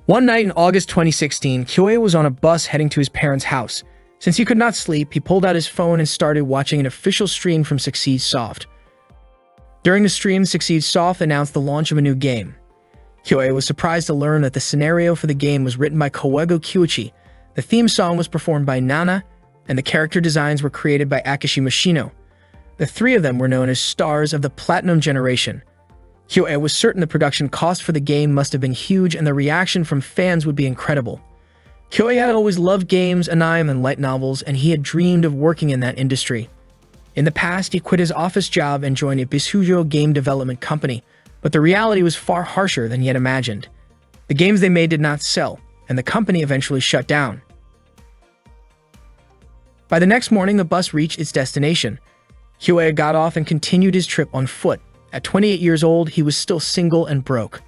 One night in August 2016, Kyoya was on a bus heading to his parents' house. Since he could not sleep, he pulled out his phone and started watching an official stream from Succeedsoft. During the stream, Succeedsoft announced the launch of a new game. Kyoya was surprised to learn that the scenario for the game was written by Koego Kyuichi, the theme song was performed by Nana, and the character designs were created by Akishi Mashino. The three of them were known as stars of the Platinum Generation. Kyoya was certain the production cost for the game must have been huge and the reaction from fans would be incredible. Kyoya had always loved games, anime, and light novels, and he had dreamed of working in that industry. In the past, he quit his office job and joined a Bisujo game development company, but the reality was far harsher than he had imagined. The games they made did not sell, and the company eventually shut down. By the next morning, the bus reached its destination. Kyoya got off and continued his trip on foot. At 28 years old, he was still single and broke.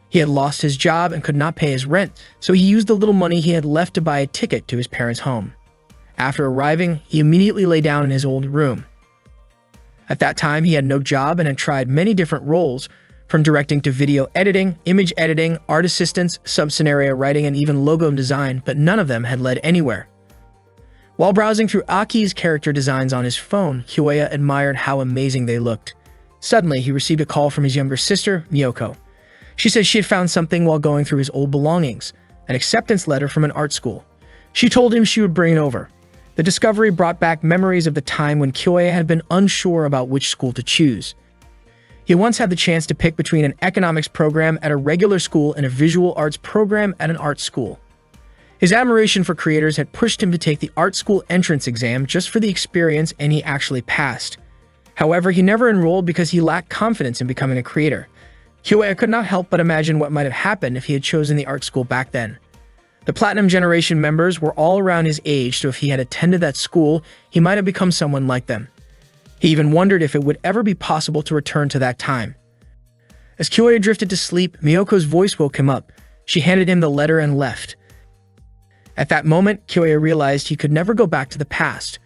He had lost his job and could not pay his rent, so he used the little money he had left to buy a ticket to his parents' home. After arriving, he immediately lay down in his old room. At that time, he had no job and had tried many different roles, from directing to video editing, image editing, art assistance, sub-scenario writing, and even logo design, but none of them had led anywhere. While browsing through Aki's character designs on his phone, Kyoya admired how amazing they looked. Suddenly, he received a call from his younger sister, Miyoko. She said she had found something while going through his old belongings, an acceptance letter from an art school. She told him she would bring it over. The discovery brought back memories of the time when Kyoya had been unsure about which school to choose. He once had the chance to pick between an economics program at a regular school and a visual arts program at an art school. His admiration for creators had pushed him to take the art school entrance exam just for the experience, and he actually passed. However, he never enrolled because he lacked confidence in becoming a creator. Kyoya could not help but imagine what might have happened if he had chosen the art school back then. The Platinum Generation members were all around his age, so if he had attended that school, he might have become someone like them. He even wondered if it would ever be possible to return to that time. As Kyoya drifted to sleep, Miyoko's voice woke him up. She handed him the letter and left. At that moment, Kyoya realized he could never go back to the past.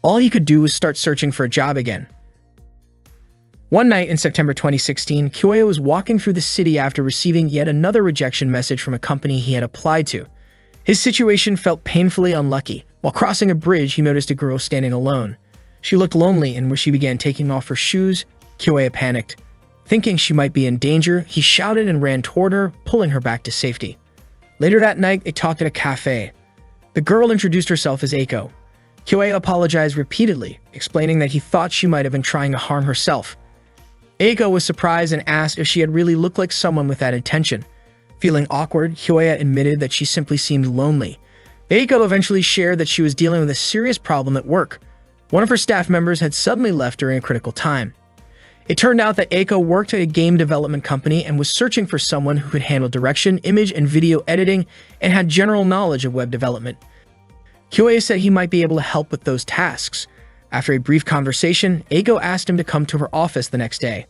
All he could do was start searching for a job again. One night in September 2016, Kyoya was walking through the city after receiving yet another rejection message from a company he had applied to. His situation felt painfully unlucky. While crossing a bridge, he noticed a girl standing alone. She looked lonely, and when she began taking off her shoes, Kyoya panicked. Thinking she might be in danger, he shouted and ran toward her, pulling her back to safety. Later that night, they talked at a cafe. The girl introduced herself as Eiko. Kyoya apologized repeatedly, explaining that he thought she might have been trying to harm herself. Eiko was surprised and asked if she had really looked like someone with that intention. Feeling awkward, Kyoya admitted that she simply seemed lonely. Eiko eventually shared that she was dealing with a serious problem at work. One of her staff members had suddenly left during a critical time. It turned out that Eiko worked at a game development company and was searching for someone who could handle direction, image, and video editing and had general knowledge of web development. Kyoya said he might be able to help with those tasks. After a brief conversation, Eiko asked him to come to her office the next day.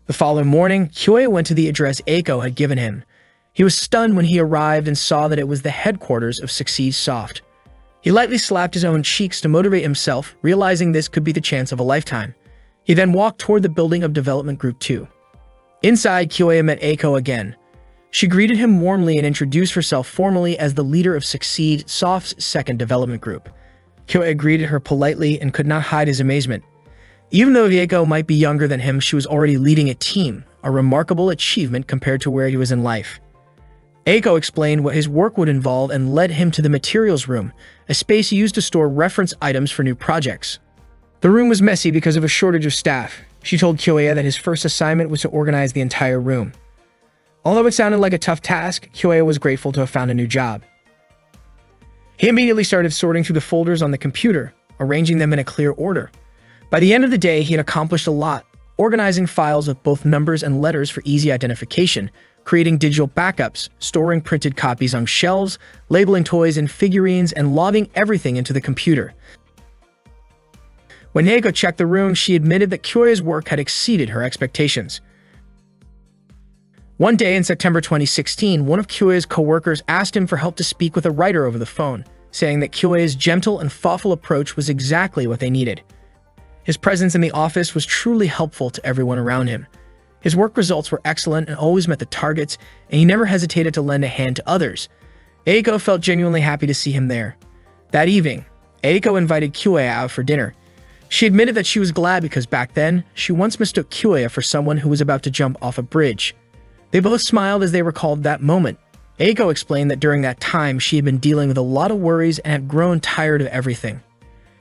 The following morning, Kyoya went to the address Eiko had given him. He was stunned when he arrived and saw that it was the headquarters of Succeedsoft. He lightly slapped his own cheeks to motivate himself, realizing this could be the chance of a lifetime. He then walked toward the building of Development Group 2. Inside, Kyoya met Eiko again. She greeted him warmly and introduced herself formally as the leader of Succeedsoft's second development group. Kyoya greeted her politely and could not hide his amazement. Even though Eiko might be younger than him, she was already leading a team, a remarkable achievement compared to where he was in life. Eiko explained what his work would involve and led him to the materials room, a space used to store reference items for new projects. The room was messy because of a shortage of staff. She told Kyoya that his first assignment was to organize the entire room. Although it sounded like a tough task, Kyoya was grateful to have found a new job. He immediately started sorting through the folders on the computer, arranging them in a clear order. By the end of the day, he had accomplished a lot, organizing files with both numbers and letters for easy identification, creating digital backups, storing printed copies on shelves, labeling toys and figurines, and logging everything into the computer. When Eiko checked the room, she admitted that Kyoya's work had exceeded her expectations. One day in September 2016, one of Kyoya's co-workers asked him for help to speak with a writer over the phone, saying that Kyoya's gentle and thoughtful approach was exactly what they needed. His presence in the office was truly helpful to everyone around him. His work results were excellent and always met the targets, and he never hesitated to lend a hand to others. Eiko felt genuinely happy to see him there. That evening, Eiko invited Kyoya out for dinner. She admitted that she was glad because back then, she once mistook Kyoya for someone who was about to jump off a bridge. They both smiled as they recalled that moment. Eiko explained that during that time, she had been dealing with a lot of worries and had grown tired of everything.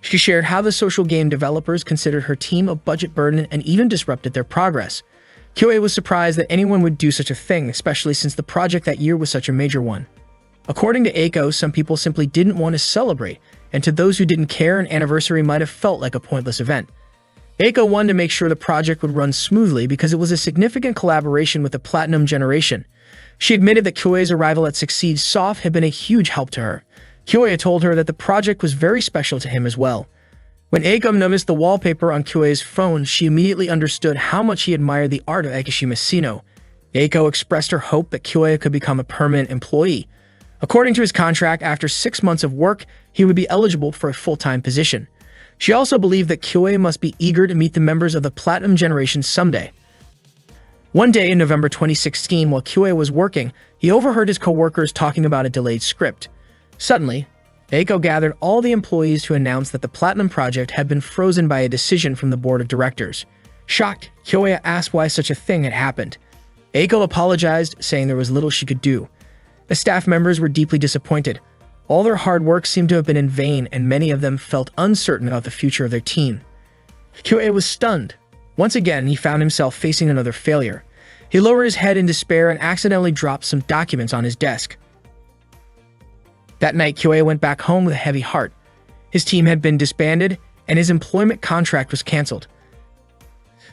She shared how the social game developers considered her team a budget burden and even disrupted their progress. Kyoya was surprised that anyone would do such a thing, especially since the project that year was such a major one. According to Eiko, some people simply didn't want to celebrate, and to those who didn't care, an anniversary might have felt like a pointless event. Eiko wanted to make sure the project would run smoothly because it was a significant collaboration with the Platinum Generation. She admitted that Kyoya's arrival at Succeed Soft had been a huge help to her. Kyoya told her that the project was very special to him as well. When Eiko noticed the wallpaper on Kyoya's phone, she immediately understood how much he admired the art of Akishima Sino. Eiko expressed her hope that Kyoya could become a permanent employee. According to his contract, after 6 months of work, he would be eligible for a full-time position. She also believed that Kyoya must be eager to meet the members of the Platinum Generation someday. One day in November 2016, while Kyoya was working, he overheard his co-workers talking about a delayed script. Suddenly, Eiko gathered all the employees to announce that the Platinum Project had been frozen by a decision from the board of directors. Shocked, Kyoya asked why such a thing had happened. Eiko apologized, saying there was little she could do. The staff members were deeply disappointed. All their hard work seemed to have been in vain, and many of them felt uncertain about the future of their team. Kyoya was stunned. Once again, he found himself facing another failure. He lowered his head in despair and accidentally dropped some documents on his desk. That night, Kyoya went back home with a heavy heart. His team had been disbanded, and his employment contract was canceled.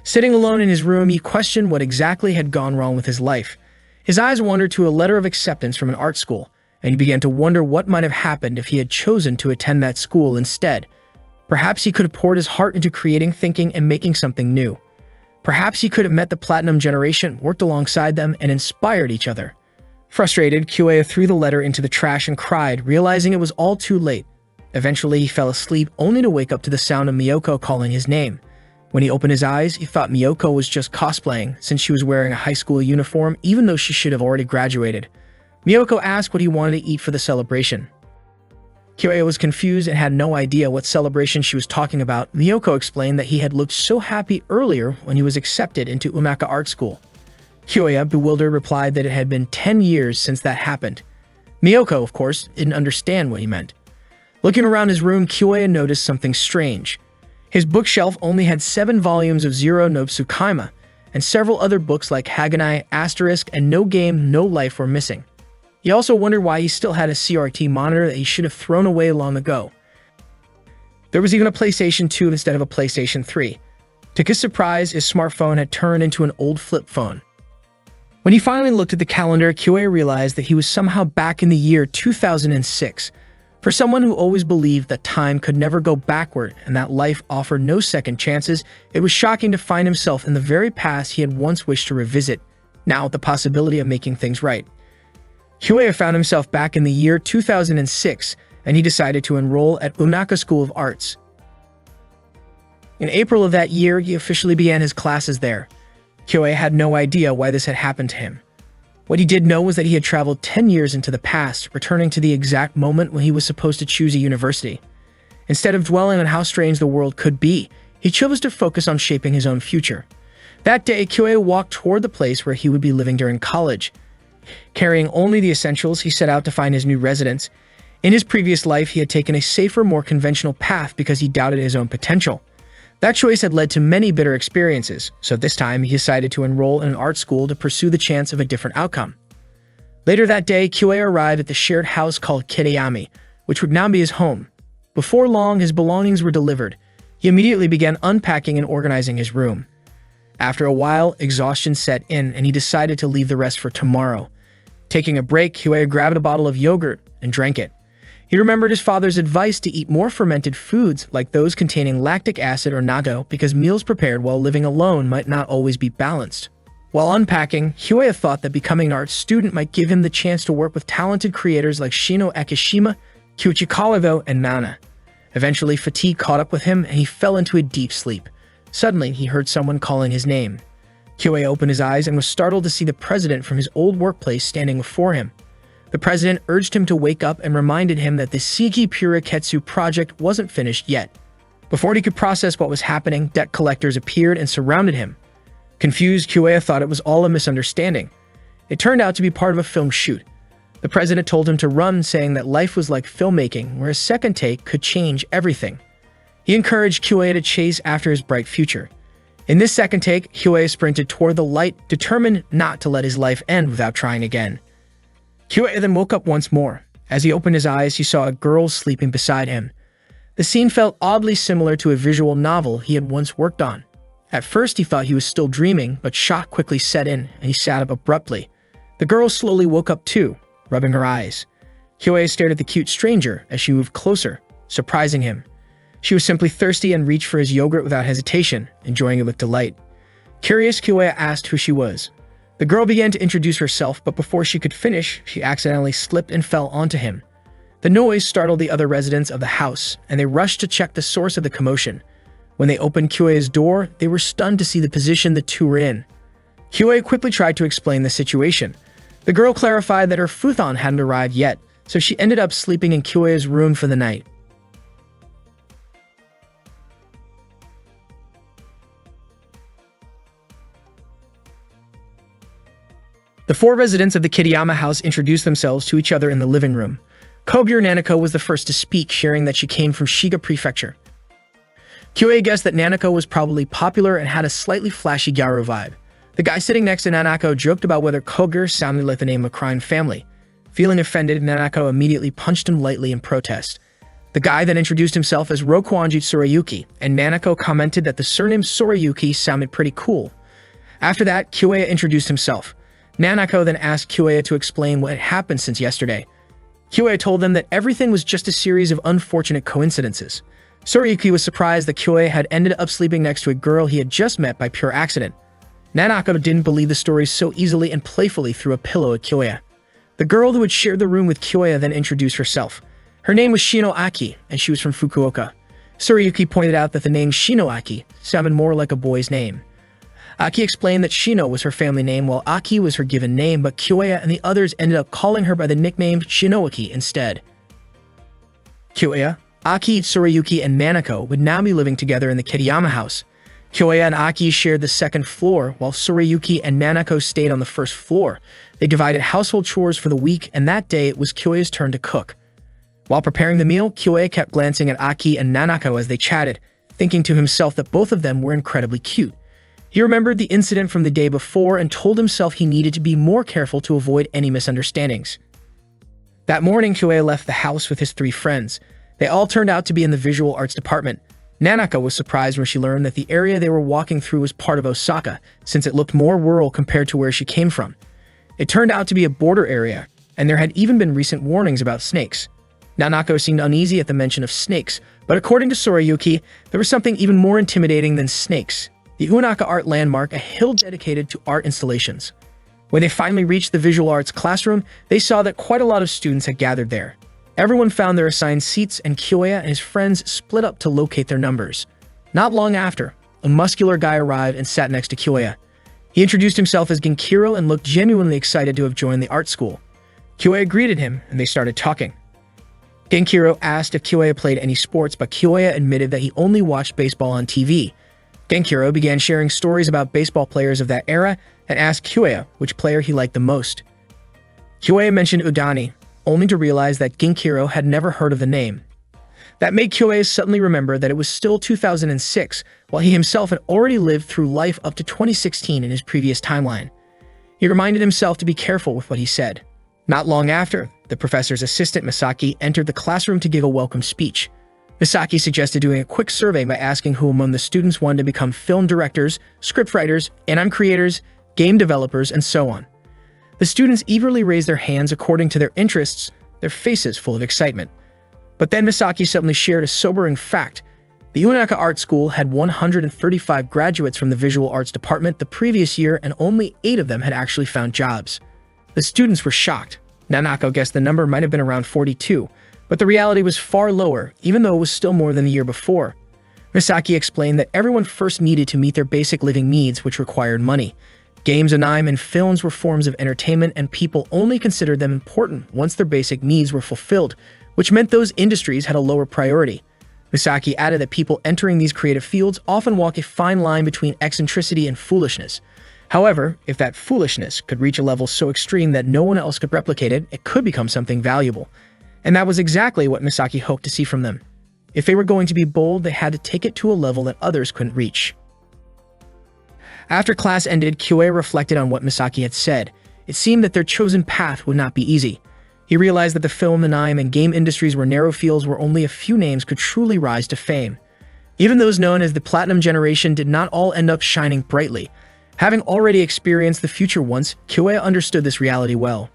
Sitting alone in his room, he questioned what exactly had gone wrong with his life. His eyes wandered to a letter of acceptance from an art school, and he began to wonder what might have happened if he had chosen to attend that school instead. Perhaps he could have poured his heart into creating, thinking, and making something new. Perhaps he could have met the Platinum Generation, worked alongside them, and inspired each other. Frustrated, Kyoya threw the letter into the trash and cried, realizing it was all too late. Eventually, he fell asleep, only to wake up to the sound of Miyoko calling his name. When he opened his eyes, he thought Miyoko was just cosplaying, since she was wearing a high school uniform, even though she should have already graduated. Miyoko asked what he wanted to eat for the celebration. Kyoya was confused and had no idea what celebration she was talking about. Miyoko explained that he had looked so happy earlier when he was accepted into Umaka Art School. Kyoya, bewildered, replied that it had been 10 years since that happened. Miyoko, of course, didn't understand what he meant. Looking around his room, Kyoya noticed something strange. His bookshelf only had 7 volumes of Zero no Tsukaima, and several other books like Haganai, Asterisk, and No Game, No Life were missing. He also wondered why he still had a CRT monitor that he should have thrown away long ago. There was even a PlayStation 2 instead of a PlayStation 3. To his surprise, his smartphone had turned into an old flip phone. When he finally looked at the calendar, Kyoya realized that he was somehow back in the year 2006. For someone who always believed that time could never go backward and that life offered no second chances, it was shocking to find himself in the very past he had once wished to revisit, now with the possibility of making things right. Kyoya found himself back in the year 2006, and he decided to enroll at Umaka School of Arts. In April of that year, he officially began his classes there. Kyoya had no idea why this had happened to him. What he did know was that he had traveled 10 years into the past, returning to the exact moment when he was supposed to choose a university. Instead of dwelling on how strange the world could be, he chose to focus on shaping his own future. That day, Kyoya walked toward the place where he would be living during college. Carrying only the essentials, he set out to find his new residence. In his previous life, he had taken a safer, more conventional path because he doubted his own potential. That choice had led to many bitter experiences, so this time he decided to enroll in an art school to pursue the chance of a different outcome. Later that day, Kyoya arrived at the shared house called Kiriyami, which would now be his home. Before long, his belongings were delivered. He immediately began unpacking and organizing his room. After a while, exhaustion set in, and he decided to leave the rest for tomorrow. Taking a break, Kyoya grabbed a bottle of yogurt and drank it. He remembered his father's advice to eat more fermented foods like those containing lactic acid or natto because meals prepared while living alone might not always be balanced. While unpacking, Kyoya thought that becoming an art student might give him the chance to work with talented creators like Shino Akishima, Kyuichi Kawato, and Nana. Eventually, fatigue caught up with him and he fell into a deep sleep. Suddenly, he heard someone calling his name. Kyoei opened his eyes and was startled to see the president from his old workplace standing before him. The president urged him to wake up and reminded him that the Seiki Pura Ketsu project wasn't finished yet. Before he could process what was happening, debt collectors appeared and surrounded him. Confused, Kyoei thought it was all a misunderstanding. It turned out to be part of a film shoot. The president told him to run, saying that life was like filmmaking, where a second take could change everything. He encouraged Kyoei to chase after his bright future. In this second take, Kyoei sprinted toward the light, determined not to let his life end without trying again. Kyoei then woke up once more. As he opened his eyes, he saw a girl sleeping beside him. The scene felt oddly similar to a visual novel he had once worked on. At first, he thought he was still dreaming, but shock quickly set in, and he sat up abruptly. The girl slowly woke up too, rubbing her eyes. Kyoei stared at the cute stranger as she moved closer, surprising him. She was simply thirsty and reached for his yogurt without hesitation, enjoying it with delight. Curious, Kyoei asked who she was. The girl began to introduce herself, but before she could finish, she accidentally slipped and fell onto him. The noise startled the other residents of the house, and they rushed to check the source of the commotion. When they opened Kyoei's door, they were stunned to see the position the two were in. Kyoei quickly tried to explain the situation. The girl clarified that her futon hadn't arrived yet, so she ended up sleeping in Kyoei's room for the night. The four residents of the Kitayama house introduced themselves to each other in the living room. Kogure Nanako was the first to speak, sharing that she came from Shiga Prefecture. Kyoei guessed that Nanako was probably popular and had a slightly flashy gyro vibe. The guy sitting next to Nanako joked about whether Kogure sounded like the name of a crime family. Feeling offended, Nanako immediately punched him lightly in protest. The guy then introduced himself as Rokuanji Tsurayuki, and Nanako commented that the surname Tsurayuki sounded pretty cool. After that, Kyoei introduced himself. Nanako then asked Kyoei to explain what had happened since yesterday. Kyoei told them that everything was just a series of unfortunate coincidences. Tsurayuki was surprised that Kyoei had ended up sleeping next to a girl he had just met by pure accident. Nanako didn't believe the story so easily and playfully threw a pillow at Kyoei. The girl who had shared the room with Kyoei then introduced herself. Her name was Shino Aki, and she was from Fukuoka. Tsurayuki pointed out that the name Shino Aki sounded more like a boy's name. Aki explained that Shino was her family name while Aki was her given name, but Kyoei and the others ended up calling her by the nickname Shinoaki instead. Kyoei, Aki, Tsurayuki, and Nanako would now be living together in the Kitayama house. Kyoei and Aki shared the second floor, while Tsurayuki and Nanako stayed on the first floor. They divided household chores for the week, and that day it was Kyoei's turn to cook. While preparing the meal, Kyoei kept glancing at Aki and Nanako as they chatted, thinking to himself that both of them were incredibly cute. He remembered the incident from the day before and told himself he needed to be more careful to avoid any misunderstandings. That morning, Kyoei left the house with his three friends. They all turned out to be in the visual arts department. Nanako was surprised when she learned that the area they were walking through was part of Osaka, since it looked more rural compared to where she came from. It turned out to be a border area, and there had even been recent warnings about snakes. Nanako seemed uneasy at the mention of snakes, but according to Tsurayuki, there was something even more intimidating than snakes. The Unaka Art Landmark, a hill dedicated to art installations. When they finally reached the visual arts classroom, they saw that quite a lot of students had gathered there. Everyone found their assigned seats, and Kyoei and his friends split up to locate their numbers. Not long after, a muscular guy arrived and sat next to Kyoei. He introduced himself as Genkiro and looked genuinely excited to have joined the art school. Kyoei greeted him, and they started talking. Genkiro asked if Kyoei played any sports, but Kyoei admitted that he only watched baseball on TV. Genkiro began sharing stories about baseball players of that era and asked Kyoei which player he liked the most. Kyoei mentioned Udani, only to realize that Genkiro had never heard of the name. That made Kyoei suddenly remember that it was still 2006, while he himself had already lived through life up to 2016 in his previous timeline. He reminded himself to be careful with what he said. Not long after, the professor's assistant Misaki entered the classroom to give a welcome speech. Misaki suggested doing a quick survey by asking who among the students wanted to become film directors, scriptwriters, anime creators, game developers, and so on. The students eagerly raised their hands according to their interests, their faces full of excitement. But then Misaki suddenly shared a sobering fact. The Unaka Art School had 135 graduates from the visual arts department the previous year, and only 8 of them had actually found jobs. The students were shocked. Nanako guessed the number might have been around 42, but the reality was far lower, even though it was still more than the year before. Misaki explained that everyone first needed to meet their basic living needs, which required money. Games, anime, and films were forms of entertainment, and people only considered them important once their basic needs were fulfilled, which meant those industries had a lower priority. Misaki added that people entering these creative fields often walk a fine line between eccentricity and foolishness. However, if that foolishness could reach a level so extreme that no one else could replicate it, it could become something valuable. And that was exactly what Misaki hoped to see from them. If they were going to be bold, they had to take it to a level that others couldn't reach. After class ended, Kyoei reflected on what Misaki had said. It seemed that their chosen path would not be easy. He realized that the film, anime, and game industries were narrow fields where only a few names could truly rise to fame. Even those known as the Platinum Generation did not all end up shining brightly. Having already experienced the future once, Kyoei understood this reality well.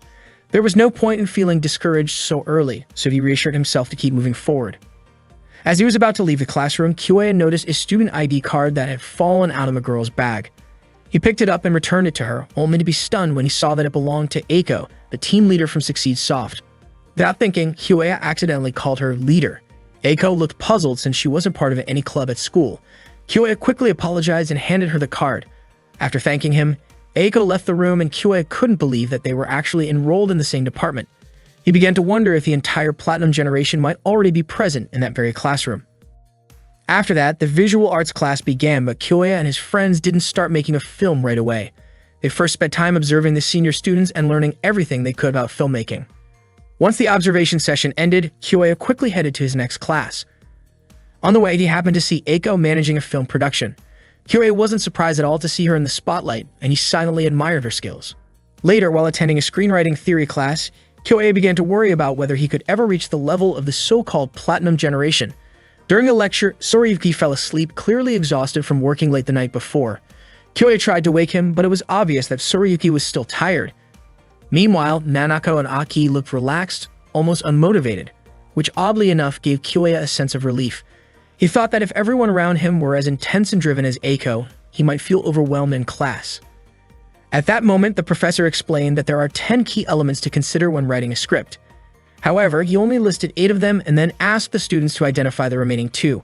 There was no point in feeling discouraged so early, so he reassured himself to keep moving forward. As he was about to leave the classroom, Kyoei noticed a student ID card that had fallen out of a girl's bag. He picked it up and returned it to her, only to be stunned when he saw that it belonged to Eiko, the team leader from Succeed Soft. Without thinking, Kyoei accidentally called her leader. Eiko looked puzzled since she wasn't part of any club at school. Kyoei quickly apologized and handed her the card. After thanking him, Eiko left the room and Kyoei couldn't believe that they were actually enrolled in the same department. He began to wonder if the entire Platinum Generation might already be present in that very classroom. After that, the visual arts class began, but Kyoei and his friends didn't start making a film right away. They first spent time observing the senior students and learning everything they could about filmmaking. Once the observation session ended, Kyoei quickly headed to his next class. On the way, he happened to see Eiko managing a film production. Kyoei wasn't surprised at all to see her in the spotlight, and he silently admired her skills. Later, while attending a screenwriting theory class, Kyoei began to worry about whether he could ever reach the level of the so-called Platinum Generation. During a lecture, Sorayuki fell asleep, clearly exhausted from working late the night before. Kyoei tried to wake him, but it was obvious that Sorayuki was still tired. Meanwhile, Nanako and Aki looked relaxed, almost unmotivated, which oddly enough gave Kyoei a sense of relief. He thought that if everyone around him were as intense and driven as Eiko, he might feel overwhelmed in class. At that moment, the professor explained that there are 10 key elements to consider when writing a script. However, he only listed 8 of them and then asked the students to identify the remaining 2.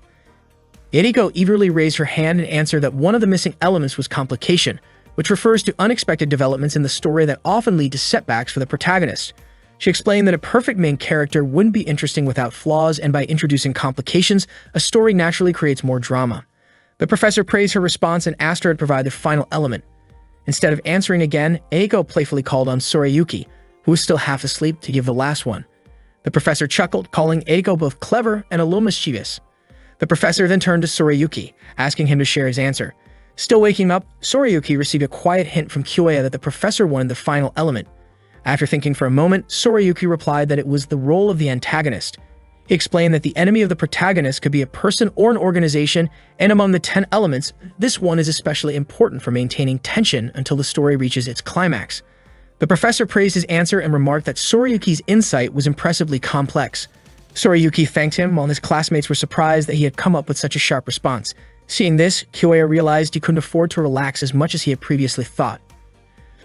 Eriko eagerly raised her hand and answered that one of the missing elements was complication, which refers to unexpected developments in the story that often lead to setbacks for the protagonist. She explained that a perfect main character wouldn't be interesting without flaws, and by introducing complications, a story naturally creates more drama. The professor praised her response and asked her to provide the final element. Instead of answering again, Eiko playfully called on Sorayuki, who was still half asleep, to give the last one. The professor chuckled, calling Eiko both clever and a little mischievous. The professor then turned to Sorayuki, asking him to share his answer. Still waking up, Sorayuki received a quiet hint from Kyoei that the professor wanted the final element. After thinking for a moment, Sorayuki replied that it was the role of the antagonist. He explained that the enemy of the protagonist could be a person or an organization, and among the 10 elements, this one is especially important for maintaining tension until the story reaches its climax. The professor praised his answer and remarked that Sorayuki's insight was impressively complex. Sorayuki thanked him, while his classmates were surprised that he had come up with such a sharp response. Seeing this, Kyoei realized he couldn't afford to relax as much as he had previously thought.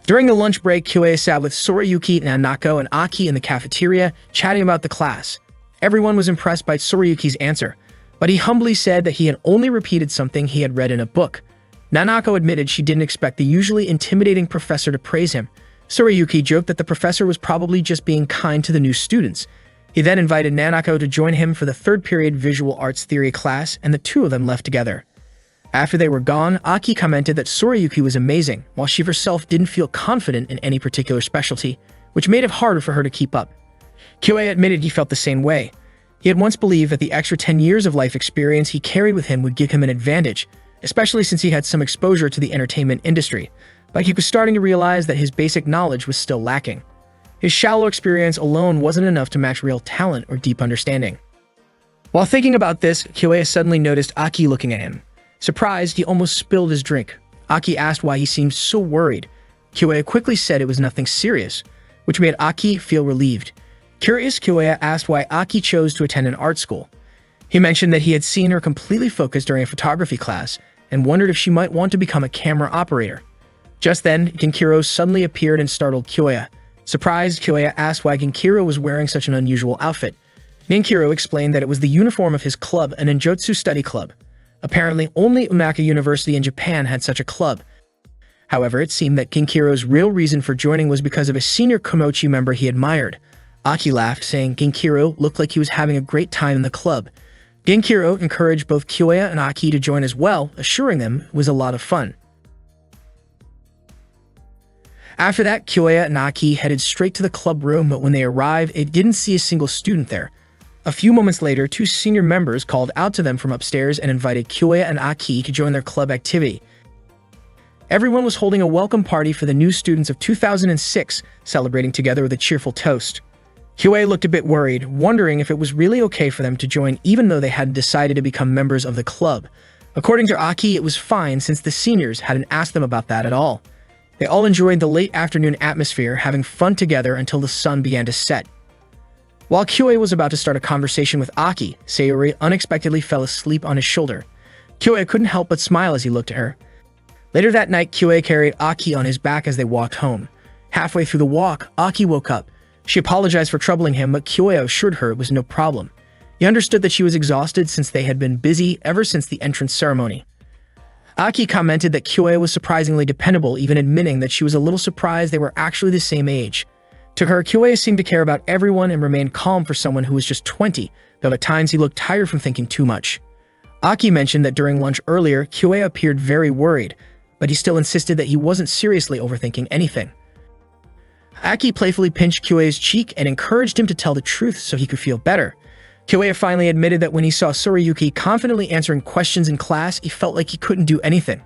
During the lunch break, Kyoei sat with Sorayuki, Nanako, and Aki in the cafeteria, chatting about the class. Everyone was impressed by Sorayuki's answer, but he humbly said that he had only repeated something he had read in a book. Nanako admitted she didn't expect the usually intimidating professor to praise him. Sorayuki joked that the professor was probably just being kind to the new students. He then invited Nanako to join him for the third period visual arts theory class, and the two of them left together. After they were gone, Aki commented that Sorayuki was amazing, while she herself didn't feel confident in any particular specialty, which made it harder for her to keep up. Kyoei admitted he felt the same way. He had once believed that the extra 10 years of life experience he carried with him would give him an advantage, especially since he had some exposure to the entertainment industry, but he was starting to realize that his basic knowledge was still lacking. His shallow experience alone wasn't enough to match real talent or deep understanding. While thinking about this, Kyoei suddenly noticed Aki looking at him. Surprised, he almost spilled his drink. Aki asked why he seemed so worried. Kyoei quickly said it was nothing serious, which made Aki feel relieved. Curious, Kyoei asked why Aki chose to attend an art school. He mentioned that he had seen her completely focused during a photography class and wondered if she might want to become a camera operator. Just then, Genkiro suddenly appeared and startled Kyoei. Surprised, Kyoei asked why Genkiro was wearing such an unusual outfit. Genkiro explained that it was the uniform of his club, an Ninjutsu study club. Apparently, only Umaka University in Japan had such a club. However, it seemed that Ginkiro's real reason for joining was because of a senior Komochi member he admired. Aki laughed, saying Ginkiro looked like he was having a great time in the club. Ginkiro encouraged both Kyoya and Aki to join as well, assuring them it was a lot of fun. After that, Kyoya and Aki headed straight to the club room, but when they arrived, it didn't see a single student there. A few moments later, two senior members called out to them from upstairs and invited Kyoya and Aki to join their club activity. Everyone was holding a welcome party for the new students of 2006, celebrating together with a cheerful toast. Kyoya looked a bit worried, wondering if it was really okay for them to join even though they hadn't decided to become members of the club. According to Aki, it was fine since the seniors hadn't asked them about that at all. They all enjoyed the late afternoon atmosphere, having fun together until the sun began to set. While Kyoya was about to start a conversation with Aki, Sayori unexpectedly fell asleep on his shoulder. Kyoya couldn't help but smile as he looked at her. Later that night, Kyoya carried Aki on his back as they walked home. Halfway through the walk, Aki woke up. She apologized for troubling him, but Kyoya assured her it was no problem. He understood that she was exhausted since they had been busy ever since the entrance ceremony. Aki commented that Kyoya was surprisingly dependable, even admitting that she was a little surprised they were actually the same age. To her, Kyoya seemed to care about everyone and remained calm for someone who was just 20, though at times he looked tired from thinking too much. Aki mentioned that during lunch earlier, Kyoya appeared very worried, but he still insisted that he wasn't seriously overthinking anything. Aki playfully pinched Kyoya's cheek and encouraged him to tell the truth so he could feel better. Kyoya finally admitted that when he saw Tsurayuki confidently answering questions in class, he felt like he couldn't do anything.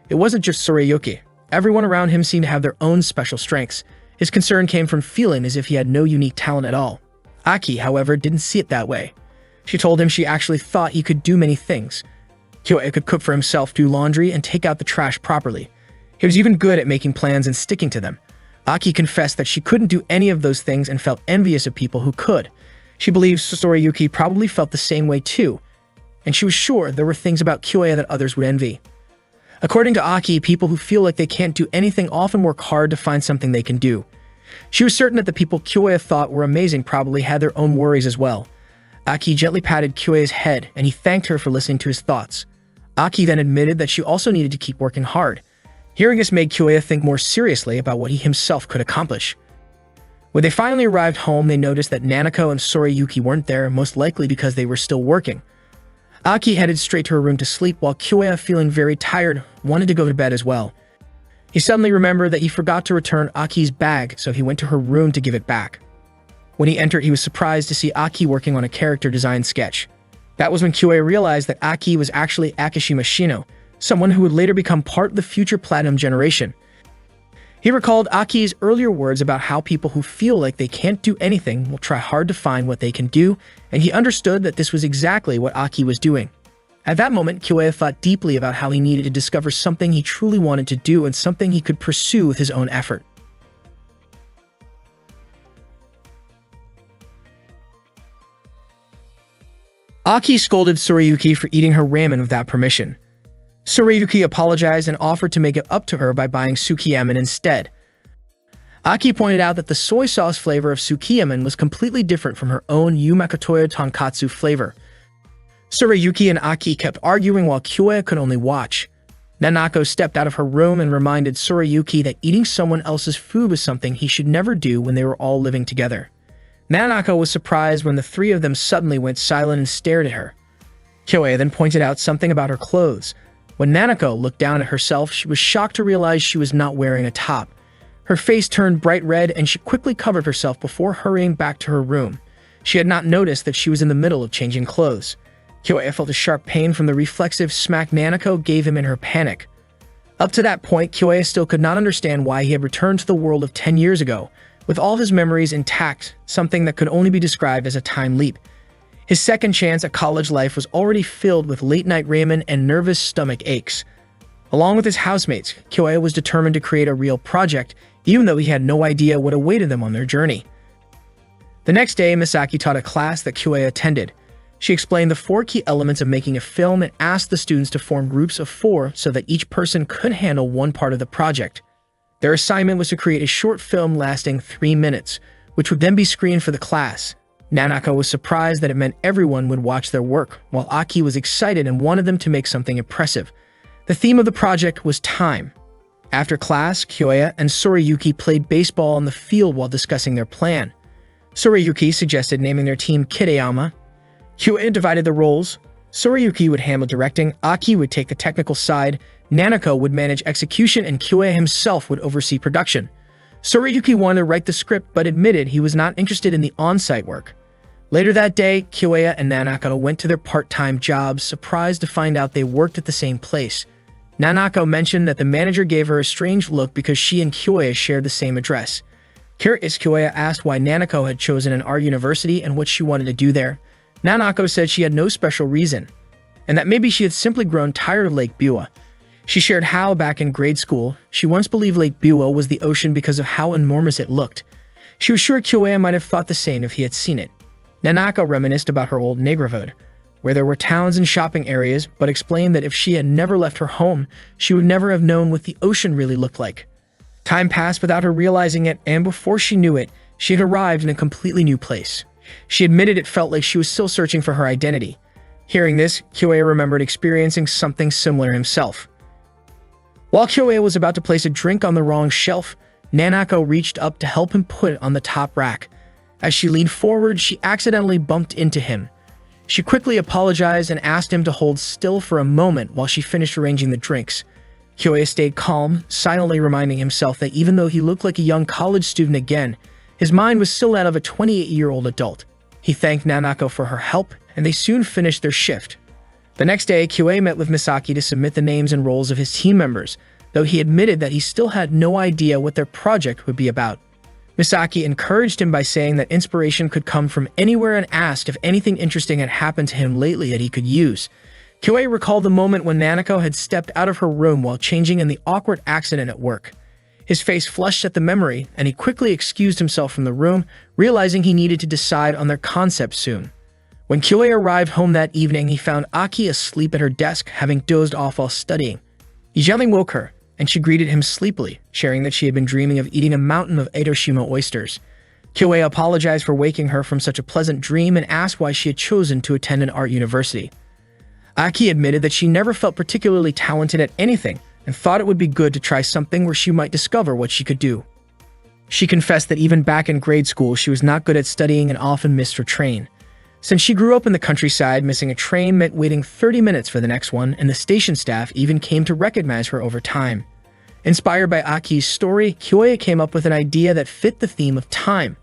It wasn't just Tsurayuki. Everyone around him seemed to have their own special strengths. His concern came from feeling as if he had no unique talent at all. Aki, however, didn't see it that way. She told him she actually thought he could do many things. Kyoya could cook for himself, do laundry, and take out the trash properly. He was even good at making plans and sticking to them. Aki confessed that she couldn't do any of those things and felt envious of people who could. She believes Tsurayuki probably felt the same way too, and she was sure there were things about Kyoya that others would envy. According to Aki, people who feel like they can't do anything often work hard to find something they can do. She was certain that the people Kyoya thought were amazing probably had their own worries as well. Aki gently patted Kyoya's head, and he thanked her for listening to his thoughts. Aki then admitted that she also needed to keep working hard. Hearing this made Kyoya think more seriously about what he himself could accomplish. When they finally arrived home, they noticed that Nanako and Tsurayuki weren't there, most likely because they were still working. Aki headed straight to her room to sleep, while Kyoya, feeling very tired, wanted to go to bed as well. He suddenly remembered that he forgot to return Aki's bag, so he went to her room to give it back. When he entered, he was surprised to see Aki working on a character design sketch. That was when Kyoya realized that Aki was actually Akishima Shino, someone who would later become part of the future Platinum generation. He recalled Aki's earlier words about how people who feel like they can't do anything will try hard to find what they can do, and he understood that this was exactly what Aki was doing. At that moment, Kyoya thought deeply about how he needed to discover something he truly wanted to do and something he could pursue with his own effort. Aki scolded Tsurayuki for eating her ramen without permission. Tsurayuki apologized and offered to make it up to her by buying sukiyaki instead. Aki pointed out that the soy sauce flavor of sukiyaki was completely different from her own Yu Makotoya tonkatsu flavor. Tsurayuki and Aki kept arguing while Kyoya could only watch. Nanako stepped out of her room and reminded Tsurayuki that eating someone else's food was something he should never do when they were all living together. Nanako was surprised when the three of them suddenly went silent and stared at her. Kyoya then pointed out something about her clothes. When Nanako looked down at herself, she was shocked to realize she was not wearing a top. Her face turned bright red and she quickly covered herself before hurrying back to her room. She had not noticed that she was in the middle of changing clothes. Kyoya felt a sharp pain from the reflexive smack Nanako gave him in her panic. Up to that point, Kyoya still could not understand why he had returned to the world of 10 years ago, with all of his memories intact, something that could only be described as a time leap. His second chance at college life was already filled with late-night ramen and nervous stomach aches. Along with his housemates, Kyoya was determined to create a real project, even though he had no idea what awaited them on their journey. The next day, Misaki taught a class that Kyoya attended. She explained the 4 key elements of making a film and asked the students to form groups of 4 so that each person could handle one part of the project. Their assignment was to create a short film lasting 3 minutes, which would then be screened for the class. Nanako was surprised that it meant everyone would watch their work, while Aki was excited and wanted them to make something impressive. The theme of the project was time. After class, Kyoya and Sorayuki played baseball on the field while discussing their plan. Sorayuki suggested naming their team Kitayama. Kyoya divided the roles. Sorayuki would handle directing, Aki would take the technical side, Nanako would manage execution, and Kyoya himself would oversee production. Sorayuki wanted to write the script but admitted he was not interested in the on-site work. Later that day, Kyoya and Nanako went to their part-time jobs, surprised to find out they worked at the same place. Nanako mentioned that the manager gave her a strange look because she and Kyoya shared the same address. Curious, Kyoya asked why Nanako had chosen an art university and what she wanted to do there. Nanako said she had no special reason, and that maybe she had simply grown tired of Lake Biwa. She shared how, back in grade school, she once believed Lake Biwa was the ocean because of how enormous it looked. She was sure Kyoya might have thought the same if he had seen it. Nanako reminisced about her old neighborhood, where there were towns and shopping areas, but explained that if she had never left her home, she would never have known what the ocean really looked like. Time passed without her realizing it, and before she knew it, she had arrived in a completely new place. She admitted it felt like she was still searching for her identity. Hearing this, Kyoya remembered experiencing something similar himself. While Kyoya was about to place a drink on the wrong shelf, Nanako reached up to help him put it on the top rack. As she leaned forward, she accidentally bumped into him. She quickly apologized and asked him to hold still for a moment while she finished arranging the drinks. Kyoya stayed calm, silently reminding himself that even though he looked like a young college student again, his mind was still that of a 28-year-old adult. He thanked Nanako for her help, and they soon finished their shift. The next day, Kyoya met with Misaki to submit the names and roles of his team members, though he admitted that he still had no idea what their project would be about. Misaki encouraged him by saying that inspiration could come from anywhere and asked if anything interesting had happened to him lately that he could use. Kyoya recalled the moment when Nanako had stepped out of her room while changing in the awkward accident at work. His face flushed at the memory, and he quickly excused himself from the room, realizing he needed to decide on their concept soon. When Kyoya arrived home that evening, he found Aki asleep at her desk, having dozed off while studying. He gently woke her, and she greeted him sleepily, sharing that she had been dreaming of eating a mountain of Edoshima oysters. Kyoya apologized for waking her from such a pleasant dream and asked why she had chosen to attend an art university. Aki admitted that she never felt particularly talented at anything and thought it would be good to try something where she might discover what she could do. She confessed that even back in grade school, she was not good at studying and often missed her train. Since she grew up in the countryside, missing a train meant waiting 30 minutes for the next one, and the station staff even came to recognize her over time. Inspired by Aki's story, Kyoya came up with an idea that fit the theme of time.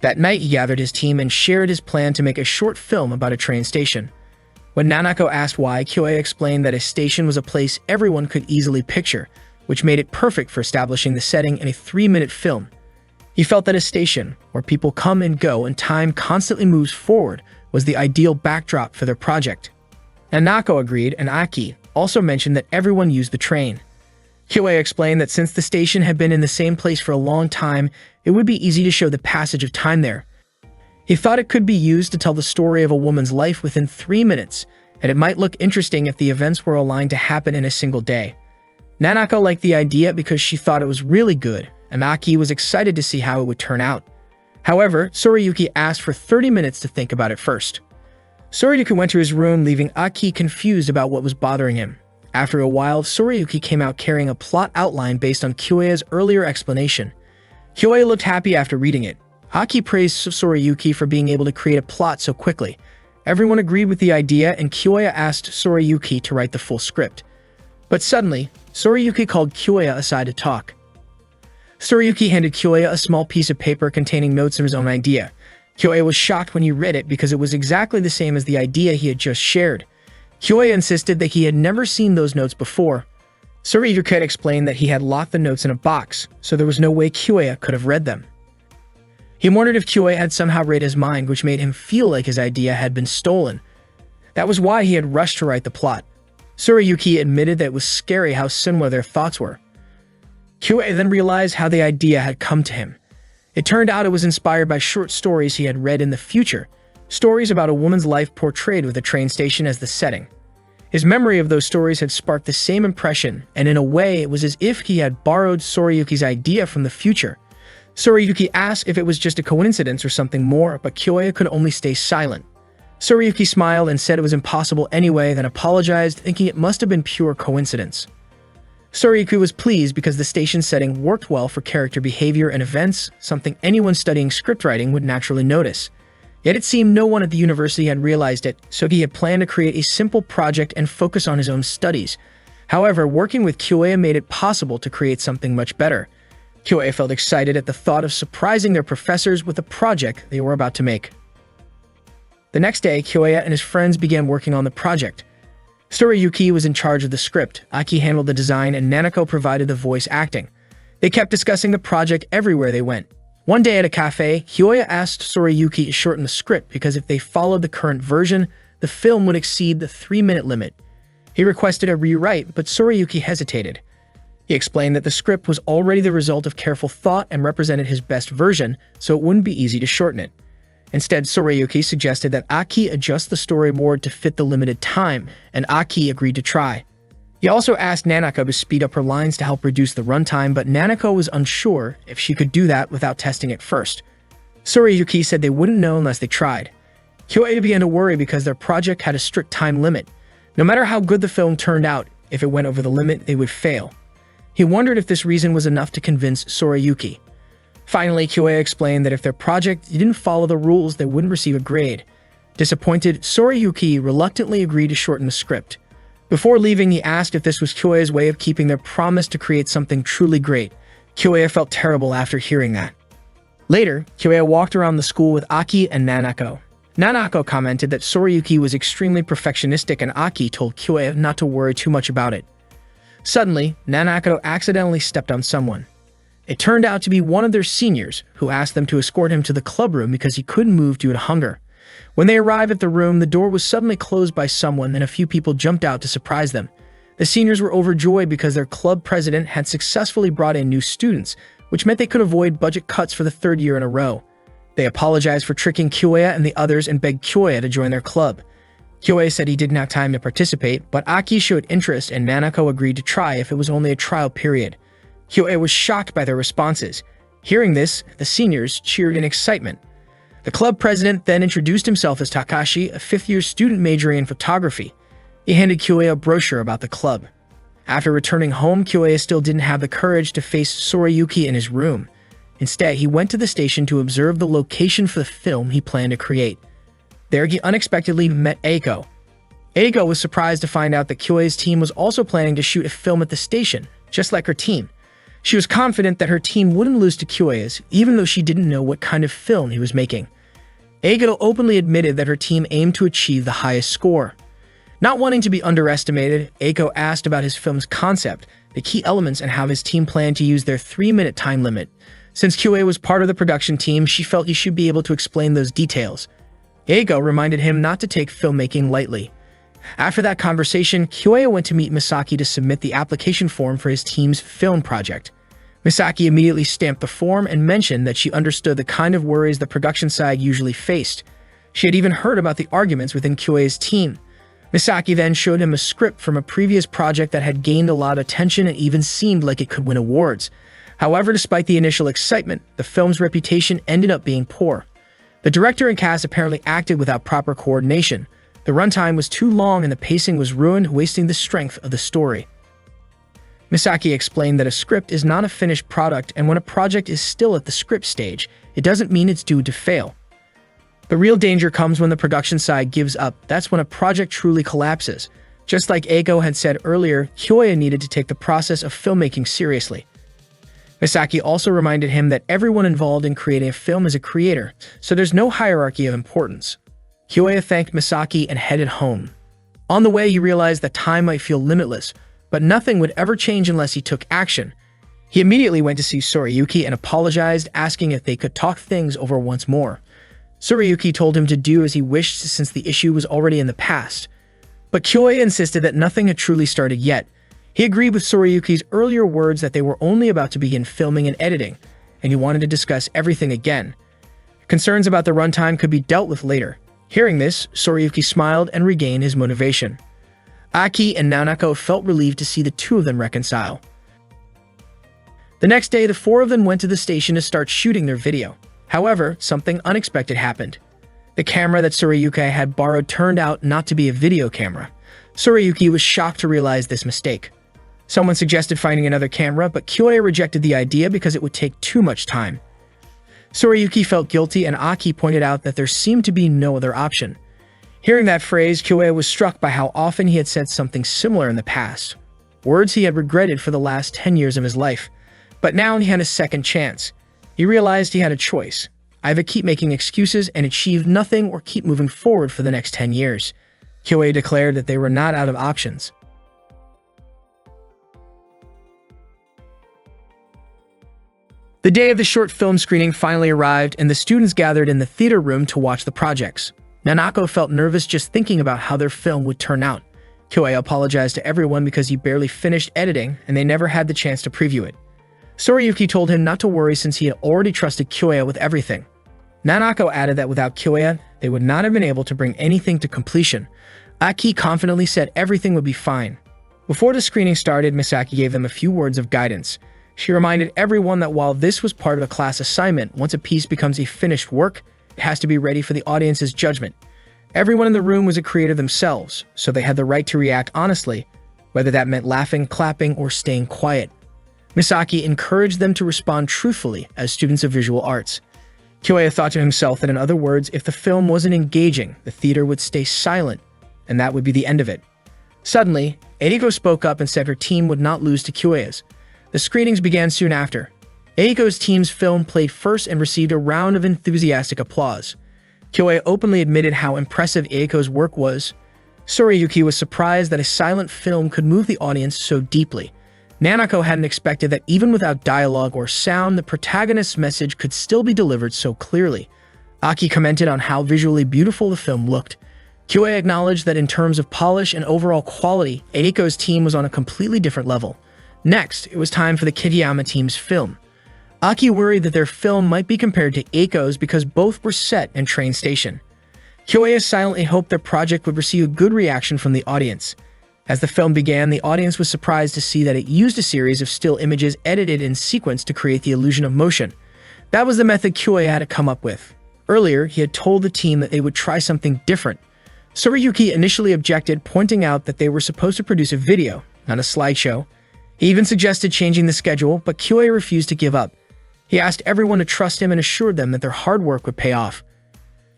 That night, he gathered his team and shared his plan to make a short film about a train station. When Nanako asked why, Kyoya explained that a station was a place everyone could easily picture, which made it perfect for establishing the setting in a 3-minute film. He felt that a station, where people come and go and time constantly moves forward, was the ideal backdrop for their project. Nanako agreed, and Aki also mentioned that everyone used the train. Kyoya explained that since the station had been in the same place for a long time, it would be easy to show the passage of time there. He thought it could be used to tell the story of a woman's life within 3 minutes, and it might look interesting if the events were aligned to happen in a single day. Nanako liked the idea because she thought it was really good, and Aki was excited to see how it would turn out. However, Sorayuki asked for 30 minutes to think about it first. Sorayuki went to his room, leaving Aki confused about what was bothering him. After a while, Sorayuki came out carrying a plot outline based on Kyoya's earlier explanation. Kyoya looked happy after reading it. Aki praised Sorayuki for being able to create a plot so quickly. Everyone agreed with the idea, and Kyoya asked Sorayuki to write the full script. But suddenly, Sorayuki called Kyoya aside to talk. Sorayuki handed Kyoya a small piece of paper containing notes of his own idea. Kyoya was shocked when he read it because it was exactly the same as the idea he had just shared. Kyoya insisted that he had never seen those notes before. Sorayuki explained that he had locked the notes in a box, so there was no way Kyoya could have read them. He wondered if Kyoya had somehow read his mind, which made him feel like his idea had been stolen. That was why he had rushed to write the plot. Sorayuki admitted that it was scary how similar their thoughts were. Kyoya then realized how the idea had come to him. It turned out it was inspired by short stories he had read in the future, stories about a woman's life portrayed with a train station as the setting. His memory of those stories had sparked the same impression, and in a way, it was as if he had borrowed Sorayuki's idea from the future. Sorayuki asked if it was just a coincidence or something more, but Kyoya could only stay silent. Sorayuki smiled and said it was impossible anyway, then apologized, thinking it must have been pure coincidence. Sorayuki was pleased because the station setting worked well for character behavior and events, something anyone studying scriptwriting would naturally notice. Yet it seemed no one at the university had realized it, so he had planned to create a simple project and focus on his own studies. However, working with Kyoya made it possible to create something much better. Kyoya felt excited at the thought of surprising their professors with the project they were about to make. The next day, Kyoya and his friends began working on the project. Sorayuki was in charge of the script, Aki handled the design, and Nanako provided the voice acting. They kept discussing the project everywhere they went. One day at a cafe, Kyoya asked Sorayuki to shorten the script because if they followed the current version, the film would exceed the 3-minute limit. He requested a rewrite, but Sorayuki hesitated. He explained that the script was already the result of careful thought and represented his best version, so it wouldn't be easy to shorten it. Instead, Sorayuki suggested that Aki adjust the storyboard to fit the limited time, and Aki agreed to try. He also asked Nanako to speed up her lines to help reduce the runtime, but Nanako was unsure if she could do that without testing it first. Sorayuki said they wouldn't know unless they tried. Kyoya began to worry because their project had a strict time limit. No matter how good the film turned out, if it went over the limit, they would fail. He wondered if this reason was enough to convince Sorayuki. Finally, Kyoya explained that if their project didn't follow the rules, they wouldn't receive a grade. Disappointed, Sorayuki reluctantly agreed to shorten the script. Before leaving, he asked if this was Kyoya's way of keeping their promise to create something truly great. Kyoya felt terrible after hearing that. Later, Kyoya walked around the school with Aki and Nanako. Nanako commented that Sorayuki was extremely perfectionistic and Aki told Kyoya not to worry too much about it. Suddenly, Nanako accidentally stepped on someone. It turned out to be one of their seniors, who asked them to escort him to the club room because he couldn't move due to hunger. When they arrived at the room, the door was suddenly closed by someone and a few people jumped out to surprise them. The seniors were overjoyed because their club president had successfully brought in new students, which meant they could avoid budget cuts for the 3rd year in a row. They apologized for tricking Kyoya and the others and begged Kyoya to join their club. Kyoya said he didn't have time to participate, but Aki showed interest and Nanako agreed to try if it was only a trial period. Kyoya was shocked by their responses. Hearing this, the seniors cheered in excitement. The club president then introduced himself as Takashi, a 5th-year student majoring in photography. He handed Kyoya a brochure about the club. After returning home, Kyoya still didn't have the courage to face Sorayuki in his room. Instead, he went to the station to observe the location for the film he planned to create. There, he unexpectedly met Eiko. Eiko was surprised to find out that Kyoya's team was also planning to shoot a film at the station, just like her team. She was confident that her team wouldn't lose to Kyoya's, even though she didn't know what kind of film he was making. Eiko openly admitted that her team aimed to achieve the highest score. Not wanting to be underestimated, Eiko asked about his film's concept, the key elements, and how his team planned to use their 3-minute time limit. Since Kyoya was part of the production team, she felt he should be able to explain those details. Eiko reminded him not to take filmmaking lightly. After that conversation, Kyoya went to meet Misaki to submit the application form for his team's film project. Misaki immediately stamped the form and mentioned that she understood the kind of worries the production side usually faced. She had even heard about the arguments within Kyoya's team. Misaki then showed him a script from a previous project that had gained a lot of attention and even seemed like it could win awards. However, despite the initial excitement, the film's reputation ended up being poor. The director and cast apparently acted without proper coordination. The runtime was too long and the pacing was ruined, wasting the strength of the story. Misaki explained that a script is not a finished product, and when a project is still at the script stage, it doesn't mean it's doomed to fail. The real danger comes when the production side gives up. That's when a project truly collapses. Just like Eiko had said earlier, Kyoya needed to take the process of filmmaking seriously. Misaki also reminded him that everyone involved in creating a film is a creator, so there's no hierarchy of importance. Kyoya thanked Misaki and headed home. On the way, he realized that time might feel limitless, but nothing would ever change unless he took action. He immediately went to see Sorayuki and apologized, asking if they could talk things over once more. Sorayuki told him to do as he wished since the issue was already in the past. But Kyoya insisted that nothing had truly started yet. He agreed with Sorayuki's earlier words that they were only about to begin filming and editing, and he wanted to discuss everything again. Concerns about the runtime could be dealt with later. Hearing this, Sorayuki smiled and regained his motivation. Aki and Nanako felt relieved to see the two of them reconcile. The next day, the four of them went to the station to start shooting their video. However, something unexpected happened. The camera that Tsurayuki had borrowed turned out not to be a video camera. Tsurayuki was shocked to realize this mistake. Someone suggested finding another camera, but Kyoya rejected the idea because it would take too much time. Tsurayuki felt guilty, and Aki pointed out that there seemed to be no other option. Hearing that phrase, Kyoya was struck by how often he had said something similar in the past. Words he had regretted for the last 10 years of his life. But now he had a second chance. He realized he had a choice. Either keep making excuses and achieve nothing, or keep moving forward for the next 10 years. Kyoya declared that they were not out of options. The day of the short film screening finally arrived, and the students gathered in the theater room to watch the projects. Nanako felt nervous just thinking about how their film would turn out. Kyoya apologized to everyone because he barely finished editing and they never had the chance to preview it. Tsurayuki told him not to worry since he had already trusted Kyoya with everything. Nanako added that without Kyoya, they would not have been able to bring anything to completion. Aki confidently said everything would be fine. Before the screening started, Misaki gave them a few words of guidance. She reminded everyone that while this was part of a class assignment, once a piece becomes a finished work, it has to be ready for the audience's judgment. Everyone in the room was a creator themselves, so they had the right to react honestly, whether that meant laughing, clapping, or staying quiet. Misaki encouraged them to respond truthfully as students of visual arts. Kyoya thought to himself that in other words, if the film wasn't engaging, the theater would stay silent, and that would be the end of it. Suddenly, Eiko spoke up and said her team would not lose to Kyoya's. The screenings began soon after. Eiko's team's film played first and received a round of enthusiastic applause. Kyoya openly admitted how impressive Eiko's work was. Tsurayuki was surprised that a silent film could move the audience so deeply. Nanako hadn't expected that even without dialogue or sound, the protagonist's message could still be delivered so clearly. Aki commented on how visually beautiful the film looked. Kyoya acknowledged that in terms of polish and overall quality, Eiko's team was on a completely different level. Next, it was time for the Kitayama team's film. Aki worried that their film might be compared to Eiko's because both were set in train station. Kyoya silently hoped their project would receive a good reaction from the audience. As the film began, the audience was surprised to see that it used a series of still images edited in sequence to create the illusion of motion. That was the method Kyoya had to come up with. Earlier, he had told the team that they would try something different. Tsurayuki initially objected, pointing out that they were supposed to produce a video, not a slideshow. He even suggested changing the schedule, but Kyoya refused to give up. He asked everyone to trust him and assured them that their hard work would pay off.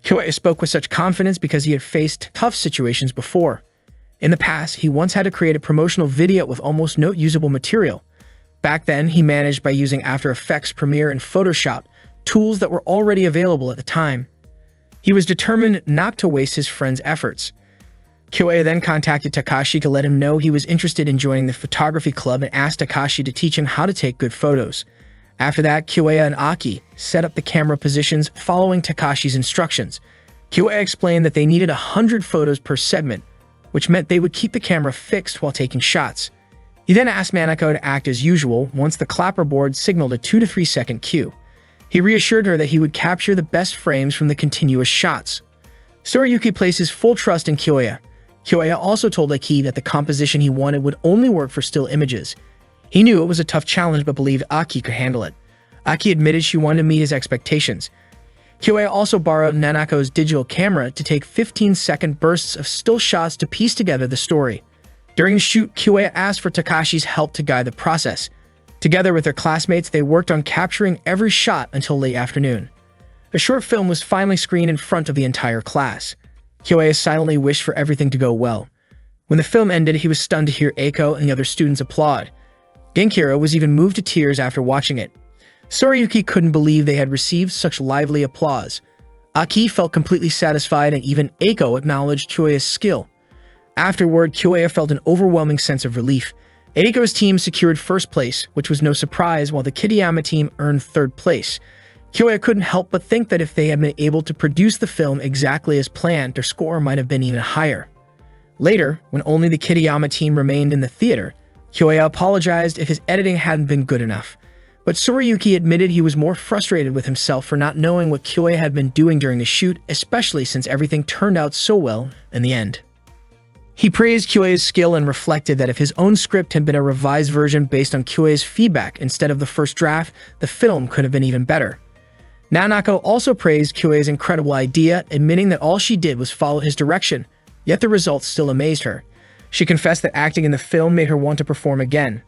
Kyoya spoke with such confidence because he had faced tough situations before. In the past, he once had to create a promotional video with almost no usable material. Back then, he managed by using After Effects, Premiere, and Photoshop, tools that were already available at the time. He was determined not to waste his friend's efforts. Kyoya then contacted Takashi to let him know he was interested in joining the photography club and asked Takashi to teach him how to take good photos. After that, Kyoya and Aki set up the camera positions following Takashi's instructions. Kyoya explained that they needed 100 photos per segment, which meant they would keep the camera fixed while taking shots. He then asked Nanako to act as usual once the clapperboard signaled a 2 to 3 second cue. He reassured her that he would capture the best frames from the continuous shots. Tsurayuki placed his full trust in Kyoya. Kyoya also told Aki that the composition he wanted would only work for still images. He knew it was a tough challenge but believed Aki could handle it. Aki admitted she wanted to meet his expectations. Kyoya also borrowed Nanako's digital camera to take 15-second bursts of still shots to piece together the story. During the shoot, Kyoya asked for Takashi's help to guide the process. Together with their classmates, they worked on capturing every shot until late afternoon. The short film was finally screened in front of the entire class. Kyoya silently wished for everything to go well. When the film ended, he was stunned to hear Eiko and the other students applaud. Genkiro was even moved to tears after watching it. Tsurayuki couldn't believe they had received such lively applause. Aki felt completely satisfied, and even Eiko acknowledged Kyoya's skill. Afterward, Kyoya felt an overwhelming sense of relief. Eiko's team secured first place, which was no surprise, while the Kitayama team earned third place. Kyoya couldn't help but think that if they had been able to produce the film exactly as planned, their score might have been even higher. Later, when only the Kitayama team remained in the theater, Kyoya apologized if his editing hadn't been good enough. But Tsurayuki admitted he was more frustrated with himself for not knowing what Kyoya had been doing during the shoot, especially since everything turned out so well in the end. He praised Kyuei's skill and reflected that if his own script had been a revised version based on Kyuei's feedback instead of the first draft, the film could have been even better. Nanako also praised Kyuei's incredible idea, admitting that all she did was follow his direction, yet the results still amazed her. She confessed that acting in the film made her want to perform again.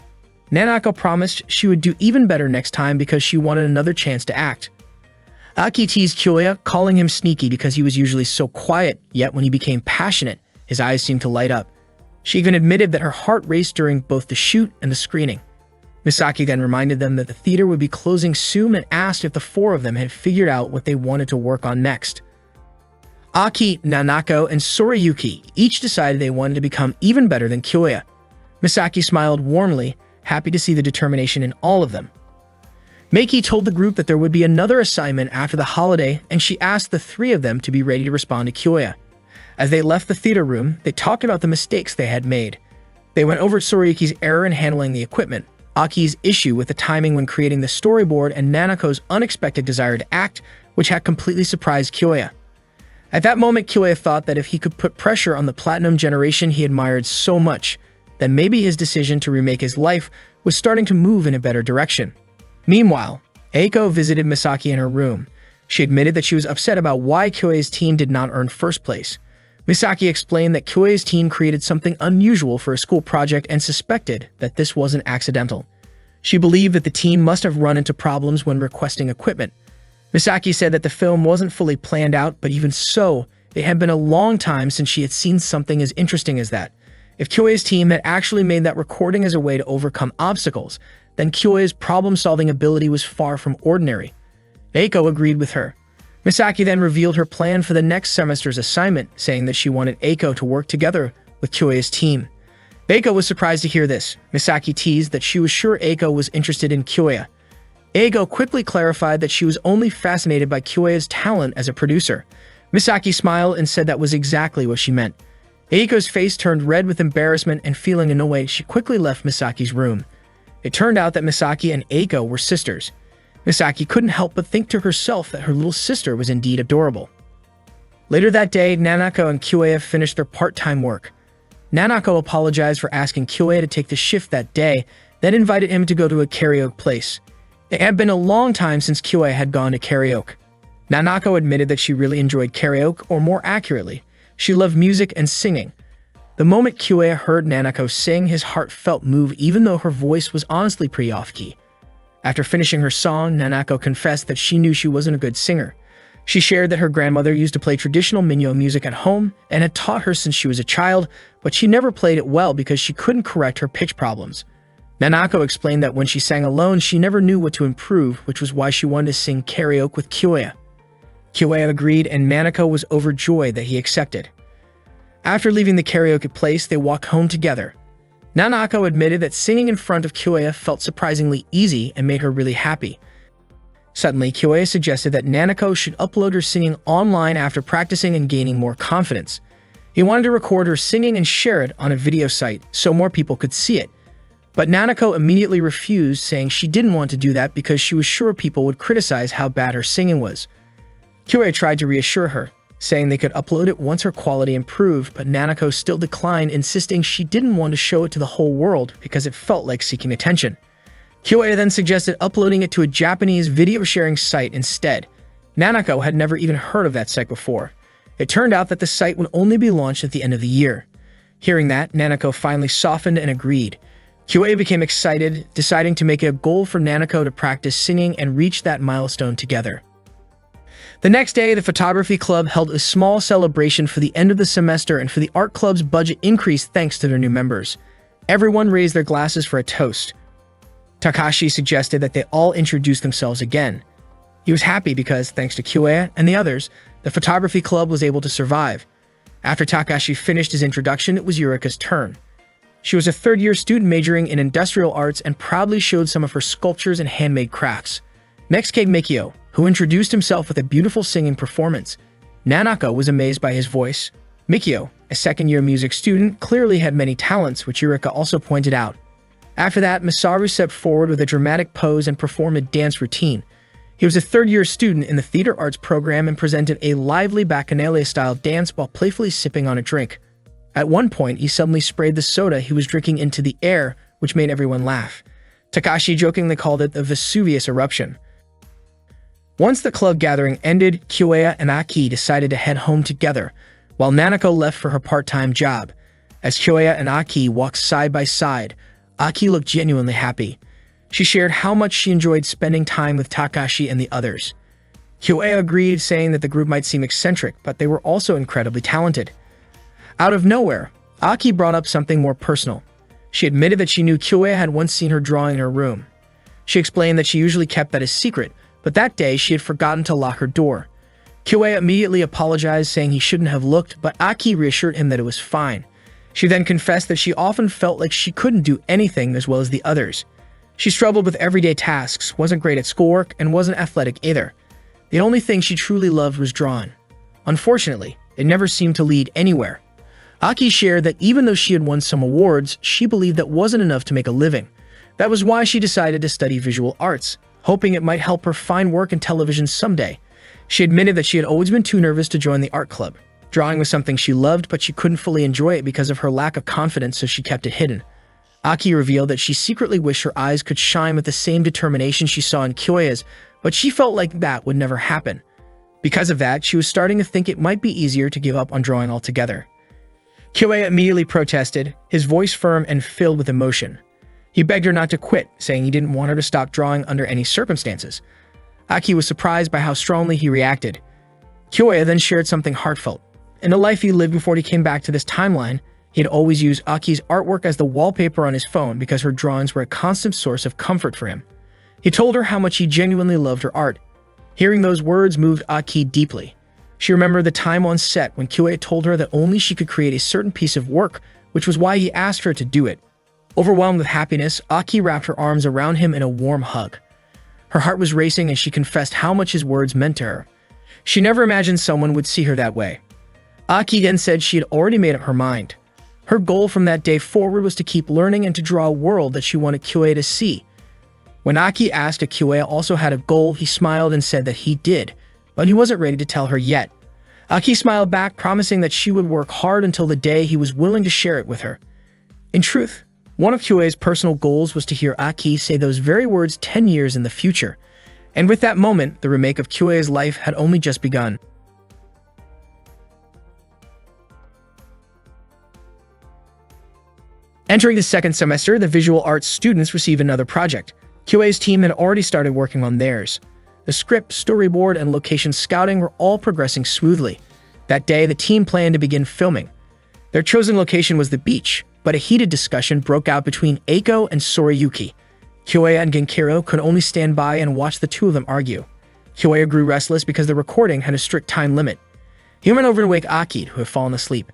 Nanako promised she would do even better next time because she wanted another chance to act. Aki teased Kyuei, calling him sneaky because he was usually so quiet, yet when he became passionate, his eyes seemed to light up. She even admitted that her heart raced during both the shoot and the screening. Misaki then reminded them that the theater would be closing soon and asked if the four of them had figured out what they wanted to work on next. Aki, Nanako, and Sorayuki each decided they wanted to become even better than Kyuei. Misaki smiled warmly, happy to see the determination in all of them. Meiki told the group that there would be another assignment after the holiday, and she asked the three of them to be ready to respond to Kyuei. As they left the theater room, they talked about the mistakes they had made. They went over Sorayuki's error in handling the equipment, Aki's issue with the timing when creating the storyboard, and Nanako's unexpected desire to act, which had completely surprised Kyuei. At that moment, Kyuei thought that if he could put pressure on the Platinum generation he admired so much, then maybe his decision to remake his life was starting to move in a better direction. Meanwhile, Eiko visited Misaki in her room. She admitted that she was upset about why Kyuei's team did not earn first place. Misaki explained that Kyuei's team created something unusual for a school project and suspected that this wasn't accidental. She believed that the team must have run into problems when requesting equipment. Misaki said that the film wasn't fully planned out, but even so, it had been a long time since she had seen something as interesting as that. If Kyuei's team had actually made that recording as a way to overcome obstacles, then Kyuei's problem-solving ability was far from ordinary. Eiko agreed with her. Misaki then revealed her plan for the next semester's assignment, saying that she wanted Eiko to work together with Kyuei's team. Eiko was surprised to hear this. Misaki teased that she was sure Eiko was interested in Kyuei. Eiko quickly clarified that she was only fascinated by Kyuei's talent as a producer. Misaki smiled and said that was exactly what she meant. Eiko's face turned red with embarrassment, and feeling annoyed, she quickly left Misaki's room. It turned out that Misaki and Eiko were sisters. Misaki couldn't help but think to herself that her little sister was indeed adorable. Later that day, Nanako and Kyuei finished their part-time work. Nanako apologized for asking Kyuei to take the shift that day, then invited him to go to a karaoke place. It had been a long time since Kyuei had gone to karaoke. Nanako admitted that she really enjoyed karaoke, or more accurately, she loved music and singing. The moment Kyuei heard Nanako sing, his heart felt move even though her voice was honestly pretty off-key. After finishing her song, Nanako confessed that she knew she wasn't a good singer. She shared that her grandmother used to play traditional Minyo music at home and had taught her since she was a child, but she never played it well because she couldn't correct her pitch problems. Nanako explained that when she sang alone, she never knew what to improve, which was why she wanted to sing karaoke with Kyuei. Kyuei agreed, and Nanako was overjoyed that he accepted. After leaving the karaoke place, they walked home together. Nanako admitted that singing in front of Kyuei felt surprisingly easy and made her really happy. Suddenly, Kyuei suggested that Nanako should upload her singing online after practicing and gaining more confidence. He wanted to record her singing and share it on a video site so more people could see it. But Nanako immediately refused, saying she didn't want to do that because she was sure people would criticize how bad her singing was. Kyuei tried to reassure her, saying they could upload it once her quality improved, but Nanako still declined, insisting she didn't want to show it to the whole world because it felt like seeking attention. Kyuei then suggested uploading it to a Japanese video-sharing site instead. Nanako had never even heard of that site before. It turned out that the site would only be launched at the end of the year. Hearing that, Nanako finally softened and agreed. Kyuei became excited, deciding to make it a goal for Nanako to practice singing and reach that milestone together. The next day, the photography club held a small celebration for the end of the semester, and for the art club's budget increased thanks to their new members. Everyone raised their glasses for a toast. Takashi suggested that they all introduce themselves again. He was happy because, thanks to Kyuei and the others, the photography club was able to survive. After Takashi finished his introduction, it was Yurika's turn. She was a third-year student majoring in industrial arts and proudly showed some of her sculptures and handmade crafts. Next came Mikio, who introduced himself with a beautiful singing performance. Nanako was amazed by his voice. Mikio, a second-year music student, clearly had many talents, which Yurika also pointed out. After that, Masaru stepped forward with a dramatic pose and performed a dance routine. He was a third-year student in the theater arts program and presented a lively bacchanale-style dance while playfully sipping on a drink. At one point, he suddenly sprayed the soda he was drinking into the air, which made everyone laugh. Takashi jokingly called it the Vesuvius eruption. Once the club gathering ended, Kyoya and Aki decided to head home together, while Nanako left for her part-time job. As Kyoya and Aki walked side by side, Aki looked genuinely happy. She shared how much she enjoyed spending time with Takashi and the others. Kyoya agreed, saying that the group might seem eccentric, but they were also incredibly talented. Out of nowhere, Aki brought up something more personal. She admitted that she knew Kyoya had once seen her drawing in her room. She explained that she usually kept that a secret, but that day she had forgotten to lock her door. Kyoya immediately apologized, saying he shouldn't have looked, but Aki reassured him that it was fine. She then confessed that she often felt like she couldn't do anything as well as the others. She struggled with everyday tasks, wasn't great at schoolwork, and wasn't athletic either. The only thing she truly loved was drawing. Unfortunately, it never seemed to lead anywhere. Aki shared that even though she had won some awards, she believed that wasn't enough to make a living. That was why she decided to study visual arts, hoping it might help her find work in television someday. She admitted that she had always been too nervous to join the art club. Drawing was something she loved, but she couldn't fully enjoy it because of her lack of confidence, so she kept it hidden. Aki revealed that she secretly wished her eyes could shine with the same determination she saw in Kyoya's, but she felt like that would never happen. Because of that, she was starting to think it might be easier to give up on drawing altogether. Kyoya immediately protested, his voice firm and filled with emotion. He begged her not to quit, saying he didn't want her to stop drawing under any circumstances. Aki was surprised by how strongly he reacted. Kyoya then shared something heartfelt. In the life he lived before he came back to this timeline, he had always used Aki's artwork as the wallpaper on his phone because her drawings were a constant source of comfort for him. He told her how much he genuinely loved her art. Hearing those words moved Aki deeply. She remembered the time on set when Kyoya told her that only she could create a certain piece of work, which was why he asked her to do it. Overwhelmed with happiness, Aki wrapped her arms around him in a warm hug. Her heart was racing as she confessed how much his words meant to her. She never imagined someone would see her that way. Aki then said she had already made up her mind. Her goal from that day forward was to keep learning and to draw a world that she wanted Kyoya to see. When Aki asked if Kyoya also had a goal, he smiled and said that he did, but he wasn't ready to tell her yet. Aki smiled back, promising that she would work hard until the day he was willing to share it with her. In truth, one of Kyoya's personal goals was to hear Aki say those very words 10 years in the future. And with that moment, the remake of Kyoya's life had only just begun. Entering the second semester, the visual arts students received another project. Kyoya's team had already started working on theirs. The script, storyboard, and location scouting were all progressing smoothly. That day, the team planned to begin filming. Their chosen location was the beach, but a heated discussion broke out between Eiko and Sorayuki. Kyoya and Genkiro could only stand by and watch the two of them argue. Kyoya grew restless because the recording had a strict time limit. He went over to wake Aki, who had fallen asleep.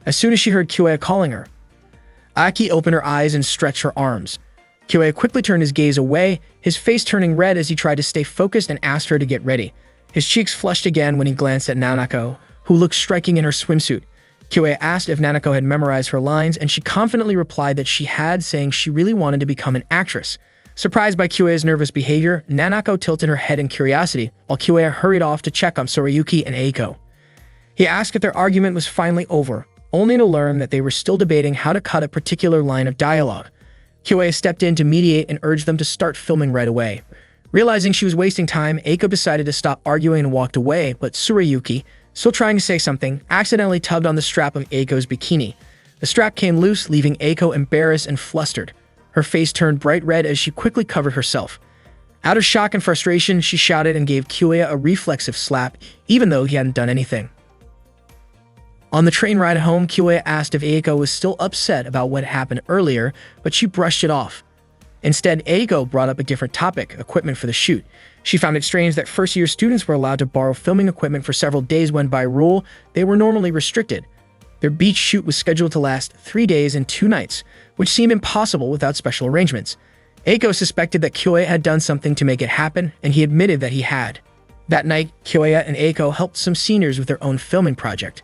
As soon as she heard Kyoya calling her, Aki opened her eyes and stretched her arms. Kyoya quickly turned his gaze away, his face turning red as he tried to stay focused and asked her to get ready. His cheeks flushed again when he glanced at Nanako, who looked striking in her swimsuit. Kyoya asked if Nanako had memorized her lines, and she confidently replied that she had, saying she really wanted to become an actress. Surprised by Kyoya's nervous behavior, Nanako tilted her head in curiosity, while Kyoya hurried off to check on Sorayuki and Eiko. He asked if their argument was finally over, only to learn that they were still debating how to cut a particular line of dialogue. Kyoya stepped in to mediate and urged them to start filming right away. Realizing she was wasting time, Eiko decided to stop arguing and walked away, but Sorayuki, still trying to say something, accidentally tugged on the strap of Eiko's bikini. The strap came loose, leaving Eiko embarrassed and flustered. Her face turned bright red as she quickly covered herself. Out of shock and frustration, she shouted and gave Kyoya a reflexive slap, even though he hadn't done anything. On the train ride home, Kyoya asked if Eiko was still upset about what happened earlier, but she brushed it off. Instead, Eiko brought up a different topic, equipment for the shoot. She found it strange that first-year students were allowed to borrow filming equipment for several days when, by rule, they were normally restricted. Their beach shoot was scheduled to last 3 days and 2 nights, which seemed impossible without special arrangements. Eiko suspected that Kyoya had done something to make it happen, and he admitted that he had. That night, Kyoya and Eiko helped some seniors with their own filming project.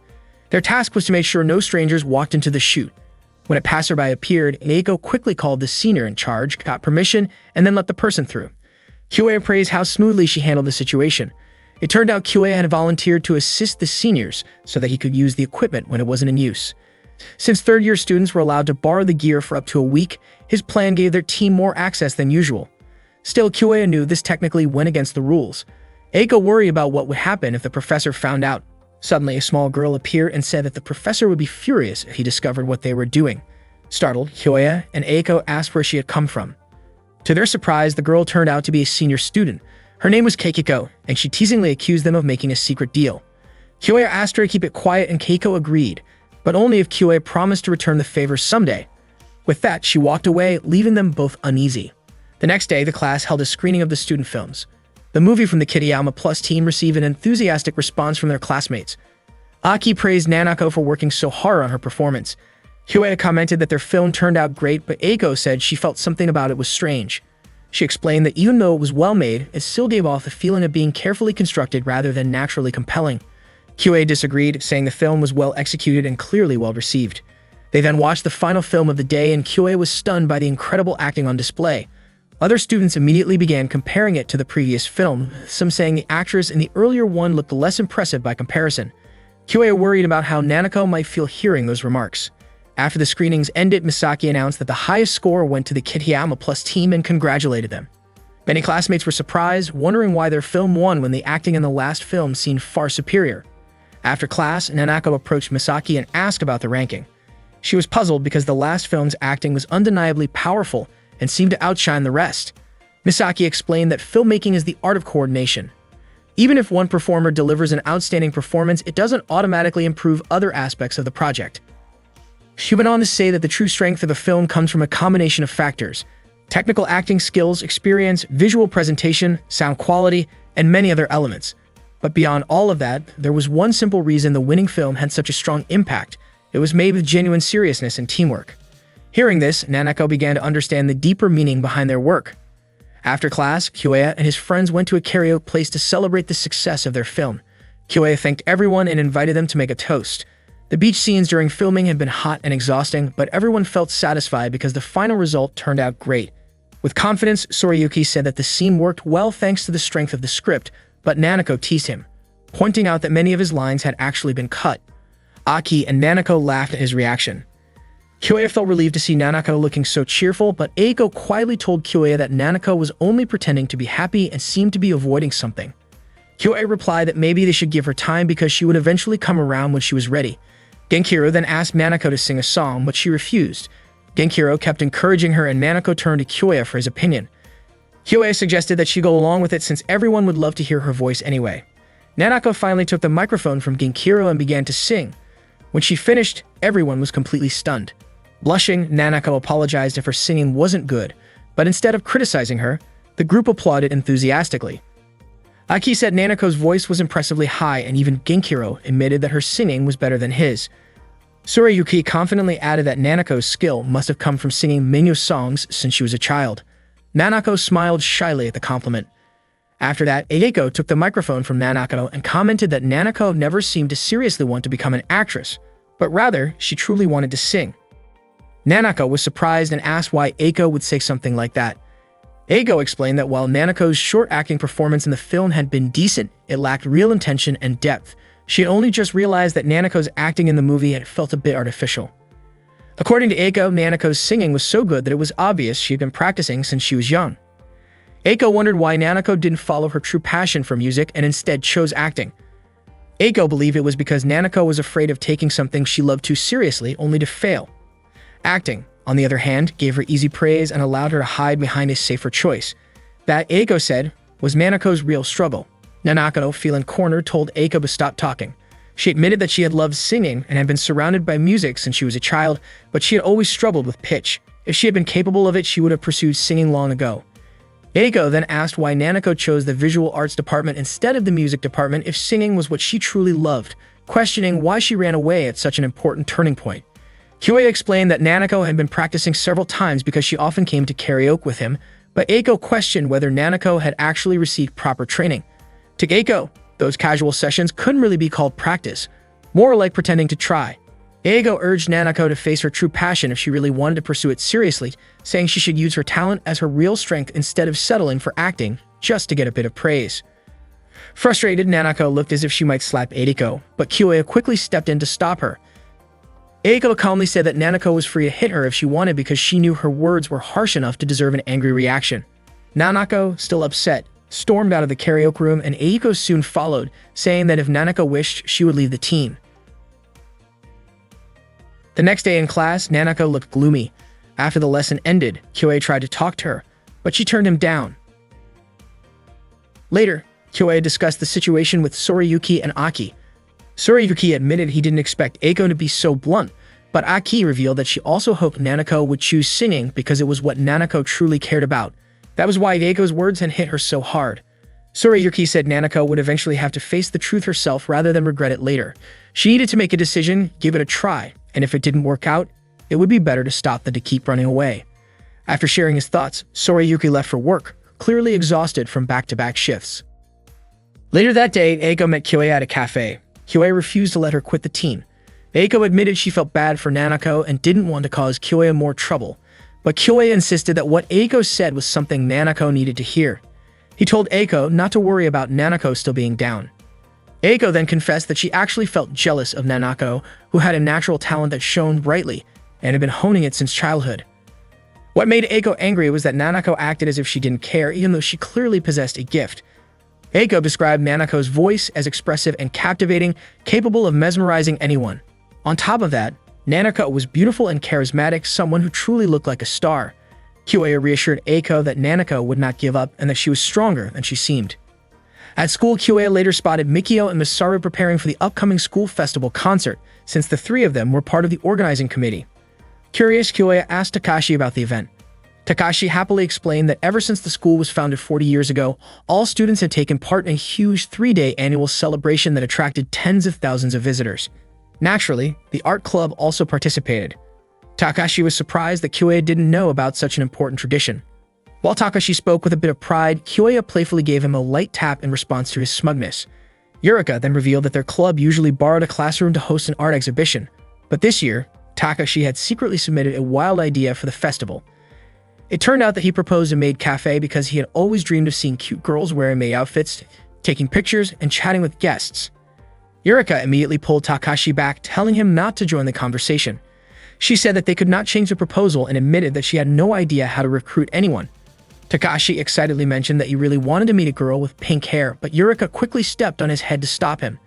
Their task was to make sure no strangers walked into the shoot. When a passerby appeared, Eiko quickly called the senior in charge, got permission, and then let the person through. Kyoya praised how smoothly she handled the situation. It turned out Kyoya had volunteered to assist the seniors so that he could use the equipment when it wasn't in use. Since third-year students were allowed to borrow the gear for up to a week, his plan gave their team more access than usual. Still, Kyoya knew this technically went against the rules. Eiko worried about what would happen if the professor found out. Suddenly, a small girl appeared and said that the professor would be furious if he discovered what they were doing. Startled, Kyoya and Eiko asked where she had come from. To their surprise, the girl turned out to be a senior student. Her name was Keiko, and she teasingly accused them of making a secret deal. Kyoya asked her to keep it quiet, and Keiko agreed, but only if Kyoya promised to return the favor someday. With that, she walked away, leaving them both uneasy. The next day, the class held a screening of the student films. The movie from the Kitayama Plus team received an enthusiastic response from their classmates. Aki praised Nanako for working so hard on her performance. Kyoya commented that their film turned out great, but Eiko said she felt something about it was strange. She explained that even though it was well made, it still gave off the feeling of being carefully constructed rather than naturally compelling. Kyoya disagreed, saying the film was well executed and clearly well received. They then watched the final film of the day, and Kyoya was stunned by the incredible acting on display. Other students immediately began comparing it to the previous film, some saying the actress in the earlier one looked less impressive by comparison. Kyoya worried about how Nanako might feel hearing those remarks. After the screenings ended, Misaki announced that the highest score went to the Kitayama Plus team and congratulated them. Many classmates were surprised, wondering why their film won when the acting in the last film seemed far superior. After class, Nanako approached Misaki and asked about the ranking. She was puzzled because the last film's acting was undeniably powerful and seemed to outshine the rest. Misaki explained that filmmaking is the art of coordination. Even if one performer delivers an outstanding performance, it doesn't automatically improve other aspects of the project. She went on to say that the true strength of a film comes from a combination of factors: technical acting skills, experience, visual presentation, sound quality, and many other elements. But beyond all of that, there was one simple reason the winning film had such a strong impact. It was made with genuine seriousness and teamwork. Hearing this, Nanako began to understand the deeper meaning behind their work. After class, Kyoya and his friends went to a karaoke place to celebrate the success of their film. Kyoya thanked everyone and invited them to make a toast. The beach scenes during filming had been hot and exhausting, but everyone felt satisfied because the final result turned out great. With confidence, Sorayuki said that the scene worked well thanks to the strength of the script, but Nanako teased him, pointing out that many of his lines had actually been cut. Aki and Nanako laughed at his reaction. Kyoya felt relieved to see Nanako looking so cheerful, but Eiko quietly told Kyoya that Nanako was only pretending to be happy and seemed to be avoiding something. Kyoya replied that maybe they should give her time because she would eventually come around when she was ready. Genkiro then asked Nanako to sing a song, but she refused. Genkiro kept encouraging her, and Nanako turned to Kyoya for his opinion. Kyoya suggested that she go along with it since everyone would love to hear her voice anyway. Nanako finally took the microphone from Genkiro and began to sing. When she finished, everyone was completely stunned. Blushing, Nanako apologized if her singing wasn't good, but instead of criticizing her, the group applauded enthusiastically. Aki said Nanako's voice was impressively high, and even Genkiro admitted that her singing was better than his. Sorayuki confidently added that Nanako's skill must have come from singing Minyu songs since she was a child. Nanako smiled shyly at the compliment. After that, Eiko took the microphone from Nanako and commented that Nanako never seemed to seriously want to become an actress, but rather she truly wanted to sing. Nanako was surprised and asked why Eiko would say something like that. Eiko explained that while Nanako's short acting performance in the film had been decent, it lacked real intention and depth. She had only just realized that Nanako's acting in the movie had felt a bit artificial. According to Eiko, Nanako's singing was so good that it was obvious she had been practicing since she was young. Eiko wondered why Nanako didn't follow her true passion for music and instead chose acting. Eiko believed it was because Nanako was afraid of taking something she loved too seriously only to fail. Acting, on the other hand, gave her easy praise and allowed her to hide behind a safer choice. That, Eiko said, was Nanako's real struggle. Nanako, feeling cornered, told Eiko to stop talking. She admitted that she had loved singing and had been surrounded by music since she was a child, but she had always struggled with pitch. If she had been capable of it, she would have pursued singing long ago. Eiko then asked why Nanako chose the visual arts department instead of the music department if singing was what she truly loved, questioning why she ran away at such an important turning point. Kyoya explained that Nanako had been practicing several times because she often came to karaoke with him, but Eiko questioned whether Nanako had actually received proper training. To Eiko, those casual sessions couldn't really be called practice, more like pretending to try. Eiko urged Nanako to face her true passion if she really wanted to pursue it seriously, saying she should use her talent as her real strength instead of settling for acting just to get a bit of praise. Frustrated, Nanako looked as if she might slap Eiko, but Kyoya quickly stepped in to stop her. Eiko calmly said that Nanako was free to hit her if she wanted because she knew her words were harsh enough to deserve an angry reaction. Nanako, still upset, stormed out of the karaoke room, and Eiko soon followed, saying that if Nanako wished, she would leave the team. The next day in class, Nanako looked gloomy. After the lesson ended, Kyoei tried to talk to her, but she turned him down. Later, Kyoei discussed the situation with Soriyuki and Aki. Soriyuki admitted he didn't expect Eiko to be so blunt, but Aki revealed that she also hoped Nanako would choose singing because it was what Nanako truly cared about. That was why Eiko's words had hit her so hard. Soriyuki said Nanako would eventually have to face the truth herself rather than regret it later. She needed to make a decision, give it a try, and if it didn't work out, it would be better to stop than to keep running away. After sharing his thoughts, Soriyuki left for work, clearly exhausted from back-to-back shifts. Later that day, Eiko met Kyoei at a cafe. Kyoei refused to let her quit the team. Eiko admitted she felt bad for Nanako and didn't want to cause Kyoei more trouble, but Kyoei insisted that what Eiko said was something Nanako needed to hear. He told Eiko not to worry about Nanako still being down. Eiko then confessed that she actually felt jealous of Nanako, who had a natural talent that shone brightly and had been honing it since childhood. What made Eiko angry was that Nanako acted as if she didn't care, even though she clearly possessed a gift. Eiko described Nanako's voice as expressive and captivating, capable of mesmerizing anyone. On top of that, Nanako was beautiful and charismatic, someone who truly looked like a star. Kyoei reassured Eiko that Nanako would not give up and that she was stronger than she seemed. At school, Kyoei later spotted Mikio and Masaru preparing for the upcoming school festival concert, since the three of them were part of the organizing committee. Curious, Kyoei asked Takashi about the event. Takashi happily explained that ever since the school was founded 40 years ago, all students had taken part in a huge 3-day annual celebration that attracted tens of thousands of visitors. Naturally, the art club also participated. Takashi was surprised that Kyoei didn't know about such an important tradition. While Takashi spoke with a bit of pride, Kyoei playfully gave him a light tap in response to his smugness. Yurika then revealed that their club usually borrowed a classroom to host an art exhibition, but this year, Takashi had secretly submitted a wild idea for the festival. It turned out that he proposed a maid cafe because he had always dreamed of seeing cute girls wearing maid outfits, taking pictures, and chatting with guests. Yurika immediately pulled Takashi back, telling him not to join the conversation. She said that they could not change the proposal and admitted that she had no idea how to recruit anyone. Takashi excitedly mentioned that he really wanted to meet a girl with pink hair, but Yurika quickly stepped on his head to stop him.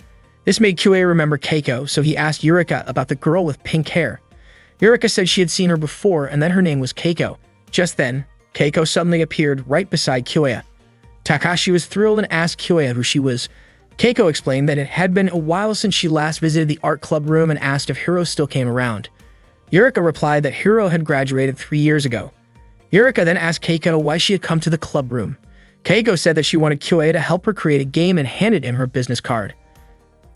This made Kyoei remember Keiko, so he asked Yurika about the girl with pink hair. Yurika said she had seen her before and that her name was Keiko. Just then, Keiko suddenly appeared right beside Kyoei. Takashi was thrilled and asked Kyoei who she was. Keiko explained that it had been a while since she last visited the art club room and asked if Hiro still came around. Yurika replied that Hiro had graduated 3 years ago. Yurika then asked Keiko why she had come to the club room. Keiko said that she wanted Kyoei to help her create a game and handed him her business card.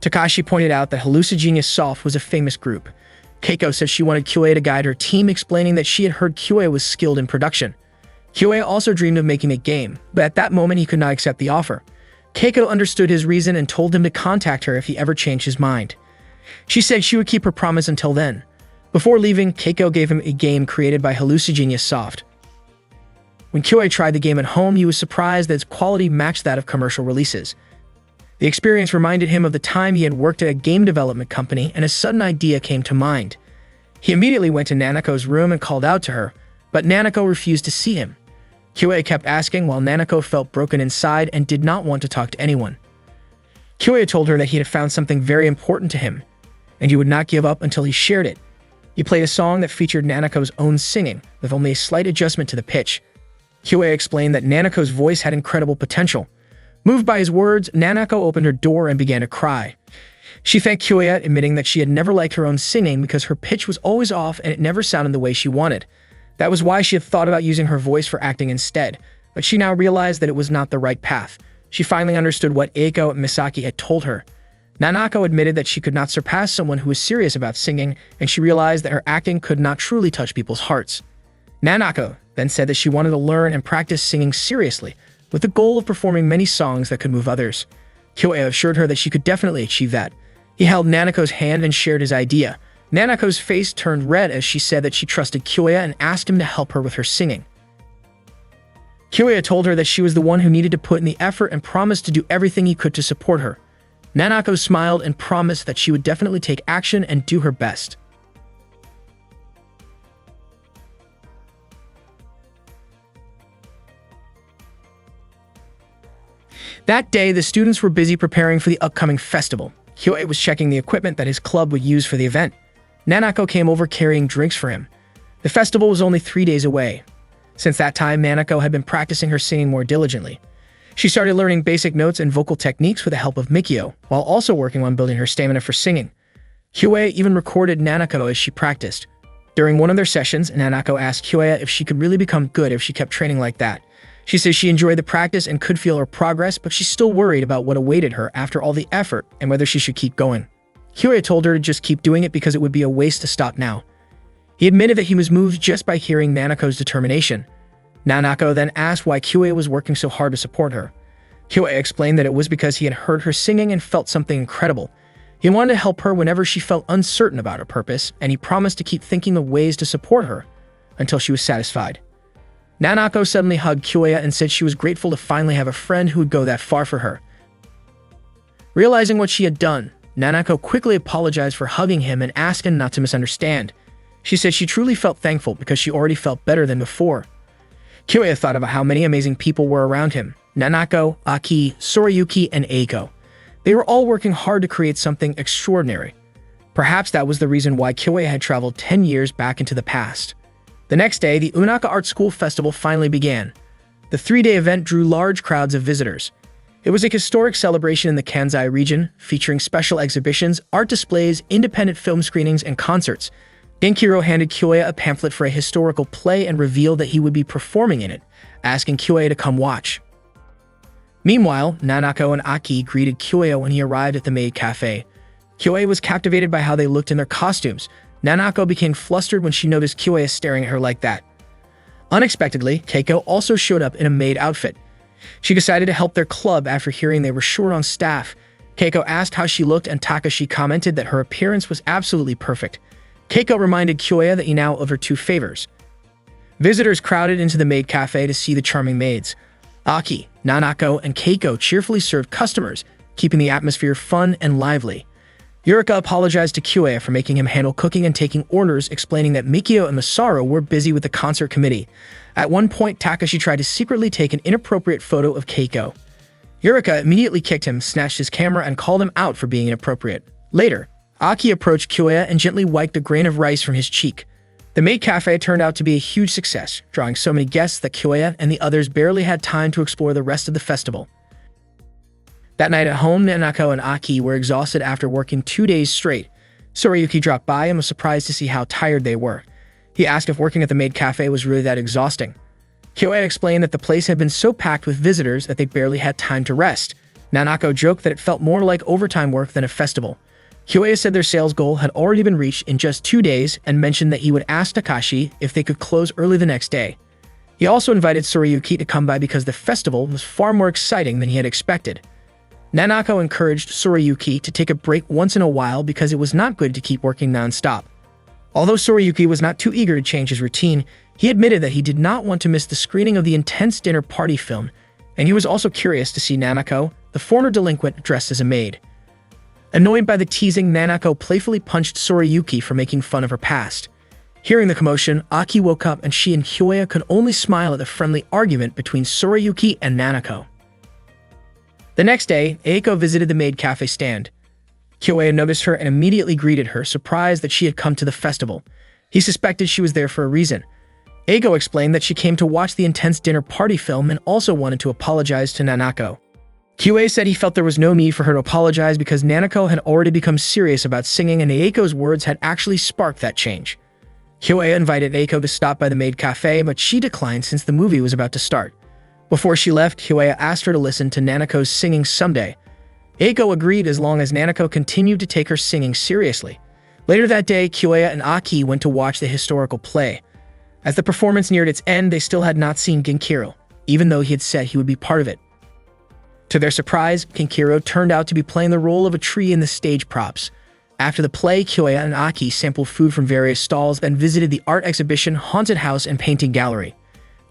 Takashi pointed out that Hallucigenius Soft was a famous group. Keiko said she wanted Kyoei to guide her team, explaining that she had heard Kyoei was skilled in production. Kyoei also dreamed of making a game, but at that moment he could not accept the offer. Keiko understood his reason and told him to contact her if he ever changed his mind. She said she would keep her promise until then. Before leaving, Keiko gave him a game created by Hallucigenius Soft. When Kyoei tried the game at home, he was surprised that its quality matched that of commercial releases. The experience reminded him of the time he had worked at a game development company, and a sudden idea came to mind. He immediately went to Nanako's room and called out to her, but Nanako refused to see him. Kyoei kept asking while Nanako felt broken inside and did not want to talk to anyone. Kyoei told her that he had found something very important to him, and he would not give up until he shared it. He played a song that featured Nanako's own singing, with only a slight adjustment to the pitch. Kyoei explained that Nanako's voice had incredible potential. Moved by his words, Nanako opened her door and began to cry. She thanked Kyoei, admitting that she had never liked her own singing because her pitch was always off and it never sounded the way she wanted. That was why she had thought about using her voice for acting instead, but she now realized that it was not the right path. She finally understood what Eiko and Misaki had told her. Nanako admitted that she could not surpass someone who was serious about singing, and she realized that her acting could not truly touch people's hearts. Nanako then said that she wanted to learn and practice singing seriously, with the goal of performing many songs that could move others. Kyoei assured her that she could definitely achieve that. He held Nanako's hand and shared his idea. Nanako's face turned red as she said that she trusted Kyoei and asked him to help her with her singing. Kyoei told her that she was the one who needed to put in the effort and promised to do everything he could to support her. Nanako smiled and promised that she would definitely take action and do her best. That day, the students were busy preparing for the upcoming festival. Kyoei was checking the equipment that his club would use for the event. Nanako came over carrying drinks for him. The festival was only 3 days away. Since that time, Nanako had been practicing her singing more diligently. She started learning basic notes and vocal techniques with the help of Mikio, while also working on building her stamina for singing. Kyoei even recorded Nanako as she practiced. During one of their sessions, Nanako asked Kyoei if she could really become good if she kept training like that. She says she enjoyed the practice and could feel her progress, but she's still worried about what awaited her after all the effort and whether she should keep going. Kyoei told her to just keep doing it because it would be a waste to stop now. He admitted that he was moved just by hearing Nanako's determination. Nanako then asked why Kyoei was working so hard to support her. Kyoei explained that it was because he had heard her singing and felt something incredible. He wanted to help her whenever she felt uncertain about her purpose, and he promised to keep thinking of ways to support her until she was satisfied. Nanako suddenly hugged Kyoei and said she was grateful to finally have a friend who would go that far for her. Realizing what she had done, Nanako quickly apologized for hugging him and asked him not to misunderstand. She said she truly felt thankful because she already felt better than before. Kyoei thought about how many amazing people were around him: Nanako, Aki, Tsurayuki, and Eiko. They were all working hard to create something extraordinary. Perhaps that was the reason why Kyoei had traveled 10 years back into the past. The next day, the Unaka Art School Festival finally began. The 3-day event drew large crowds of visitors. It was a historic celebration in the Kansai region, featuring special exhibitions, art displays, independent film screenings, and concerts. Genkiru handed Kyoei a pamphlet for a historical play and revealed that he would be performing in it, asking Kyoei to come watch. Meanwhile, Nanako and Aki greeted Kyoei when he arrived at the maid cafe. Kyoei was captivated by how they looked in their costumes. Nanako became flustered when she noticed Kyoei staring at her like that. Unexpectedly, Keiko also showed up in a maid outfit. She decided to help their club after hearing they were short on staff. Keiko asked how she looked and Takashi commented that her appearance was absolutely perfect. Keiko reminded Kyoei that he now owed her 2 favors. Visitors crowded into the maid cafe to see the charming maids. Aki, Nanako, and Keiko cheerfully served customers, keeping the atmosphere fun and lively. Yurika apologized to Kyoei for making him handle cooking and taking orders, explaining that Mikio and Masaru were busy with the concert committee. At one point, Takashi tried to secretly take an inappropriate photo of Keiko. Yurika immediately kicked him, snatched his camera, and called him out for being inappropriate. Later, Aki approached Kyoei and gently wiped a grain of rice from his cheek. The maid cafe turned out to be a huge success, drawing so many guests that Kyoei and the others barely had time to explore the rest of the festival. That night at home, Nanako and Aki were exhausted after working 2 days straight. Tsurayuki dropped by and was surprised to see how tired they were. He asked if working at the maid cafe was really that exhausting. Kyoei explained that the place had been so packed with visitors that they barely had time to rest. Nanako joked that it felt more like overtime work than a festival. Kyoei said their sales goal had already been reached in just 2 days and mentioned that he would ask Takashi if they could close early the next day. He also invited Tsurayuki to come by because the festival was far more exciting than he had expected. Nanako encouraged Tsurayuki to take a break once in a while because it was not good to keep working non-stop. Although Tsurayuki was not too eager to change his routine, he admitted that he did not want to miss the screening of the intense dinner party film, and he was also curious to see Nanako, the former delinquent, dressed as a maid. Annoyed by the teasing, Nanako playfully punched Tsurayuki for making fun of her past. Hearing the commotion, Aki woke up and she and Kyoei could only smile at the friendly argument between Tsurayuki and Nanako. The next day, Eiko visited the maid cafe stand. Kyoei noticed her and immediately greeted her, surprised that she had come to the festival. He suspected she was there for a reason. Eiko explained that she came to watch the intense dinner party film and also wanted to apologize to Nanako. Kyoei said he felt there was no need for her to apologize because Nanako had already become serious about singing and Eiko's words had actually sparked that change. Kyoei invited Eiko to stop by the maid cafe, but she declined since the movie was about to start. Before she left, Kyoei asked her to listen to Nanako's singing someday. Eiko agreed as long as Nanako continued to take her singing seriously. Later that day, Kyoei and Aki went to watch the historical play. As the performance neared its end, they still had not seen Genkiru, even though he had said he would be part of it. To their surprise, Genkiru turned out to be playing the role of a tree in the stage props. After the play, Kyoei and Aki sampled food from various stalls, then visited the art exhibition, haunted house, and painting gallery.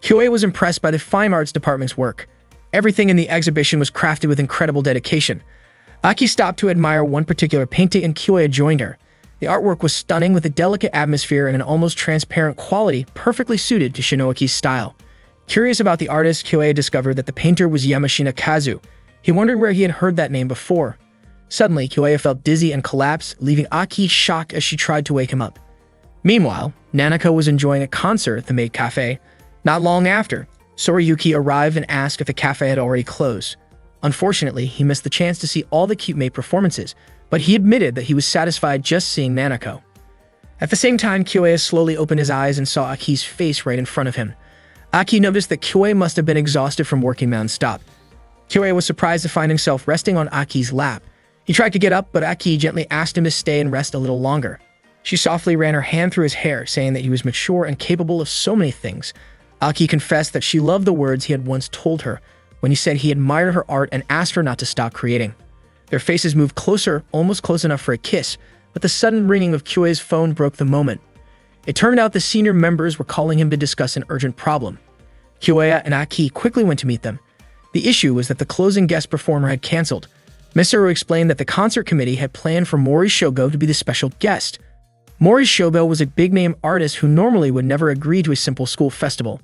Kyoei was impressed by the fine arts department's work. Everything in the exhibition was crafted with incredible dedication. Aki stopped to admire one particular painting and Kyoei joined her. The artwork was stunning with a delicate atmosphere and an almost transparent quality perfectly suited to Shinoaki's style. Curious about the artist, Kyoei discovered that the painter was Yamashina Kazu. He wondered where he had heard that name before. Suddenly, Kyoya felt dizzy and collapsed, leaving Aki shocked as she tried to wake him up. Meanwhile, Nanako was enjoying a concert at the maid cafe. Not long after, Sorayuki arrived and asked if the cafe had already closed. Unfortunately, he missed the chance to see all the cute maid performances, but he admitted that he was satisfied just seeing Nanako. At the same time, Kyoya slowly opened his eyes and saw Aki's face right in front of him. Aki noticed that Kyoya must have been exhausted from working non-stop. Kyoya was surprised to find himself resting on Aki's lap. He tried to get up, but Aki gently asked him to stay and rest a little longer. She softly ran her hand through his hair, saying that he was mature and capable of so many things. Aki confessed that she loved the words he had once told her, when he said he admired her art and asked her not to stop creating. Their faces moved closer, almost close enough for a kiss, but the sudden ringing of Kyoya's phone broke the moment. It turned out the senior members were calling him to discuss an urgent problem. Kyoya and Aki quickly went to meet them. The issue was that the closing guest performer had canceled. Misaru explained that the concert committee had planned for Mori Shogo to be the special guest. Mori Shogo was a big-name artist who normally would never agree to a simple school festival.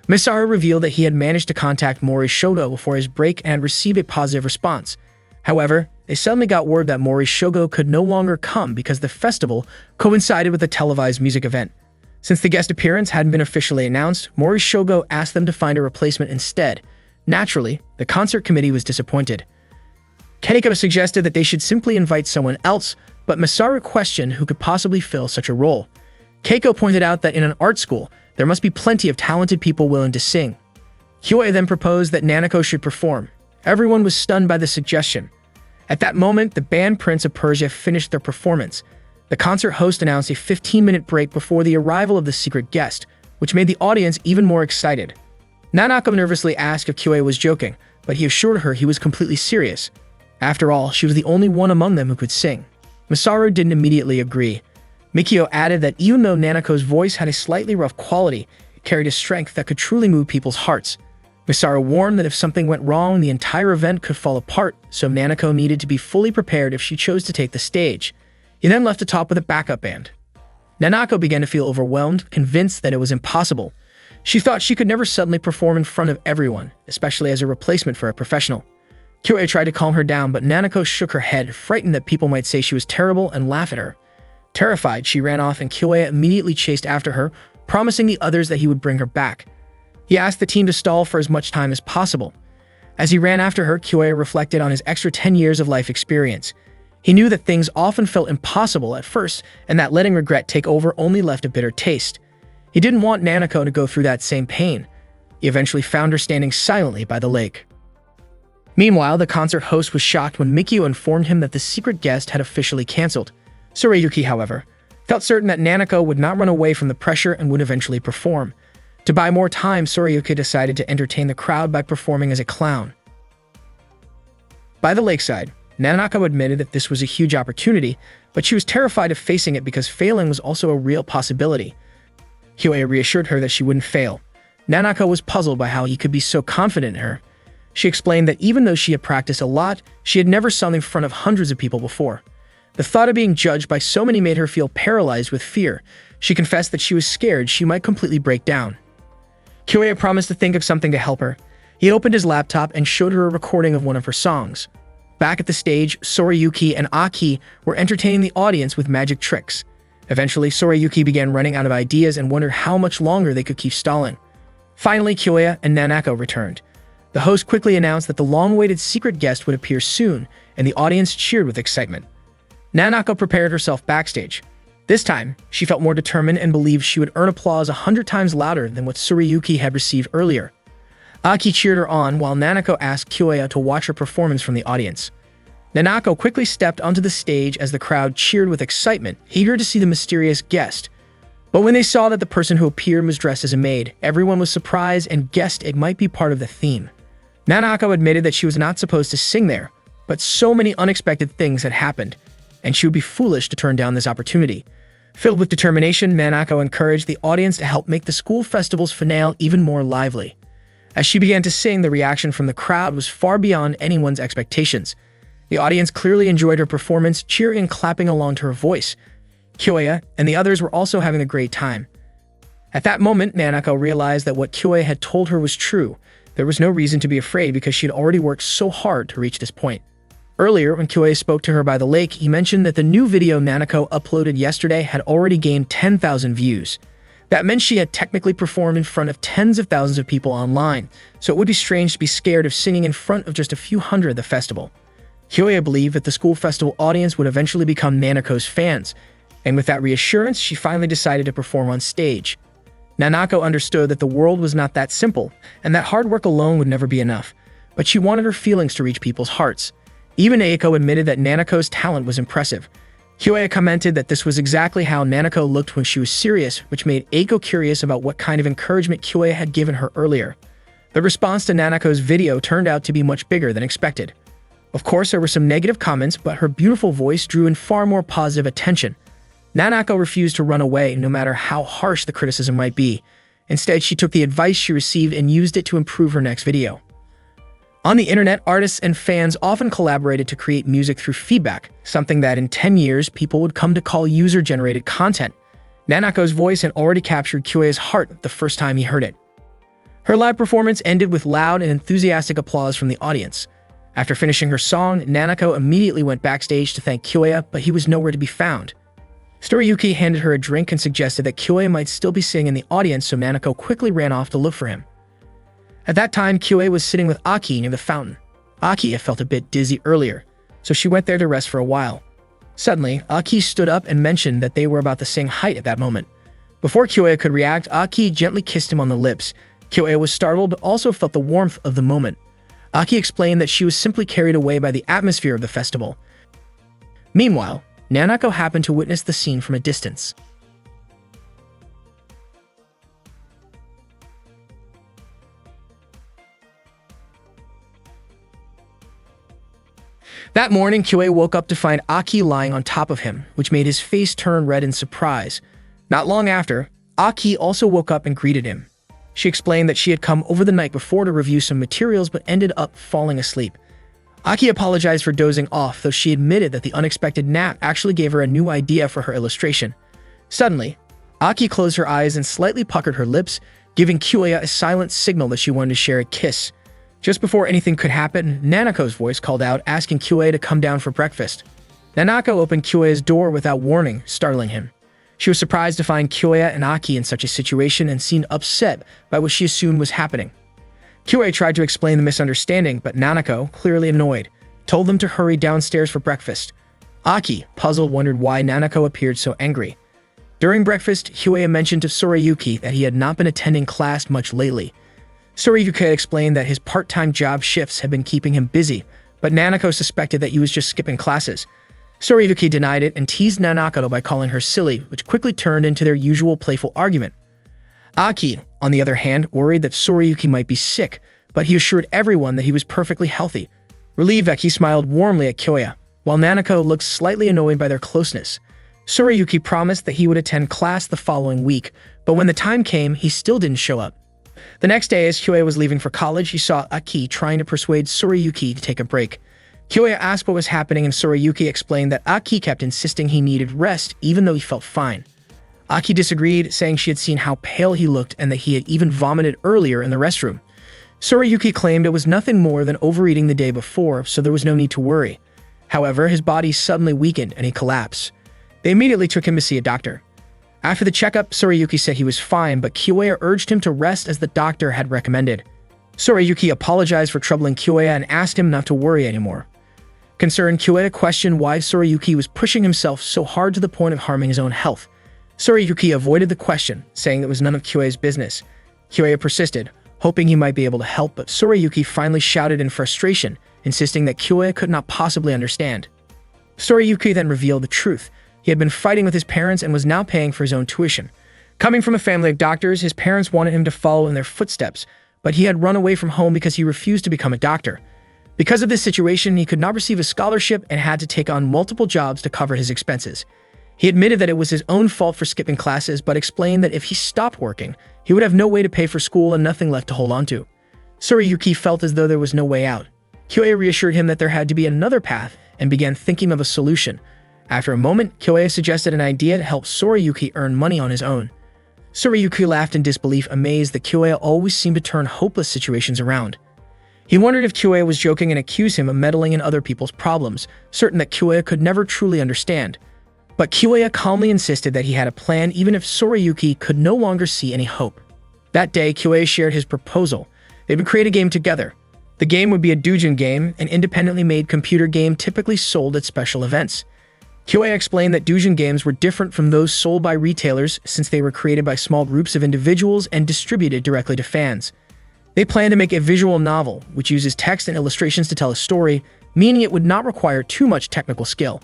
Misaru revealed that he had managed to contact Mori Shogo before his break and received a positive response. However, they suddenly got word that Mori Shogo could no longer come because the festival coincided with a televised music event. Since the guest appearance hadn't been officially announced, Mori Shogo asked them to find a replacement instead. Naturally, the concert committee was disappointed. Keniko suggested that they should simply invite someone else, but Misaru questioned who could possibly fill such a role. Keiko pointed out that in an art school, there must be plenty of talented people willing to sing. Kyoya then proposed that Nanako should perform. Everyone was stunned by the suggestion. At that moment, the band Prince of Persia finished their performance. The concert host announced a 15-minute break before the arrival of the secret guest, which made the audience even more excited. Nanako nervously asked if Kyoya was joking, but he assured her he was completely serious. After all, she was the only one among them who could sing. Misaru didn't immediately agree. Mikio added that even though Nanako's voice had a slightly rough quality, it carried a strength that could truly move people's hearts. Misaru warned that if something went wrong, the entire event could fall apart, so Nanako needed to be fully prepared if she chose to take the stage. He then left the top with a backup band. Nanako began to feel overwhelmed, convinced that it was impossible. She thought she could never suddenly perform in front of everyone, especially as a replacement for a professional. Kyoya tried to calm her down, but Nanako shook her head, frightened that people might say she was terrible and laugh at her. Terrified, she ran off and Kyoya immediately chased after her, promising the others that he would bring her back. He asked the team to stall for as much time as possible. As he ran after her, Kyoya reflected on his extra 10 years of life experience. He knew that things often felt impossible at first, and that letting regret take over only left a bitter taste. He didn't want Nanako to go through that same pain. He eventually found her standing silently by the lake. Meanwhile, the concert host was shocked when Mikio informed him that the secret guest had officially canceled. Sorayuki, however, felt certain that Nanako would not run away from the pressure and would eventually perform. To buy more time, Sorayuki decided to entertain the crowd by performing as a clown. By the lakeside, Nanako admitted that this was a huge opportunity, but she was terrified of facing it because failing was also a real possibility. Kyoya reassured her that she wouldn't fail. Nanako was puzzled by how he could be so confident in her. She explained that even though she had practiced a lot, she had never sung in front of hundreds of people before. The thought of being judged by so many made her feel paralyzed with fear. She confessed that she was scared she might completely break down. Kyoya promised to think of something to help her. He opened his laptop and showed her a recording of one of her songs. Back at the stage, Sorayuki and Aki were entertaining the audience with magic tricks. Eventually, Sorayuki began running out of ideas and wondered how much longer they could keep stalling. Finally, Kyoya and Nanako returned. The host quickly announced that the long-awaited secret guest would appear soon, and the audience cheered with excitement. Nanako prepared herself backstage. This time, she felt more determined and believed she would earn applause 100 times louder than what Sorayuki had received earlier. Aki cheered her on while Nanako asked Kyoya to watch her performance from the audience. Nanako quickly stepped onto the stage as the crowd cheered with excitement, eager to see the mysterious guest. But when they saw that the person who appeared was dressed as a maid, everyone was surprised and guessed it might be part of the theme. Nanako admitted that she was not supposed to sing there, but so many unexpected things had happened, and she would be foolish to turn down this opportunity. Filled with determination, Nanako encouraged the audience to help make the school festival's finale even more lively. As she began to sing, the reaction from the crowd was far beyond anyone's expectations. The audience clearly enjoyed her performance, cheering and clapping along to her voice. Kyoya and the others were also having a great time. At that moment, Nanako realized that what Kyoya had told her was true. There was no reason to be afraid because she had already worked so hard to reach this point. Earlier, when Kyoei spoke to her by the lake, he mentioned that the new video Nanako uploaded yesterday had already gained 10,000 views. That meant she had technically performed in front of tens of thousands of people online, so it would be strange to be scared of singing in front of just a few hundred at the festival. Kyoei believed that the school festival audience would eventually become Nanako's fans, and with that reassurance, she finally decided to perform on stage. Nanako understood that the world was not that simple, and that hard work alone would never be enough, but she wanted her feelings to reach people's hearts. Even Eiko admitted that Nanako's talent was impressive. Kyoei commented that this was exactly how Nanako looked when she was serious, which made Eiko curious about what kind of encouragement Kyoei had given her earlier. The response to Nanako's video turned out to be much bigger than expected. Of course, there were some negative comments, but her beautiful voice drew in far more positive attention. Nanako refused to run away, no matter how harsh the criticism might be. Instead, she took the advice she received and used it to improve her next video. On the internet, artists and fans often collaborated to create music through feedback, something that in 10 years people would come to call user-generated content. Nanako's voice had already captured Kyoei's heart the first time he heard it. Her live performance ended with loud and enthusiastic applause from the audience. After finishing her song, Nanako immediately went backstage to thank Kyoei, but he was nowhere to be found. Storiyuki handed her a drink and suggested that Kyoei might still be sitting in the audience, so Nanako quickly ran off to look for him. At that time, Kyoei was sitting with Aki near the fountain. Aki had felt a bit dizzy earlier, so she went there to rest for a while. Suddenly, Aki stood up and mentioned that they were about the same height at that moment. Before Kyoei could react, Aki gently kissed him on the lips. Kyoei was startled but also felt the warmth of the moment. Aki explained that she was simply carried away by the atmosphere of the festival. Meanwhile, Nanako happened to witness the scene from a distance. That morning, Kyoei woke up to find Aki lying on top of him, which made his face turn red in surprise. Not long after, Aki also woke up and greeted him. She explained that she had come over the night before to review some materials but ended up falling asleep. Aki apologized for dozing off, though she admitted that the unexpected nap actually gave her a new idea for her illustration. Suddenly, Aki closed her eyes and slightly puckered her lips, giving Kyoei a silent signal that she wanted to share a kiss. Just before anything could happen, Nanako's voice called out, asking Kyoei to come down for breakfast. Nanako opened Kyoei's door without warning, startling him. She was surprised to find Kyoei and Aki in such a situation and seemed upset by what she assumed was happening. Kyoei tried to explain the misunderstanding, but Nanako, clearly annoyed, told them to hurry downstairs for breakfast. Aki, puzzled, wondered why Nanako appeared so angry. During breakfast, Kyoei mentioned to Soriyuki that he had not been attending class much lately. Soriyuki explained that his part-time job shifts had been keeping him busy, but Nanako suspected that he was just skipping classes. Soriyuki denied it and teased Nanako by calling her silly, which quickly turned into their usual playful argument. Aki, on the other hand, worried that Soriyuki might be sick, but he assured everyone that he was perfectly healthy. Relieved, Aki smiled warmly at Kyoei, while Nanako looked slightly annoyed by their closeness. Soriyuki promised that he would attend class the following week, but when the time came, he still didn't show up. The next day, as Kyoei was leaving for college, he saw Aki trying to persuade Soriyuki to take a break. Kyoei asked what was happening, and Soriyuki explained that Aki kept insisting he needed rest even though he felt fine. Aki disagreed, saying she had seen how pale he looked and that he had even vomited earlier in the restroom. Soriyuki claimed it was nothing more than overeating the day before, so there was no need to worry. However, his body suddenly weakened and he collapsed. They immediately took him to see a doctor. After the checkup, Soriyuki said he was fine, but Kyoei urged him to rest as the doctor had recommended. Soriyuki apologized for troubling Kyoei and asked him not to worry anymore. Concerned, Kyoei questioned why Soriyuki was pushing himself so hard to the point of harming his own health. Soriyuki avoided the question, saying it was none of Kyoei's business. Kyoei persisted, hoping he might be able to help, but Soriyuki finally shouted in frustration, insisting that Kyoei could not possibly understand. Soriyuki then revealed the truth. He had been fighting with his parents and was now paying for his own tuition. Coming from a family of doctors, his parents wanted him to follow in their footsteps, but he had run away from home because he refused to become a doctor. Because of this situation, he could not receive a scholarship and had to take on multiple jobs to cover his expenses. He admitted that it was his own fault for skipping classes, but explained that if he stopped working, he would have no way to pay for school and nothing left to hold on to. Soriyuki felt as though there was no way out. Kyoei reassured him that there had to be another path and began thinking of a solution. After a moment, Kyoei suggested an idea to help Soriyuki earn money on his own. Tsurayuki laughed in disbelief, amazed that Kyoya always seemed to turn hopeless situations around. He wondered if Kyoya was joking and accused him of meddling in other people's problems, certain that Kyoya could never truly understand. But Kyoya calmly insisted that he had a plan even if Tsurayuki could no longer see any hope. That day, Kyoya shared his proposal. They would create a game together. The game would be a doujin game, an independently made computer game typically sold at special events. Kyoya explained that doujin games were different from those sold by retailers since they were created by small groups of individuals and distributed directly to fans. They planned to make a visual novel, which uses text and illustrations to tell a story, meaning it would not require too much technical skill.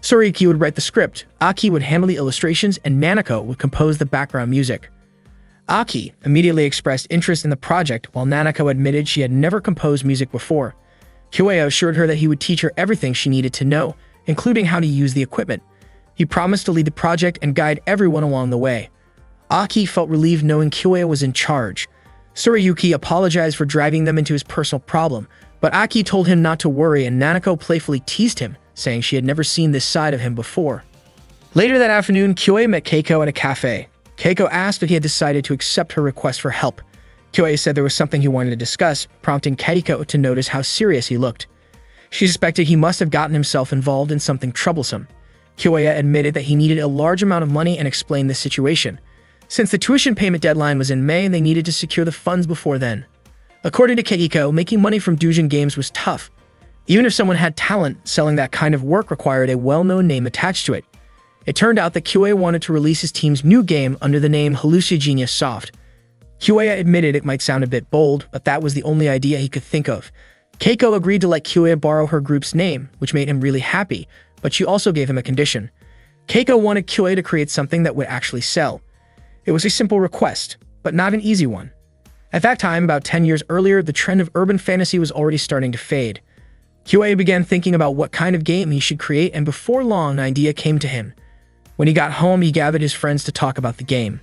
Tsurayuki would write the script, Aki would handle the illustrations, and Nanako would compose the background music. Aki immediately expressed interest in the project, while Nanako admitted she had never composed music before. Kyoya assured her that he would teach her everything she needed to know, including how to use the equipment. He promised to lead the project and guide everyone along the way. Aki felt relieved knowing Kyoya was in charge. Tsurayuki apologized for driving them into his personal problem, but Aki told him not to worry, and Nanako playfully teased him, saying she had never seen this side of him before. Later that afternoon, Kyoya met Keiko at a cafe. Keiko asked if he had decided to accept her request for help. Kyoya said there was something he wanted to discuss, prompting Keiko to notice how serious he looked. She suspected he must have gotten himself involved in something troublesome. Kyoya admitted that he needed a large amount of money and explained the situation. Since the tuition payment deadline was in May, they needed to secure the funds before then. According to Keiko, making money from doujin games was tough. Even if someone had talent, selling that kind of work required a well-known name attached to it. It turned out that Kyoya wanted to release his team's new game under the name Hallucigenia Soft. Kyoya admitted it might sound a bit bold, but that was the only idea he could think of. Keiko agreed to let Kyoya borrow her group's name, which made him really happy, but she also gave him a condition. Keiko wanted Kyoya to create something that would actually sell. It was a simple request, but not an easy one. At that time, about 10 years earlier, the trend of urban fantasy was already starting to fade. Kyoya began thinking about what kind of game he should create, and before long, an idea came to him. When he got home, he gathered his friends to talk about the game.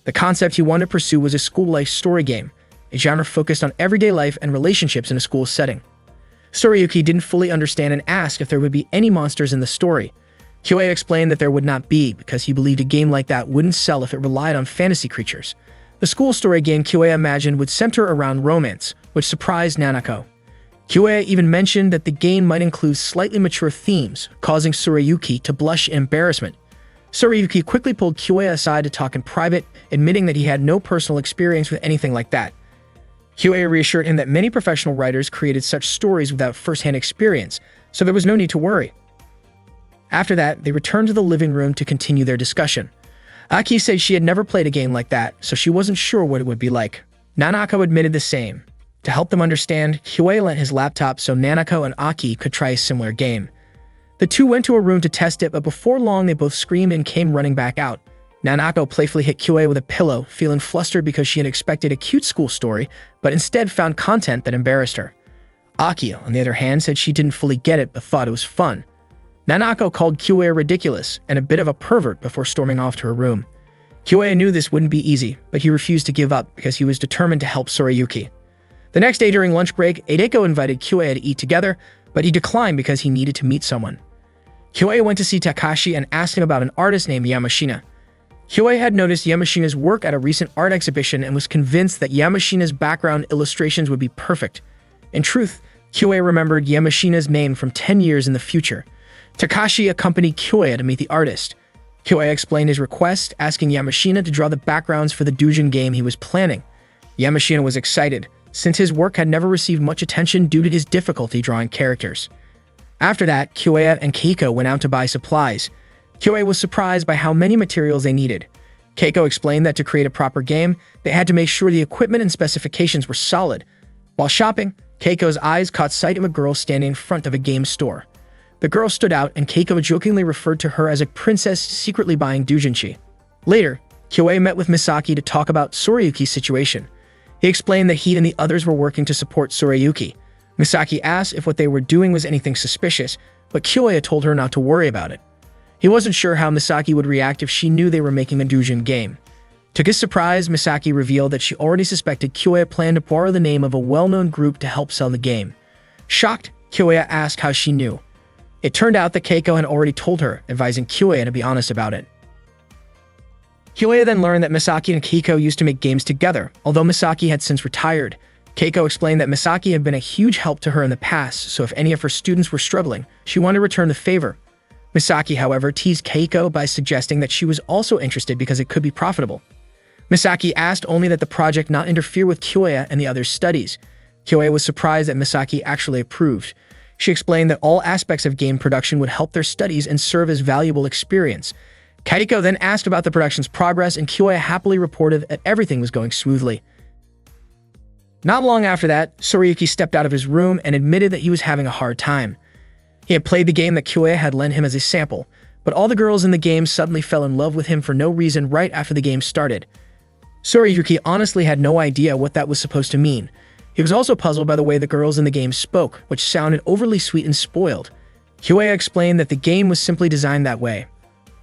The concept he wanted to pursue was a school-life story game, a genre focused on everyday life and relationships in a school setting. Tsurayuki didn't fully understand and asked if there would be any monsters in the story. Kyoya explained that there would not be, because he believed a game like that wouldn't sell if it relied on fantasy creatures. The school story game Kyoya imagined would center around romance, which surprised Nanako. Kyoya even mentioned that the game might include slightly mature themes, causing Tsurayuki to blush in embarrassment. Tsurayuki quickly pulled Kyoya aside to talk in private, admitting that he had no personal experience with anything like that. Kyoya reassured him that many professional writers created such stories without first-hand experience, so there was no need to worry. After that, they returned to the living room to continue their discussion. Aki said she had never played a game like that, so she wasn't sure what it would be like. Nanako admitted the same. To help them understand, Kyoya lent his laptop so Nanako and Aki could try a similar game. The two went to a room to test it, but before long they both screamed and came running back out. Nanako playfully hit Kyoya with a pillow, feeling flustered because she had expected a cute school story, but instead found content that embarrassed her. Aki, on the other hand, said she didn't fully get it but thought it was fun. Nanako called Kyoya ridiculous and a bit of a pervert before storming off to her room. Kyoya knew this wouldn't be easy, but he refused to give up because he was determined to help Tsurayuki. The next day during lunch break, Eideko invited Kyoya to eat together, but he declined because he needed to meet someone. Kyoya went to see Takashi and asked him about an artist named Yamashina. Kyoya had noticed Yamashina's work at a recent art exhibition and was convinced that Yamashina's background illustrations would be perfect. In truth, Kyoya remembered Yamashina's name from 10 years in the future. Takashi accompanied Kyoya to meet the artist. Kyoya explained his request, asking Yamashina to draw the backgrounds for the doujin game he was planning. Yamashina was excited, since his work had never received much attention due to his difficulty drawing characters. After that, Kyoya and Keiko went out to buy supplies. Kyoya was surprised by how many materials they needed. Keiko explained that to create a proper game, they had to make sure the equipment and specifications were solid. While shopping, Keiko's eyes caught sight of a girl standing in front of a game store. The girl stood out, and Keiko jokingly referred to her as a princess secretly buying doujinshi. Later, Kyoya met with Misaki to talk about Tsurayuki's situation. He explained that he and the others were working to support Tsurayuki. Misaki asked if what they were doing was anything suspicious, but Kyoya told her not to worry about it. He wasn't sure how Misaki would react if she knew they were making a doujin game. To his surprise, Misaki revealed that she already suspected Kyoya planned to borrow the name of a well-known group to help sell the game. Shocked, Kyoya asked how she knew. It turned out that Keiko had already told her, advising Kyoya to be honest about it. Kyoya then learned that Misaki and Keiko used to make games together, although Misaki had since retired. Keiko explained that Misaki had been a huge help to her in the past, so if any of her students were struggling, she wanted to return the favor. Misaki, however, teased Keiko by suggesting that she was also interested because it could be profitable. Misaki asked only that the project not interfere with Kyoya and the others' studies. Kyoya was surprised that Misaki actually approved. She explained that all aspects of game production would help their studies and serve as valuable experience. Keiko then asked about the production's progress, and Kyoya happily reported that everything was going smoothly. Not long after that, Tsurayuki stepped out of his room and admitted that he was having a hard time. He had played the game that Kyoya had lent him as a sample, but all the girls in the game suddenly fell in love with him for no reason right after the game started. Tsurayuki honestly had no idea what that was supposed to mean. He was also puzzled by the way the girls in the game spoke, which sounded overly sweet and spoiled. Kyoya explained that the game was simply designed that way.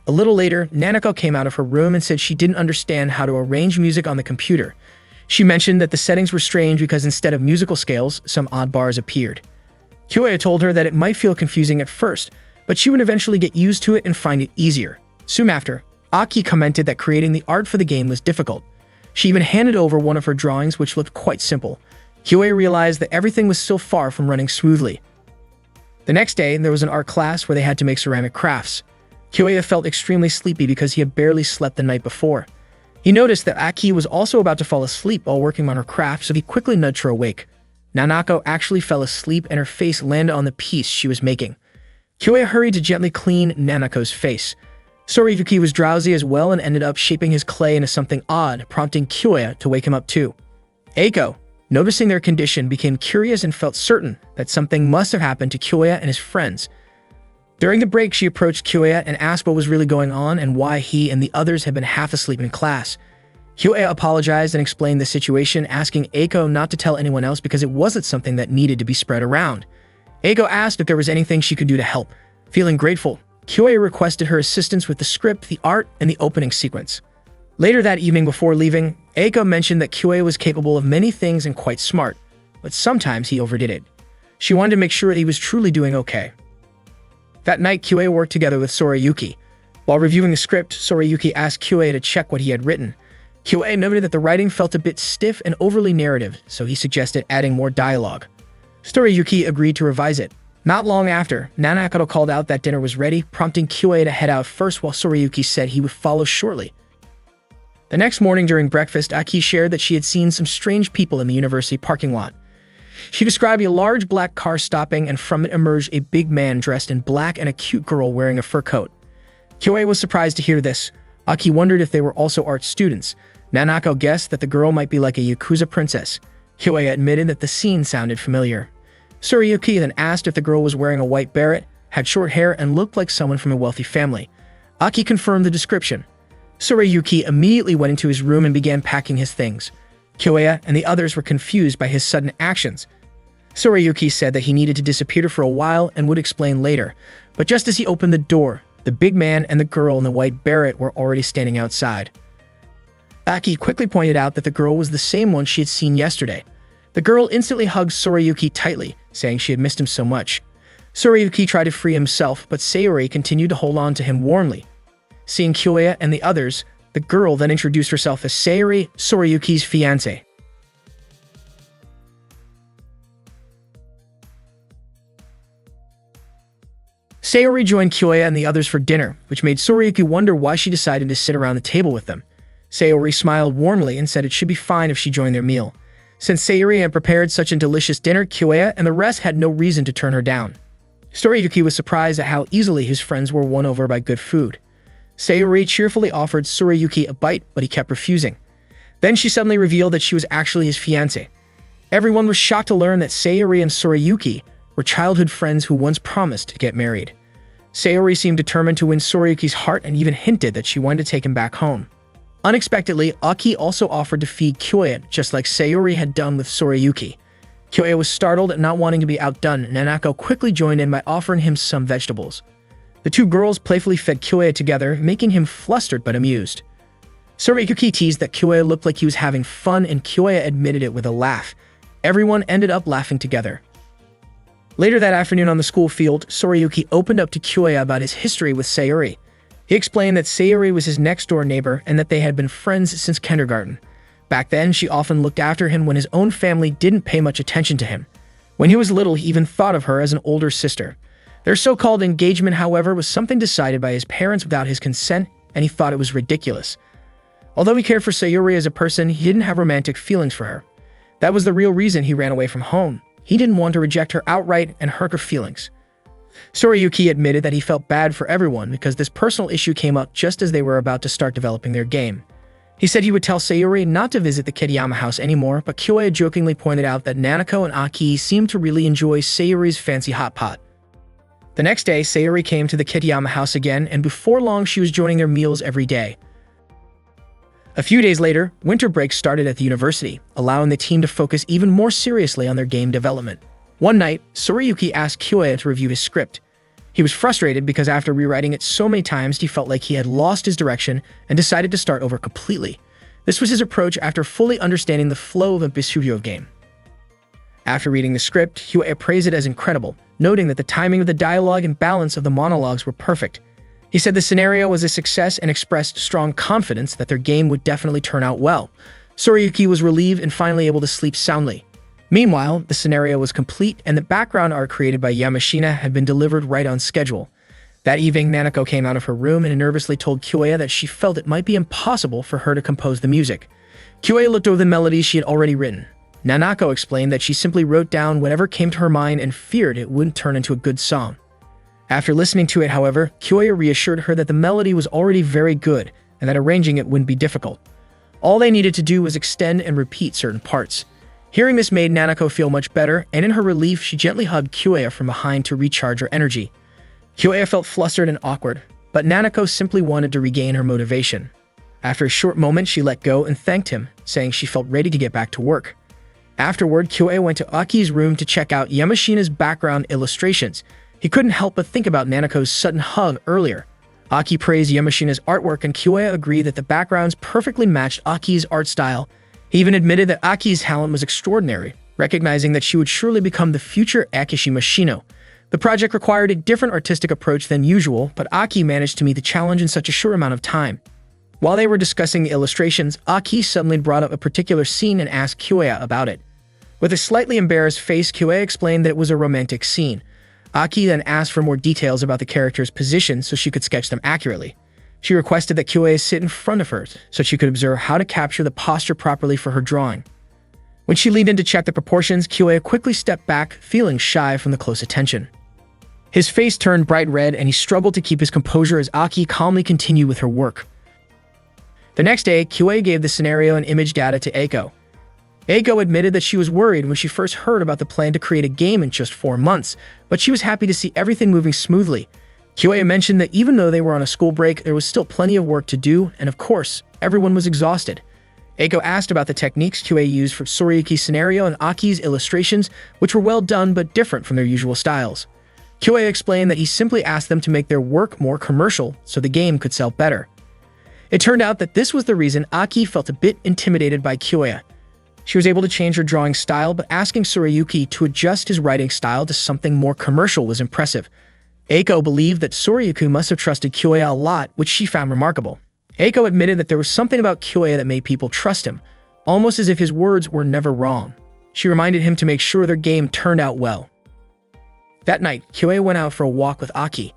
A little later, Nanako came out of her room and said she didn't understand how to arrange music on the computer. She mentioned that the settings were strange because instead of musical scales, some odd bars appeared. Kyoya told her that it might feel confusing at first, but she would eventually get used to it and find it easier. Soon after, Aki commented that creating the art for the game was difficult. She even handed over one of her drawings, which looked quite simple. Kyoya realized that everything was still far from running smoothly. The next day, there was an art class where they had to make ceramic crafts. Kyoya felt extremely sleepy because he had barely slept the night before. He noticed that Aki was also about to fall asleep while working on her craft, so he quickly nudged her awake. Nanako actually fell asleep and her face landed on the piece she was making. Kyoya hurried to gently clean Nanako's face. Tsurayuki was drowsy as well and ended up shaping his clay into something odd, prompting Kyoya to wake him up too. Eiko, noticing their condition, became curious and felt certain that something must have happened to Kyoya and his friends. During the break, she approached Kyoya and asked what was really going on and why he and the others had been half asleep in class. Kyoya apologized and explained the situation, asking Eiko not to tell anyone else because it wasn't something that needed to be spread around. Eiko asked if there was anything she could do to help. Feeling grateful, Kyoya requested her assistance with the script, the art, and the opening sequence. Later that evening before leaving, Eiko mentioned that Kyoya was capable of many things and quite smart, but sometimes he overdid it. She wanted to make sure that he was truly doing okay. That night, Kyoya worked together with Tsurayuki. While reviewing the script, Tsurayuki asked Kyoya to check what he had written. Kyoya noted that the writing felt a bit stiff and overly narrative, so he suggested adding more dialogue. Tsurayuki agreed to revise it. Not long after, Nanako called out that dinner was ready, prompting Kyoya to head out first while Tsurayuki said he would follow shortly. The next morning during breakfast, Aki shared that she had seen some strange people in the university parking lot. She described a large black car stopping, and from it emerged a big man dressed in black and a cute girl wearing a fur coat. Kyoya was surprised to hear this. Aki wondered if they were also art students. Nanako guessed that the girl might be like a Yakuza princess. Kyoya admitted that the scene sounded familiar. Tsurayuki then asked if the girl was wearing a white beret, had short hair, and looked like someone from a wealthy family. Aki confirmed the description. Tsurayuki immediately went into his room and began packing his things. Kyoya and the others were confused by his sudden actions. Tsurayuki said that he needed to disappear for a while and would explain later, but just as he opened the door, the big man and the girl in the white beret were already standing outside. Aki quickly pointed out that the girl was the same one she had seen yesterday. The girl instantly hugged Tsurayuki tightly, saying she had missed him so much. Tsurayuki tried to free himself, but Sayori continued to hold on to him warmly. Seeing Kyoya and the others, the girl then introduced herself as Sayori, Tsurayuki's fiancée. Sayori joined Kyoya and the others for dinner, which made Tsurayuki wonder why she decided to sit around the table with them. Sayori smiled warmly and said it should be fine if she joined their meal. Since Sayori had prepared such a delicious dinner, Kyoya and the rest had no reason to turn her down. Tsurayuki was surprised at how easily his friends were won over by good food. Sayori cheerfully offered Tsurayuki a bite, but he kept refusing. Then she suddenly revealed that she was actually his fiancé. Everyone was shocked to learn that Sayori and Tsurayuki were childhood friends who once promised to get married. Sayori seemed determined to win Tsurayuki's heart and even hinted that she wanted to take him back home. Unexpectedly, Aki also offered to feed Kyoya, just like Sayori had done with Tsurayuki. Kyoya was startled at not wanting to be outdone, and Nanako quickly joined in by offering him some vegetables. The two girls playfully fed Kyoya together, making him flustered but amused. Tsurayuki teased that Kyoya looked like he was having fun, and Kyoya admitted it with a laugh. Everyone ended up laughing together. Later that afternoon on the school field, Tsurayuki opened up to Kyoya about his history with Sayori. He explained that Sayuri was his next-door neighbor and that they had been friends since kindergarten. Back then, she often looked after him when his own family didn't pay much attention to him. When he was little, he even thought of her as an older sister. Their so-called engagement, however, was something decided by his parents without his consent, and he thought it was ridiculous. Although he cared for Sayuri as a person, he didn't have romantic feelings for her. That was the real reason he ran away from home. He didn't want to reject her outright and hurt her feelings. Tsurayuki admitted that he felt bad for everyone because this personal issue came up just as they were about to start developing their game. He said he would tell Sayuri not to visit the Kitayama house anymore, but Kyoya jokingly pointed out that Nanako and Aki seemed to really enjoy Sayuri's fancy hot pot. The next day, Sayuri came to the Kitayama house again, and before long she was joining their meals every day. A few days later, winter break started at the university, allowing the team to focus even more seriously on their game development. One night, Tsurayuki asked Kyoya to review his script. He was frustrated because after rewriting it so many times, he felt like he had lost his direction and decided to start over completely. This was his approach after fully understanding the flow of a Bisubyo game. After reading the script, Kyoya praised it as incredible, noting that the timing of the dialogue and balance of the monologues were perfect. He said the scenario was a success and expressed strong confidence that their game would definitely turn out well. Tsurayuki was relieved and finally able to sleep soundly. Meanwhile, the scenario was complete and the background art created by Yamashina had been delivered right on schedule. That evening, Nanako came out of her room and nervously told Kyoya that she felt it might be impossible for her to compose the music. Kyoya looked over the melodies she had already written. Nanako explained that she simply wrote down whatever came to her mind and feared it wouldn't turn into a good song. After listening to it, however, Kyoya reassured her that the melody was already very good and that arranging it wouldn't be difficult. All they needed to do was extend and repeat certain parts. Hearing this made Nanako feel much better, and in her relief, she gently hugged Kyoya from behind to recharge her energy. Kyoya felt flustered and awkward, but Nanako simply wanted to regain her motivation. After a short moment, she let go and thanked him, saying she felt ready to get back to work. Afterward, Kyoya went to Aki's room to check out Yamashina's background illustrations. He couldn't help but think about Nanako's sudden hug earlier. Aki praised Yamashina's artwork, and Kyoya agreed that the backgrounds perfectly matched Aki's art style. He even admitted that Aki's talent was extraordinary, recognizing that she would surely become the future Akishima Shino. The project required a different artistic approach than usual, but Aki managed to meet the challenge in such a short amount of time. While they were discussing the illustrations, Aki suddenly brought up a particular scene and asked Kyoya about it. With a slightly embarrassed face, Kyoya explained that it was a romantic scene. Aki then asked for more details about the character's position so she could sketch them accurately. She requested that Kyoya sit in front of her so she could observe how to capture the posture properly for her drawing. When she leaned in to check the proportions, Kyoya quickly stepped back, feeling shy from the close attention. His face turned bright red and he struggled to keep his composure as Aki calmly continued with her work. The next day, Kyoya gave the scenario and image data to Eiko. Eiko admitted that she was worried when she first heard about the plan to create a game in just 4 months, but she was happy to see everything moving smoothly. Kyoya mentioned that even though they were on a school break, there was still plenty of work to do, and of course, everyone was exhausted. Eiko asked about the techniques Kyoya used for Tsurayuki's scenario and Aki's illustrations, which were well done but different from their usual styles. Kyoya explained that he simply asked them to make their work more commercial so the game could sell better. It turned out that this was the reason Aki felt a bit intimidated by Kyoya. She was able to change her drawing style, but asking Tsurayuki to adjust his writing style to something more commercial was impressive. Eiko believed that Tsurayuki must have trusted Kyoya a lot, which she found remarkable. Eiko admitted that there was something about Kyoya that made people trust him, almost as if his words were never wrong. She reminded him to make sure their game turned out well. That night, Kyoya went out for a walk with Aki.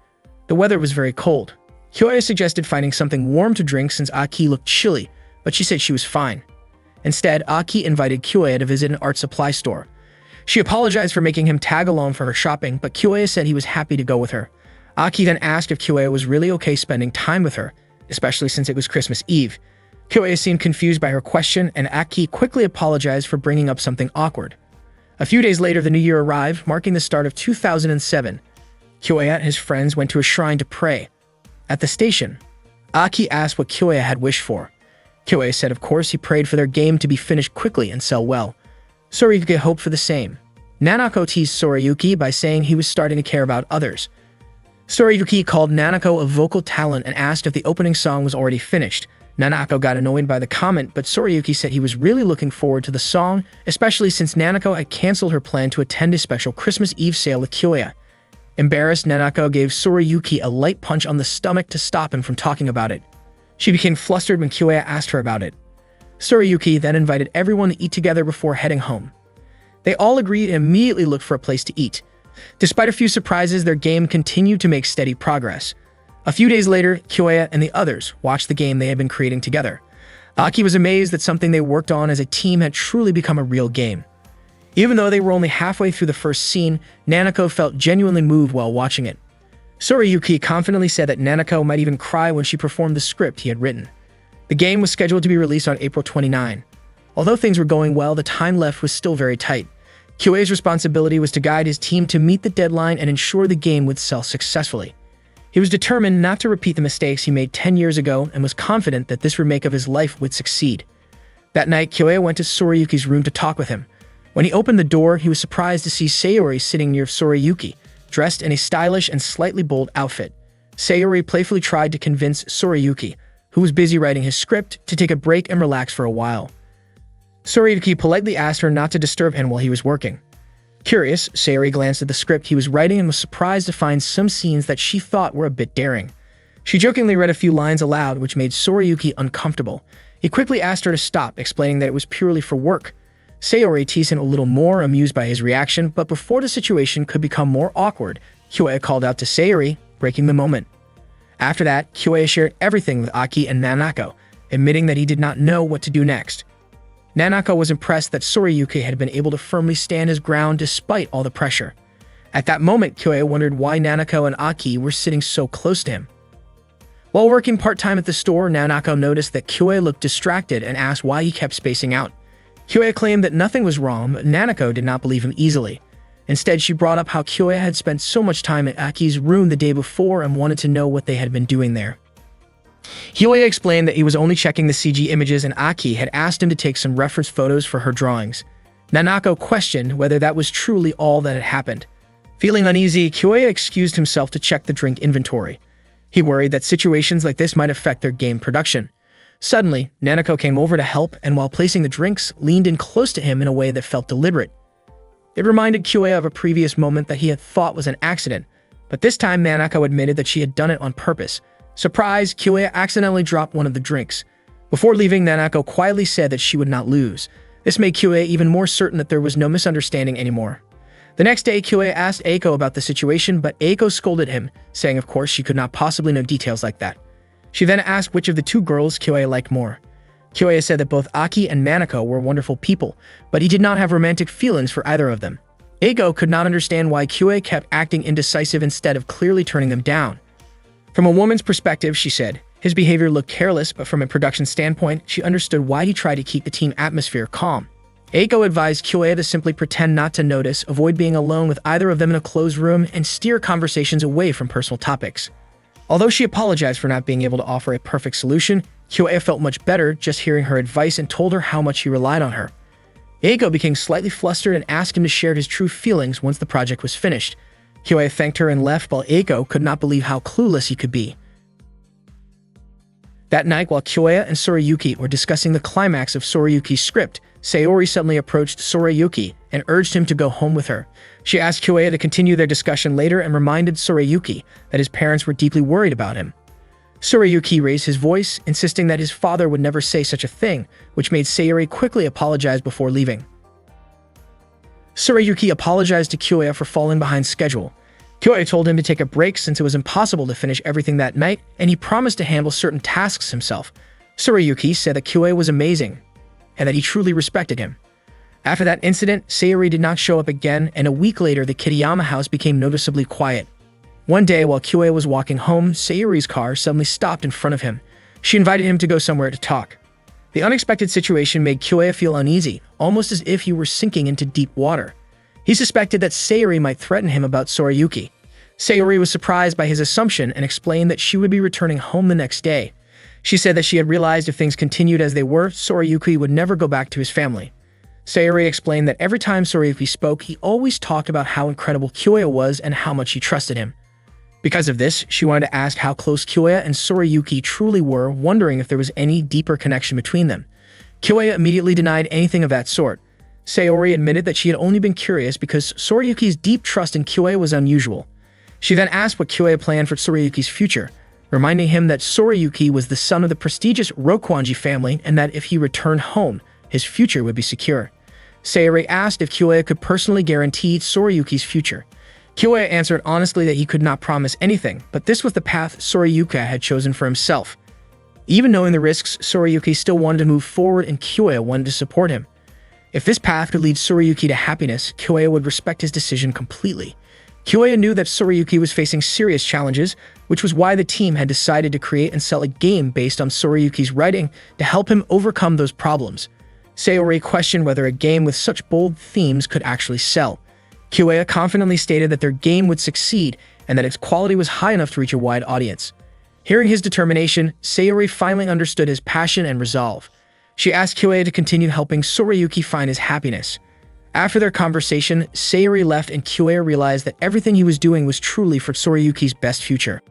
The weather was very cold. Kyoya suggested finding something warm to drink since Aki looked chilly, but she said she was fine. Instead, Aki invited Kyoya to visit an art supply store. She apologized for making him tag along for her shopping, but Kyoya said he was happy to go with her. Aki then asked if Kyoya was really okay spending time with her, especially since it was Christmas Eve. Kyoya seemed confused by her question, and Aki quickly apologized for bringing up something awkward. A few days later, the new year arrived, marking the start of 2007. Kyoya and his friends went to a shrine to pray. At the station, Aki asked what Kyoya had wished for. Kyoya said of course he prayed for their game to be finished quickly and sell well. Tsurayuki hoped for the same. Nanako teased Tsurayuki by saying he was starting to care about others. Tsurayuki called Nanako a vocal talent and asked if the opening song was already finished. Nanako got annoyed by the comment, but Tsurayuki said he was really looking forward to the song, especially since Nanako had canceled her plan to attend a special Christmas Eve sale with Kyoya. Embarrassed, Nanako gave Sorayuki a light punch on the stomach to stop him from talking about it. She became flustered when Kyoya asked her about it. Sorayuki then invited everyone to eat together before heading home. They all agreed and immediately looked for a place to eat. Despite a few surprises, their game continued to make steady progress. A few days later, Kyoya and the others watched the game they had been creating together. Aki was amazed that something they worked on as a team had truly become a real game. Even though they were only halfway through the first scene, Nanako felt genuinely moved while watching it. Sorayuki confidently said that Nanako might even cry when she performed the script he had written. The game was scheduled to be released on April 29. Although things were going well, the time left was still very tight. Kyoya's responsibility was to guide his team to meet the deadline and ensure the game would sell successfully. He was determined not to repeat the mistakes he made 10 years ago and was confident that this remake of his life would succeed. That night, Kyoya went to Sorayuki's room to talk with him. When he opened the door, he was surprised to see Sayori sitting near Sorayuki, dressed in a stylish and slightly bold outfit. Sayori playfully tried to convince Sorayuki, who was busy writing his script, to take a break and relax for a while. Sorayuki politely asked her not to disturb him while he was working. Curious, Sayori glanced at the script he was writing and was surprised to find some scenes that she thought were a bit daring. She jokingly read a few lines aloud, which made Sorayuki uncomfortable. He quickly asked her to stop, explaining that it was purely for work. Sayori teased him a little more, amused by his reaction, but before the situation could become more awkward, Kyoya called out to Sayori, breaking the moment. After that, Kyoya shared everything with Aki and Nanako, admitting that he did not know what to do next. Nanako was impressed that Sorayuki had been able to firmly stand his ground despite all the pressure. At that moment, Kyoya wondered why Nanako and Aki were sitting so close to him. While working part-time at the store, Nanako noticed that Kyoya looked distracted and asked why he kept spacing out. Kyoya claimed that nothing was wrong, but Nanako did not believe him easily. Instead, she brought up how Kyoya had spent so much time at Aki's room the day before and wanted to know what they had been doing there. Kyoya explained that he was only checking the CG images and Aki had asked him to take some reference photos for her drawings. Nanako questioned whether that was truly all that had happened. Feeling uneasy, Kyoya excused himself to check the drink inventory. He worried that situations like this might affect their game production. Suddenly, Nanako came over to help and while placing the drinks, leaned in close to him in a way that felt deliberate. It reminded Kyoya of a previous moment that he had thought was an accident, but this time Nanako admitted that she had done it on purpose. Surprised, Kyoya accidentally dropped one of the drinks. Before leaving, Nanako quietly said that she would not lose. This made Kyoya even more certain that there was no misunderstanding anymore. The next day, Kyoya asked Eiko about the situation, but Eiko scolded him, saying of course she could not possibly know details like that. She then asked which of the two girls Kyoya liked more. Kyoya said that both Aki and Nanako were wonderful people, but he did not have romantic feelings for either of them. Eiko could not understand why Kyoya kept acting indecisive instead of clearly turning them down. From a woman's perspective, she said, his behavior looked careless, but from a production standpoint, she understood why he tried to keep the team atmosphere calm. Eiko advised Kyoya to simply pretend not to notice, avoid being alone with either of them in a closed room, and steer conversations away from personal topics. Although she apologized for not being able to offer a perfect solution, Kyoya felt much better just hearing her advice and told her how much he relied on her. Eiko became slightly flustered and asked him to share his true feelings once the project was finished. Kyoya thanked her and left while Eiko could not believe how clueless he could be. That night, while Kyoya and Sorayuki were discussing the climax of Sorayuki's script, Sayori suddenly approached Sorayuki and urged him to go home with her. She asked Kyoya to continue their discussion later and reminded Sorayuki that his parents were deeply worried about him. Sorayuki raised his voice, insisting that his father would never say such a thing, which made Sayori quickly apologize before leaving. Sorayuki apologized to Kyoya for falling behind schedule. Kyoya told him to take a break since it was impossible to finish everything that night, and he promised to handle certain tasks himself. Sorayuki said that Kyoya was amazing, and that he truly respected him. After that incident, Sayori did not show up again, and a week later the Kitayama house became noticeably quiet. One day, while Kyoya was walking home, Sayori's car suddenly stopped in front of him. She invited him to go somewhere to talk. The unexpected situation made Kyoya feel uneasy, almost as if he were sinking into deep water. He suspected that Sayori might threaten him about Sorayuki. Sayori was surprised by his assumption and explained that she would be returning home the next day. She said that she had realized if things continued as they were, Sorayuki would never go back to his family. Sayori explained that every time Sorayuki spoke, he always talked about how incredible Kyoya was and how much he trusted him. Because of this, she wanted to ask how close Kyoya and Sorayuki truly were, wondering if there was any deeper connection between them. Kyoya immediately denied anything of that sort. Sayori admitted that she had only been curious because Sorayuki's deep trust in Kyoya was unusual. She then asked what Kyoya planned for Tsurayuki's future, reminding him that Tsurayuki was the son of the prestigious Rokuanji family and that if he returned home, his future would be secure. Sayori asked if Kyoya could personally guarantee Tsurayuki's future. Kyoya answered honestly that he could not promise anything, but this was the path Tsurayuki had chosen for himself. Even knowing the risks, Tsurayuki still wanted to move forward and Kyoya wanted to support him. If this path could lead Tsurayuki to happiness, Kyoya would respect his decision completely. Kyoya knew that Tsurayuki was facing serious challenges, which was why the team had decided to create and sell a game based on Tsurayuki's writing to help him overcome those problems. Sayori questioned whether a game with such bold themes could actually sell. Kyoya confidently stated that their game would succeed and that its quality was high enough to reach a wide audience. Hearing his determination, Sayori finally understood his passion and resolve. She asked Kyoya to continue helping Tsurayuki find his happiness. After their conversation, Sayori left and Kyoya realized that everything he was doing was truly for Tsurayuki's best future.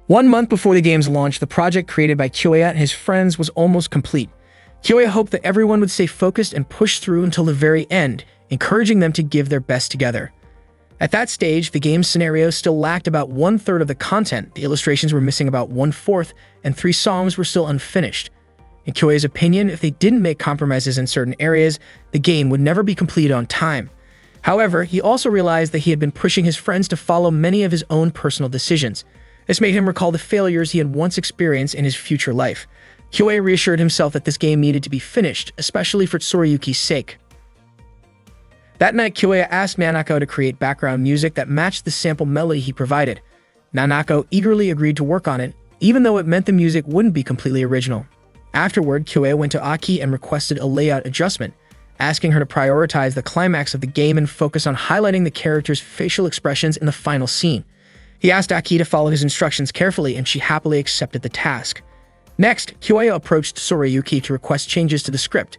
One month before the game's launch, the project created by Kyoya and his friends was almost complete. Kyoya hoped that everyone would stay focused and push through until the very end, encouraging them to give their best together. At that stage, the game's scenario still lacked about 1/3 of the content, the illustrations were missing about 1/4, and 3 songs were still unfinished. In Kyoya's opinion, if they didn't make compromises in certain areas, the game would never be completed on time. However, he also realized that he had been pushing his friends to follow many of his own personal decisions. This made him recall the failures he had once experienced in his future life. Kyoya reassured himself that this game needed to be finished, especially for Tsurayuki's sake. That night, Kyoya asked Nanako to create background music that matched the sample melody he provided. Nanako eagerly agreed to work on it, even though it meant the music wouldn't be completely original. Afterward, Kyoya went to Aki and requested a layout adjustment, asking her to prioritize the climax of the game and focus on highlighting the characters' facial expressions in the final scene. He asked Aki to follow his instructions carefully, and she happily accepted the task. Next, Kyoya approached Tsurayuki to request changes to the script.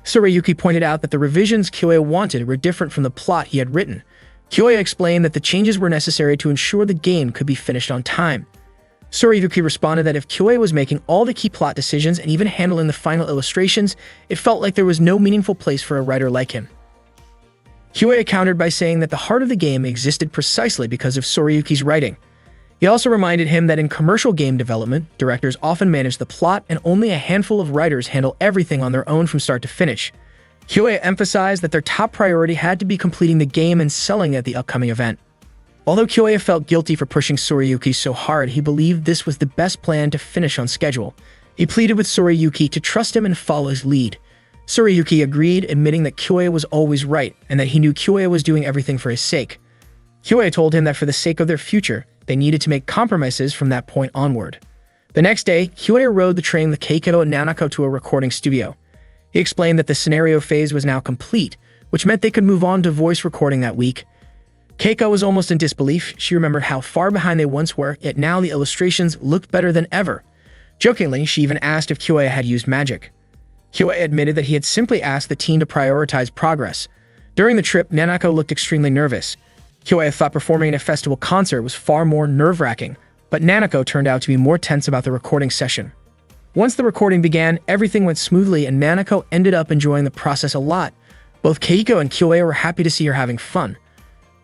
Tsurayuki pointed out that the revisions Kyoya wanted were different from the plot he had written. Kyoya explained that the changes were necessary to ensure the game could be finished on time. Tsurayuki responded that if Kyoya was making all the key plot decisions and even handling the final illustrations, it felt like there was no meaningful place for a writer like him. Kyoya countered by saying that the heart of the game existed precisely because of Tsurayuki's writing. He also reminded him that in commercial game development, directors often manage the plot and only a handful of writers handle everything on their own from start to finish. Kyoya emphasized that their top priority had to be completing the game and selling it at the upcoming event. Although Kyoya felt guilty for pushing Tsurayuki so hard, he believed this was the best plan to finish on schedule. He pleaded with Tsurayuki to trust him and follow his lead. Tsurayuki agreed, admitting that Kyoya was always right and that he knew Kyoya was doing everything for his sake. Kyoya told him that for the sake of their future, they needed to make compromises from that point onward. The next day, Kyoya rode the train with Keiko and Nanako to a recording studio. He explained that the scenario phase was now complete, which meant they could move on to voice recording that week. Keiko was almost in disbelief. She remembered how far behind they once were, yet now the illustrations looked better than ever. Jokingly, she even asked if Kyoya had used magic. Kyoya admitted that he had simply asked the team to prioritize progress. During the trip, Nanako looked extremely nervous. Kyoya thought performing in a festival concert was far more nerve-wracking, but Nanako turned out to be more tense about the recording session. Once the recording began, everything went smoothly and Nanako ended up enjoying the process a lot. Both Keiko and Kyoya were happy to see her having fun.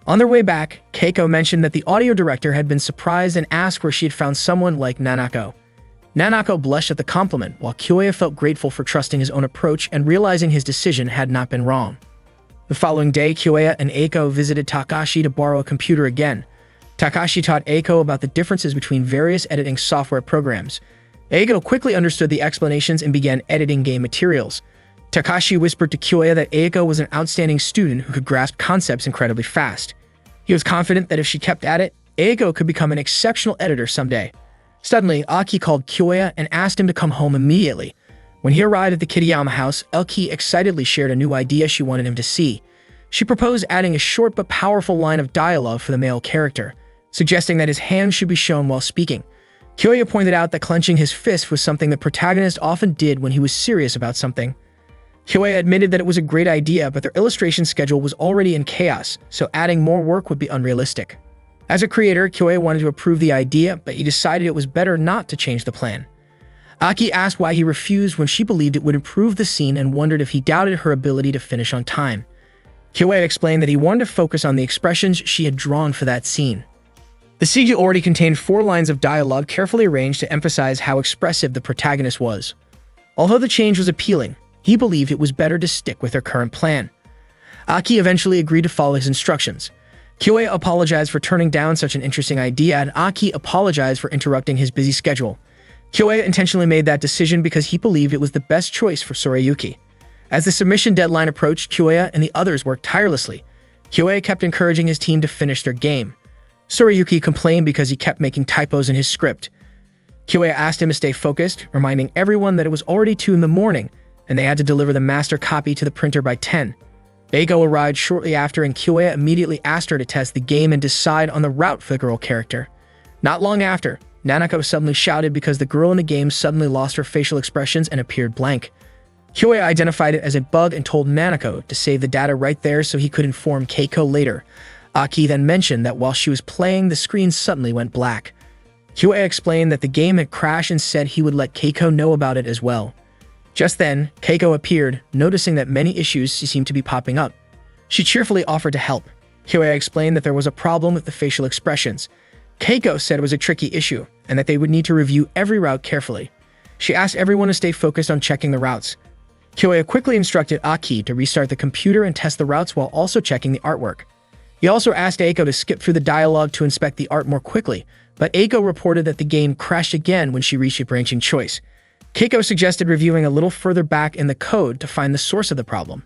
On their way back, Keiko mentioned that the audio director had been surprised and asked where she had found someone like Nanako. Nanako blushed at the compliment, while Kyoya felt grateful for trusting his own approach and realizing his decision had not been wrong. The following day, Kyoya and Eiko visited Takashi to borrow a computer again. Takashi taught Eiko about the differences between various editing software programs. Eiko quickly understood the explanations and began editing game materials. Takashi whispered to Kyoya that Eiko was an outstanding student who could grasp concepts incredibly fast. He was confident that if she kept at it, Eiko could become an exceptional editor someday. Suddenly, Aki called Kyoya and asked him to come home immediately. When he arrived at the Kitayama house, Elki excitedly shared a new idea she wanted him to see. She proposed adding a short but powerful line of dialogue for the male character, suggesting that his hands should be shown while speaking. Kyoya pointed out that clenching his fist was something the protagonist often did when he was serious about something. Kyoya admitted that it was a great idea, but their illustration schedule was already in chaos, so adding more work would be unrealistic. As a creator, Kyoya wanted to approve the idea, but he decided it was better not to change the plan. Aki asked why he refused when she believed it would improve the scene and wondered if he doubted her ability to finish on time. Kyoei explained that he wanted to focus on the expressions she had drawn for that scene. The CG already contained 4 lines of dialogue carefully arranged to emphasize how expressive the protagonist was. Although the change was appealing, he believed it was better to stick with their current plan. Aki eventually agreed to follow his instructions. Kyoei apologized for turning down such an interesting idea, and Aki apologized for interrupting his busy schedule. Kyoei intentionally made that decision because he believed it was the best choice for Tsurayuki. As the submission deadline approached, Kyoei and the others worked tirelessly. Kyoei kept encouraging his team to finish their game. Tsurayuki complained because he kept making typos in his script. Kyoei asked him to stay focused, reminding everyone that it was already 2 in the morning, and they had to deliver the master copy to the printer by 10. Eiko arrived shortly after, and Kyoei immediately asked her to test the game and decide on the route for the girl character. Not long after, Nanako suddenly shouted because the girl in the game suddenly lost her facial expressions and appeared blank. Kyoei identified it as a bug and told Nanako to save the data right there so he could inform Keiko later. Aki then mentioned that while she was playing, the screen suddenly went black. Kyoei explained that the game had crashed and said he would let Keiko know about it as well. Just then, Keiko appeared, noticing that many issues seemed to be popping up. She cheerfully offered to help. Kyoei explained that there was a problem with the facial expressions. Keiko said it was a tricky issue, and that they would need to review every route carefully. She asked everyone to stay focused on checking the routes. Kyoei quickly instructed Aki to restart the computer and test the routes while also checking the artwork. He also asked Eiko to skip through the dialogue to inspect the art more quickly, but Eiko reported that the game crashed again when she reached a branching choice. Keiko suggested reviewing a little further back in the code to find the source of the problem.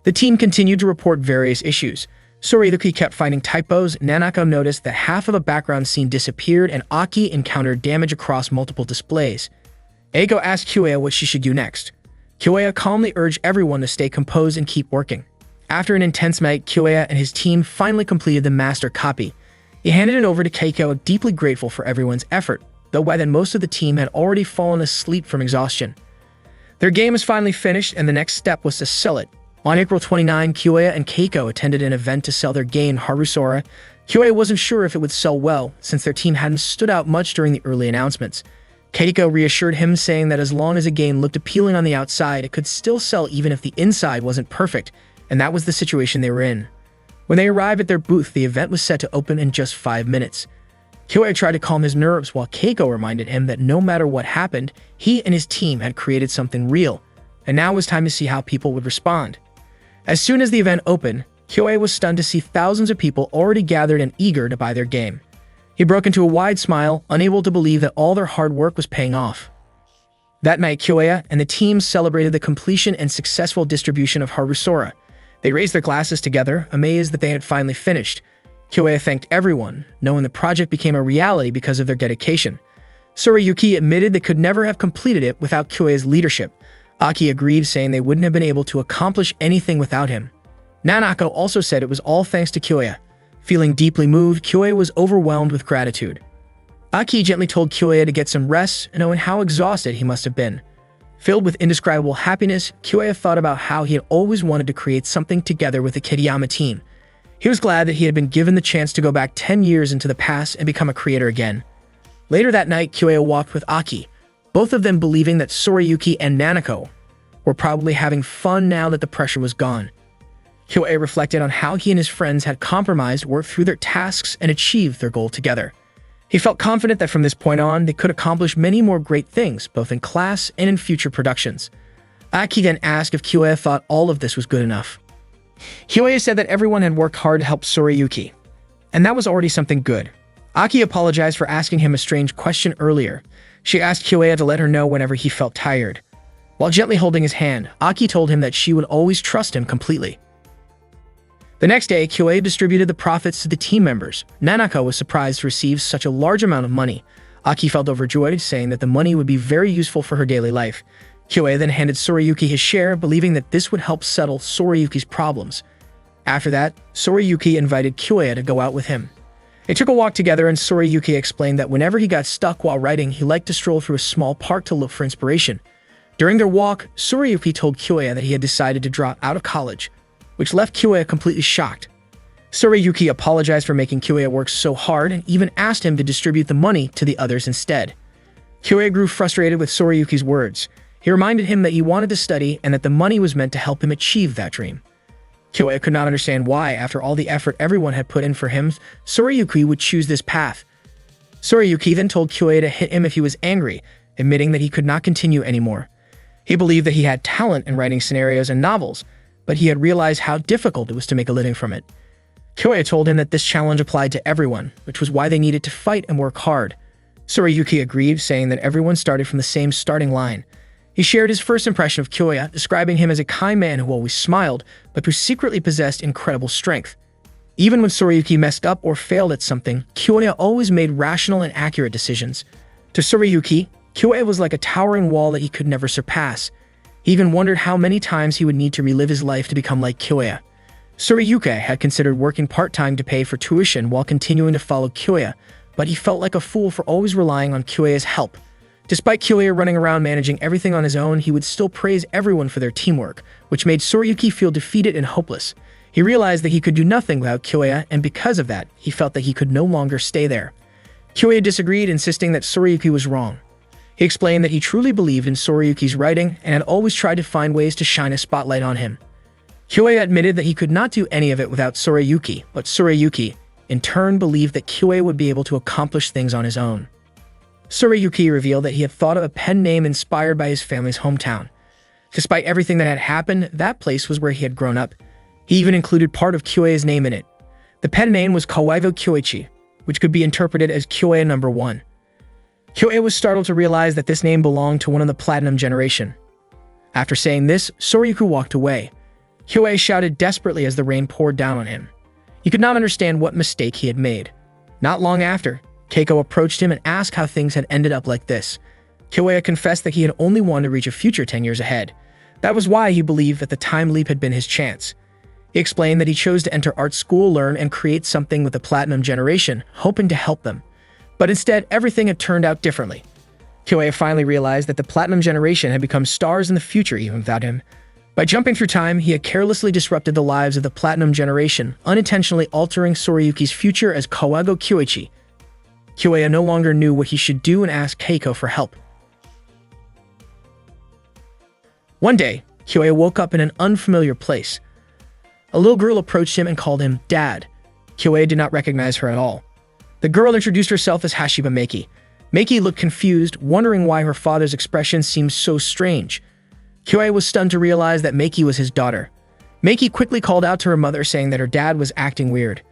The team continued to report various issues. Tsurayuki kept finding typos, Nanako noticed that half of a background scene disappeared, and Aki encountered damage across multiple displays. Eiko asked Kyoei what she should do next. Kyoei calmly urged everyone to stay composed and keep working. After an intense night, Kyoei and his team finally completed the master copy. He handed it over to Keiko, deeply grateful for everyone's effort, though by then most of the team had already fallen asleep from exhaustion. Their game was finally finished, and the next step was to sell it. On April 29, Kyoei and Keiko attended an event to sell their game, Harusora. Kyoei wasn't sure if it would sell well, since their team hadn't stood out much during the early announcements. Keiko reassured him, saying that as long as a game looked appealing on the outside, it could still sell even if the inside wasn't perfect, and that was the situation they were in. When they arrived at their booth, the event was set to open in just 5 minutes. Kyoei tried to calm his nerves while Keiko reminded him that no matter what happened, he and his team had created something real, and now it was time to see how people would respond. As soon as the event opened, Kyoei was stunned to see thousands of people already gathered and eager to buy their game. He broke into a wide smile, unable to believe that all their hard work was paying off. That night, Kyoei and the team celebrated the completion and successful distribution of Harusora. They raised their glasses together, amazed that they had finally finished. Kyoei thanked everyone, knowing the project became a reality because of their dedication. Tsurayuki admitted they could never have completed it without Kyoei's leadership. Aki agreed, saying they wouldn't have been able to accomplish anything without him. Nanako also said it was all thanks to Kyoei. Feeling deeply moved, Kyoei was overwhelmed with gratitude. Aki gently told Kyoei to get some rest, knowing how exhausted he must have been. Filled with indescribable happiness, Kyoei thought about how he had always wanted to create something together with the Kiriyama team. He was glad that he had been given the chance to go back 10 years into the past and become a creator again. Later that night, Kyoei walked with Aki, both of them believing that Tsurayuki and Nanako were probably having fun now that the pressure was gone. Kyoei reflected on how he and his friends had compromised, worked through their tasks, and achieved their goal together. He felt confident that from this point on, they could accomplish many more great things, both in class and in future productions. Aki then asked if Kyoei thought all of this was good enough. Kyoei said that everyone had worked hard to help Tsurayuki, and that was already something good. Aki apologized for asking him a strange question earlier. She asked Kyoei to let her know whenever he felt tired. While gently holding his hand, Aki told him that she would always trust him completely. The next day, Kyoei distributed the profits to the team members. Nanako was surprised to receive such a large amount of money. Aki felt overjoyed, saying that the money would be very useful for her daily life. Kyoei then handed Tsurayuki his share, believing that this would help settle Tsurayuki's problems. After that, Tsurayuki invited Kyoei to go out with him. They took a walk together, and Tsurayuki explained that whenever he got stuck while writing, he liked to stroll through a small park to look for inspiration. During their walk, Tsurayuki told Kyoei that he had decided to drop out of college, which left Kyoei completely shocked. Tsurayuki apologized for making Kyoei work so hard and even asked him to distribute the money to the others instead. Kyoya grew frustrated with Soriyuki's words. He reminded him that he wanted to study and that the money was meant to help him achieve that dream. Kyoya could not understand why, after all the effort everyone had put in for him, Soriyuki would choose this path. Soriyuki then told Kyoya to hit him if he was angry, admitting that he could not continue anymore. He believed that he had talent in writing scenarios and novels, but he had realized how difficult it was to make a living from it. Kyoya told him that this challenge applied to everyone, which was why they needed to fight and work hard. Soriyuki agreed, saying that everyone started from the same starting line. He shared his first impression of Kyoya, describing him as a kind man who always smiled, but who secretly possessed incredible strength. Even when Soriyuki messed up or failed at something, Kyoya always made rational and accurate decisions. To Soriyuki, Kyoya was like a towering wall that he could never surpass. He even wondered how many times he would need to relive his life to become like Kyoya. Soriyuki had considered working part-time to pay for tuition while continuing to follow Kyoya, but he felt like a fool for always relying on Kyoya's help. Despite Kyoya running around managing everything on his own, he would still praise everyone for their teamwork, which made Soriyuki feel defeated and hopeless. He realized that he could do nothing without Kyoya, and because of that, he felt that he could no longer stay there. Kyoya disagreed, insisting that Soriyuki was wrong. He explained that he truly believed in Soriyuki's writing and had always tried to find ways to shine a spotlight on him. Kyoya admitted that he could not do any of it without Soriyuki, but Soriyuki, in turn, believed that Kyoya would be able to accomplish things on his own. Soriyuki revealed that he had thought of a pen name inspired by his family's hometown. Despite everything that had happened, that place was where he had grown up. He even included part of Kyoya's name in it. The pen name was Kawaivo Kyoichi, which could be interpreted as Kyoya No. 1. Kyoya was startled to realize that this name belonged to one of the Platinum Generation. After saying this, Soriyuki walked away. Kyoya shouted desperately as the rain poured down on him. He could not understand what mistake he had made. Not long after, Keiko approached him and asked how things had ended up like this. Kyoya confessed that he had only wanted to reach a future 10 years ahead. That was why he believed that the time leap had been his chance. He explained that he chose to enter art school, learn, and create something with the Platinum Generation, hoping to help them. But instead, everything had turned out differently. Kyoya finally realized that the Platinum Generation had become stars in the future even without him. By jumping through time, he had carelessly disrupted the lives of the Platinum Generation, unintentionally altering Soriyuki's future as Kawaivo Kyoichi. Kyoya no longer knew what he should do and asked Keiko for help. One day, Kyoya woke up in an unfamiliar place. A little girl approached him and called him Dad. Kyoya did not recognize her at all. The girl introduced herself as Hashiba Meiki. Meiki looked confused, wondering why her father's expression seemed so strange. Kyoya was stunned to realize that Meiki was his daughter. Meiki quickly called out to her mother, saying that her dad was acting weird.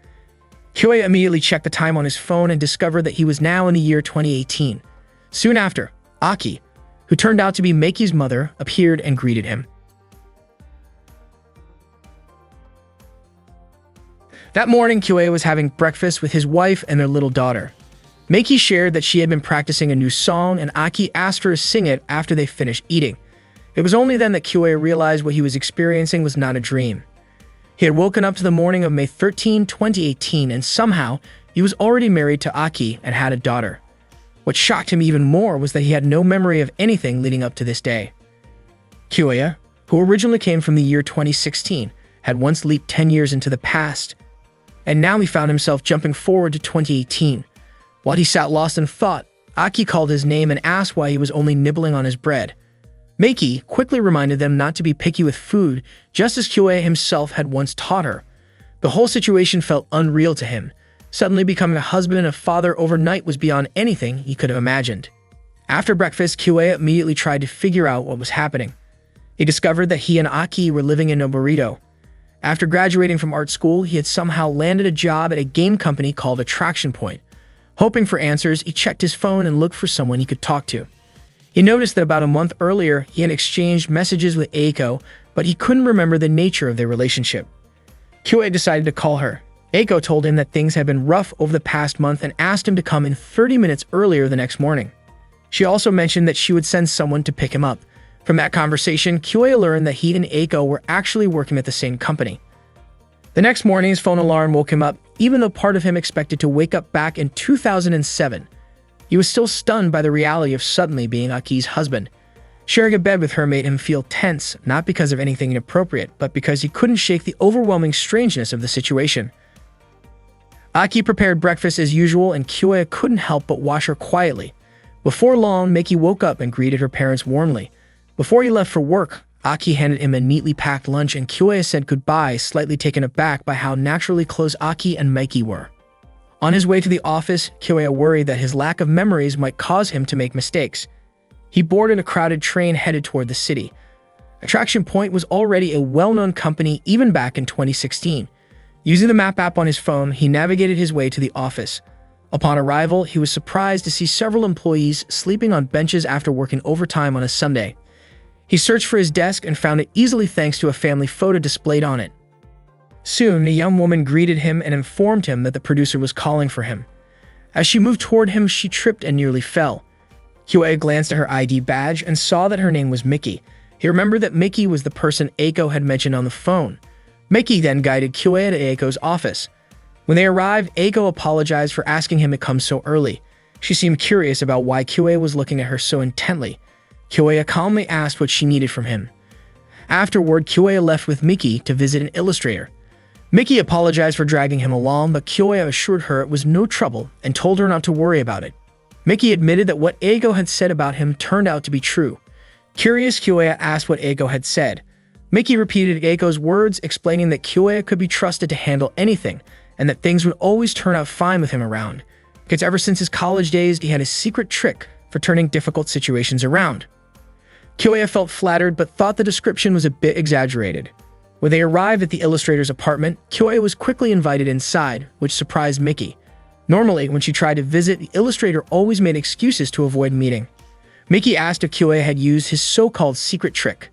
Kyoya immediately checked the time on his phone and discovered that he was now in the year 2018. Soon after, Aki, who turned out to be Meiki's mother, appeared and greeted him. That morning, Kyoya was having breakfast with his wife and their little daughter. Meiki shared that she had been practicing a new song, and Aki asked her to sing it after they finished eating. It was only then that Kyoya realized what he was experiencing was not a dream. He had woken up to the morning of May 13, 2018, and somehow, he was already married to Aki and had a daughter. What shocked him even more was that he had no memory of anything leading up to this day. Kyoya, who originally came from the year 2016, had once leaped 10 years into the past, and now he found himself jumping forward to 2018. While he sat lost in thought, Aki called his name and asked why he was only nibbling on his bread. Meiki quickly reminded them not to be picky with food, just as Kyoya himself had once taught her. The whole situation felt unreal to him. Suddenly becoming a husband and a father overnight was beyond anything he could have imagined. After breakfast, Kyoya immediately tried to figure out what was happening. He discovered that he and Aki were living in Noborito. After graduating from art school, he had somehow landed a job at a game company called Attraction Point. Hoping for answers, he checked his phone and looked for someone he could talk to. He noticed that about a month earlier, he had exchanged messages with Eiko, but he couldn't remember the nature of their relationship. Kyoya decided to call her. Eiko told him that things had been rough over the past month and asked him to come in 30 minutes earlier the next morning. She also mentioned that she would send someone to pick him up. From that conversation, Kyoya learned that he and Eiko were actually working at the same company. The next morning, his phone alarm woke him up, even though part of him expected to wake up back in 2007. He was still stunned by the reality of suddenly being Aki's husband. Sharing a bed with her made him feel tense, not because of anything inappropriate, but because he couldn't shake the overwhelming strangeness of the situation. Aki prepared breakfast as usual, and Kyoya couldn't help but watch her quietly. Before long, Miki woke up and greeted her parents warmly. Before he left for work, Aki handed him a neatly packed lunch and Kyoya said goodbye, slightly taken aback by how naturally close Aki and Miki were. On his way to the office, Kyoya worried that his lack of memories might cause him to make mistakes. He boarded a crowded train headed toward the city. Attraction Point was already a well-known company even back in 2016. Using the map app on his phone, he navigated his way to the office. Upon arrival, he was surprised to see several employees sleeping on benches after working overtime on a Sunday. He searched for his desk and found it easily thanks to a family photo displayed on it. Soon, a young woman greeted him and informed him that the producer was calling for him. As she moved toward him, she tripped and nearly fell. Kyoya glanced at her ID badge and saw that her name was Miki. He remembered that Miki was the person Eiko had mentioned on the phone. Miki then guided Kyoya to Eiko's office. When they arrived, Eiko apologized for asking him to come so early. She seemed curious about why Kyoya was looking at her so intently. Kyoya calmly asked what she needed from him. Afterward, Kyoya left with Miki to visit an illustrator. Miki apologized for dragging him along, but Kyoya assured her it was no trouble and told her not to worry about it. Miki admitted that what Eiko had said about him turned out to be true. Curious, Kyoya asked what Eiko had said. Miki repeated Eiko's words, explaining that Kyoya could be trusted to handle anything, and that things would always turn out fine with him around, because ever since his college days, he had a secret trick for turning difficult situations around. Kyoya felt flattered, but thought the description was a bit exaggerated. When they arrived at the illustrator's apartment, Kyoya was quickly invited inside, which surprised Miki. Normally, when she tried to visit, the illustrator always made excuses to avoid meeting. Miki asked if Kyoya had used his so-called secret trick.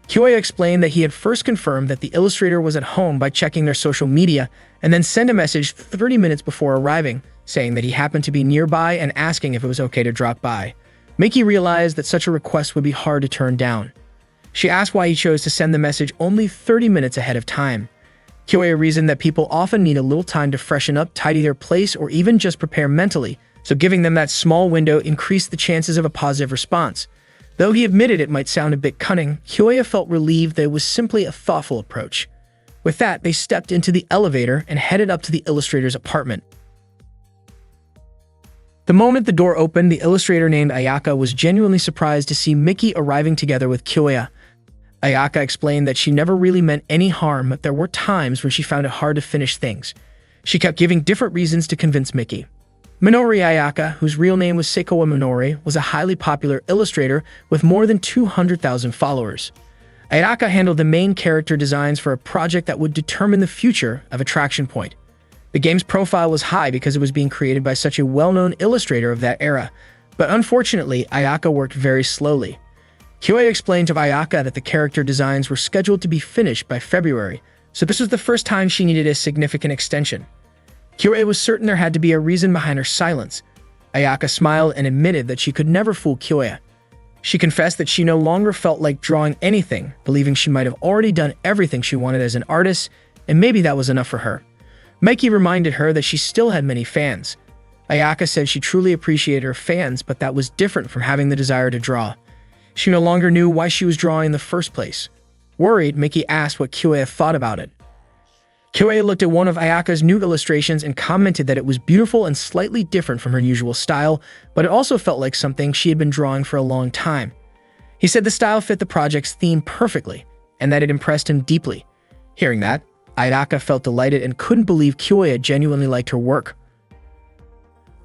Kyoya explained that he had first confirmed that the illustrator was at home by checking their social media and then sent a message 30 minutes before arriving, saying that he happened to be nearby and asking if it was okay to drop by. Miki realized that such a request would be hard to turn down. She asked why he chose to send the message only 30 minutes ahead of time. Kyoya reasoned that people often need a little time to freshen up, tidy their place, or even just prepare mentally, so giving them that small window increased the chances of a positive response. Though he admitted it might sound a bit cunning, Kyoya felt relieved that it was simply a thoughtful approach. With that, they stepped into the elevator and headed up to the illustrator's apartment. The moment the door opened, the illustrator named Ayaka was genuinely surprised to see Miki arriving together with Kyoya. Ayaka explained that she never really meant any harm, but there were times when she found it hard to finish things. She kept giving different reasons to convince Miki. Minori Ayaka, whose real name was Seikowa Minori, was a highly popular illustrator with more than 200,000 followers. Ayaka handled the main character designs for a project that would determine the future of Attraction Point. The game's profile was high because it was being created by such a well-known illustrator of that era, but unfortunately, Ayaka worked very slowly. Kyoya explained to Ayaka that the character designs were scheduled to be finished by February, so this was the first time she needed a significant extension. Kyoya was certain there had to be a reason behind her silence. Ayaka smiled and admitted that she could never fool Kyoya. She confessed that she no longer felt like drawing anything, believing she might have already done everything she wanted as an artist, and maybe that was enough for her. Miki reminded her that she still had many fans. Ayaka said she truly appreciated her fans, but that was different from having the desire to draw. She no longer knew why she was drawing in the first place. Worried, Miki asked what Kyoya thought about it. Kyoya looked at one of Ayaka's new illustrations and commented that it was beautiful and slightly different from her usual style, but it also felt like something she had been drawing for a long time. He said the style fit the project's theme perfectly, and that it impressed him deeply. Hearing that, Ayaka felt delighted and couldn't believe Kyoya genuinely liked her work.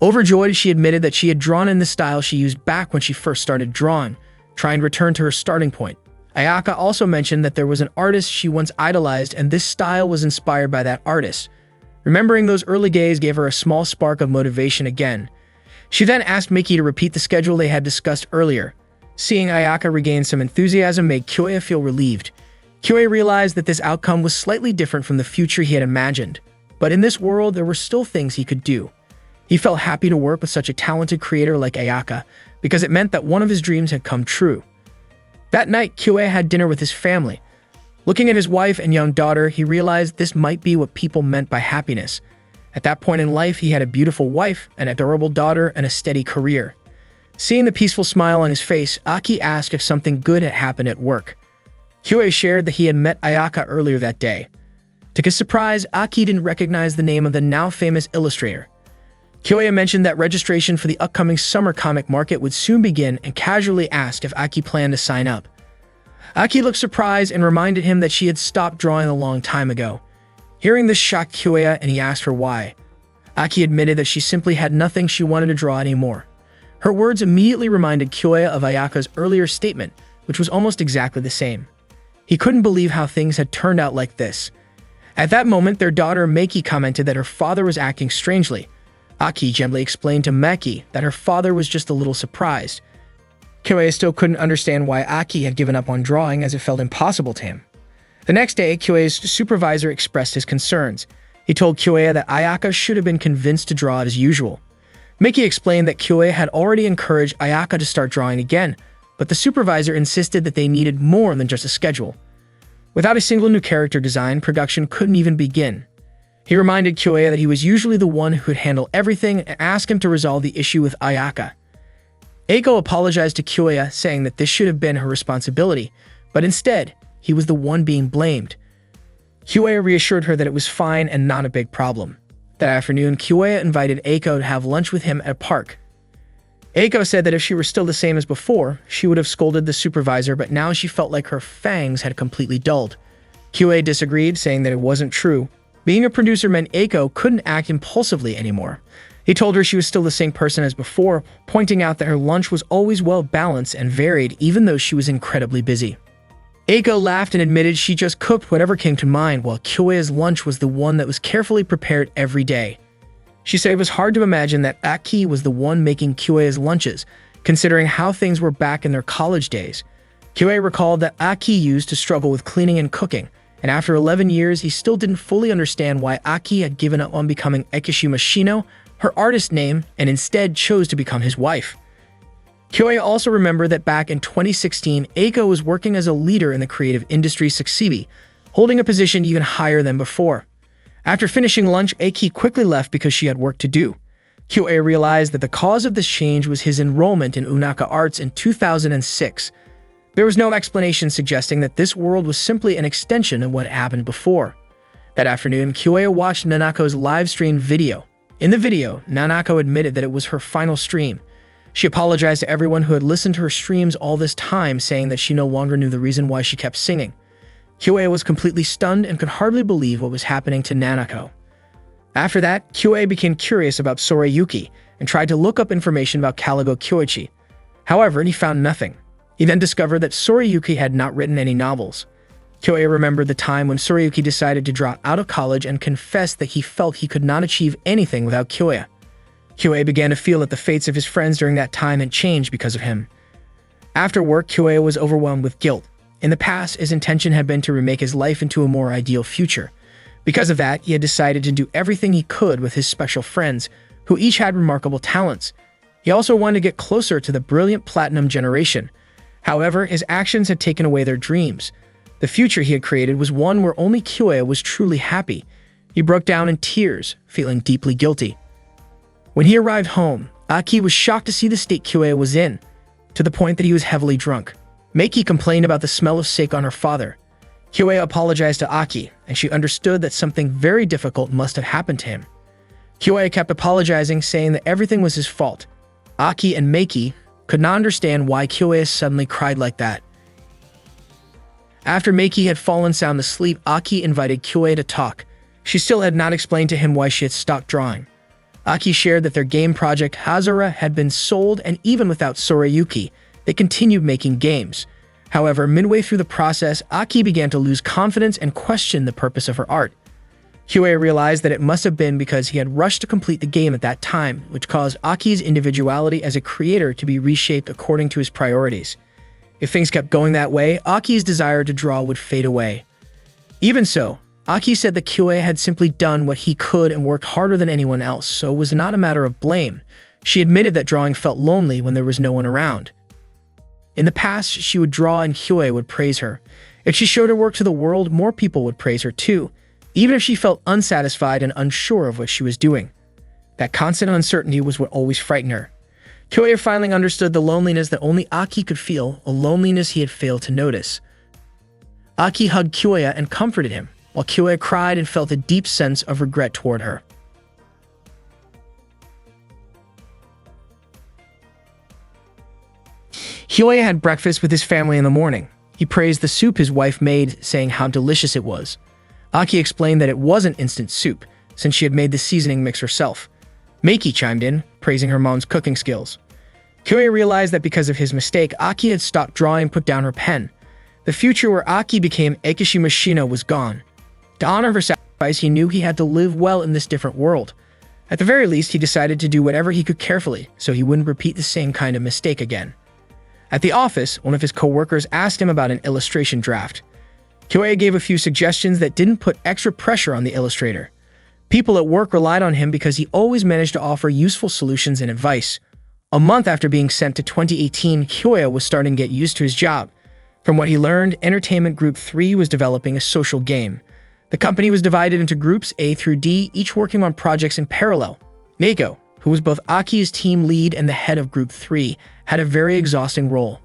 Overjoyed, she admitted that she had drawn in the style she used back when she first started drawing, trying to return to her starting point. Ayaka also mentioned that there was an artist she once idolized and this style was inspired by that artist. Remembering those early days gave her a small spark of motivation again. She then asked Miki to repeat the schedule they had discussed earlier. Seeing Ayaka regain some enthusiasm made Kyoya feel relieved. Kyoya realized that this outcome was slightly different from the future he had imagined, but in this world there were still things he could do. He felt happy to work with such a talented creator like Ayaka because it meant that one of his dreams had come true. That night, Kyoya had dinner with his family. Looking at his wife and young daughter, he realized this might be what people meant by happiness. At that point in life, he had a beautiful wife, an adorable daughter, and a steady career. Seeing the peaceful smile on his face, Aki asked if something good had happened at work. Kyoya shared that he had met Ayaka earlier that day. To his surprise, Aki didn't recognize the name of the now famous illustrator. Kyoya mentioned that registration for the upcoming summer comic market would soon begin and casually asked if Aki planned to sign up. Aki looked surprised and reminded him that she had stopped drawing a long time ago. Hearing this shocked Kyoya and he asked her why. Aki admitted that she simply had nothing she wanted to draw anymore. Her words immediately reminded Kyoya of Ayaka's earlier statement, which was almost exactly the same. He couldn't believe how things had turned out like this. At that moment, their daughter Meiki commented that her father was acting strangely. Aki gently explained to Meiki that her father was just a little surprised. Kyoya still couldn't understand why Aki had given up on drawing, as it felt impossible to him. The next day, Kyoya's supervisor expressed his concerns. He told Kyoya that Ayaka should have been convinced to draw as usual. Meiki explained that Kyoya had already encouraged Ayaka to start drawing again, but the supervisor insisted that they needed more than just a schedule. Without a single new character design, production couldn't even begin. He reminded Kyoya that he was usually the one who would handle everything and asked him to resolve the issue with Ayaka. Eiko apologized to Kyoya, saying that this should have been her responsibility, but instead, he was the one being blamed. Kyoya reassured her that it was fine and not a big problem. That afternoon, Kyoya invited Eiko to have lunch with him at a park. Eiko said that if she were still the same as before, she would have scolded the supervisor, but now she felt like her fangs had completely dulled. Kyoya disagreed, saying that it wasn't true. Being a producer meant Eiko couldn't act impulsively anymore. He told her she was still the same person as before, pointing out that her lunch was always well-balanced and varied even though she was incredibly busy. Eiko laughed and admitted she just cooked whatever came to mind, while Kyoya's lunch was the one that was carefully prepared every day. She said it was hard to imagine that Aki was the one making Kyoya's lunches, considering how things were back in their college days. Kyoya recalled that Aki used to struggle with cleaning and cooking, and after 11 years, he still didn't fully understand why Aki had given up on becoming Ekishima Shino, her artist name, and instead chose to become his wife. Kyoya also remembered that back in 2016, Eiko was working as a leader in the creative industry Saxibi, holding a position even higher than before. After finishing lunch, Eiki quickly left because she had work to do. Kyoya realized that the cause of this change was his enrollment in Unaka Arts in 2006. There was no explanation suggesting that this world was simply an extension of what happened before. That afternoon, Kyoya watched Nanako's live-streamed video. In the video, Nanako admitted that it was her final stream. She apologized to everyone who had listened to her streams all this time, saying that she no longer knew the reason why she kept singing. Kyoya was completely stunned and could hardly believe what was happening to Nanako. After that, Kyoya became curious about Sorayuki and tried to look up information about Caligo Kyoichi. However, he found nothing. He then discovered that Sorayuki had not written any novels. Kyoya remembered the time when Sorayuki decided to drop out of college and confessed that he felt he could not achieve anything without Kyoya. Kyoya began to feel that the fates of his friends during that time had changed because of him. After work, Kyoya was overwhelmed with guilt. In the past, his intention had been to remake his life into a more ideal future. Because of that, he had decided to do everything he could with his special friends, who each had remarkable talents. He also wanted to get closer to the brilliant Platinum generation. However, his actions had taken away their dreams. The future he had created was one where only Kyoya was truly happy. He broke down in tears, feeling deeply guilty. When he arrived home, Aki was shocked to see the state Kyoya was in, to the point that he was heavily drunk. Meiki complained about the smell of sake on her father. Kyoya apologized to Aki, and she understood that something very difficult must have happened to him. Kyoya kept apologizing, saying that everything was his fault. Aki and Meiki could not understand why Kyoya suddenly cried like that. After Meiki had fallen sound asleep, Aki invited Kyoya to talk. She still had not explained to him why she had stopped drawing. Aki shared that their game project Hazara had been sold, and even without Sorayuki, they continued making games. However, midway through the process, Aki began to lose confidence and question the purpose of her art. Kyoya realized that it must have been because he had rushed to complete the game at that time, which caused Aki's individuality as a creator to be reshaped according to his priorities. If things kept going that way, Aki's desire to draw would fade away. Even so, Aki said that Kyoya had simply done what he could and worked harder than anyone else, so it was not a matter of blame. She admitted that drawing felt lonely when there was no one around. In the past, she would draw and Kyoya would praise her. If she showed her work to the world, more people would praise her too, even if she felt unsatisfied and unsure of what she was doing. That constant uncertainty was what always frightened her. Kyoya finally understood the loneliness that only Aki could feel, a loneliness he had failed to notice. Aki hugged Kyoya and comforted him, while Kyoya cried and felt a deep sense of regret toward her. Kyoya had breakfast with his family in the morning. He praised the soup his wife made, saying how delicious it was. Aki explained that it wasn't instant soup, since she had made the seasoning mix herself. Meiki chimed in, praising her mom's cooking skills. Kyoya realized that because of his mistake, Aki had stopped drawing and put down her pen. The future where Aki became Ekishi Mashino was gone. To honor her sacrifice, he knew he had to live well in this different world. At the very least, he decided to do whatever he could carefully, so he wouldn't repeat the same kind of mistake again. At the office, one of his co-workers asked him about an illustration draft. Kyoya gave a few suggestions that didn't put extra pressure on the illustrator. People at work relied on him because he always managed to offer useful solutions and advice. A month after being sent to 2018, Kyoya was starting to get used to his job. From what he learned, Entertainment Group 3 was developing a social game. The company was divided into groups A through D, each working on projects in parallel. Meiko, who was both Aki's team lead and the head of Group 3, had a very exhausting role.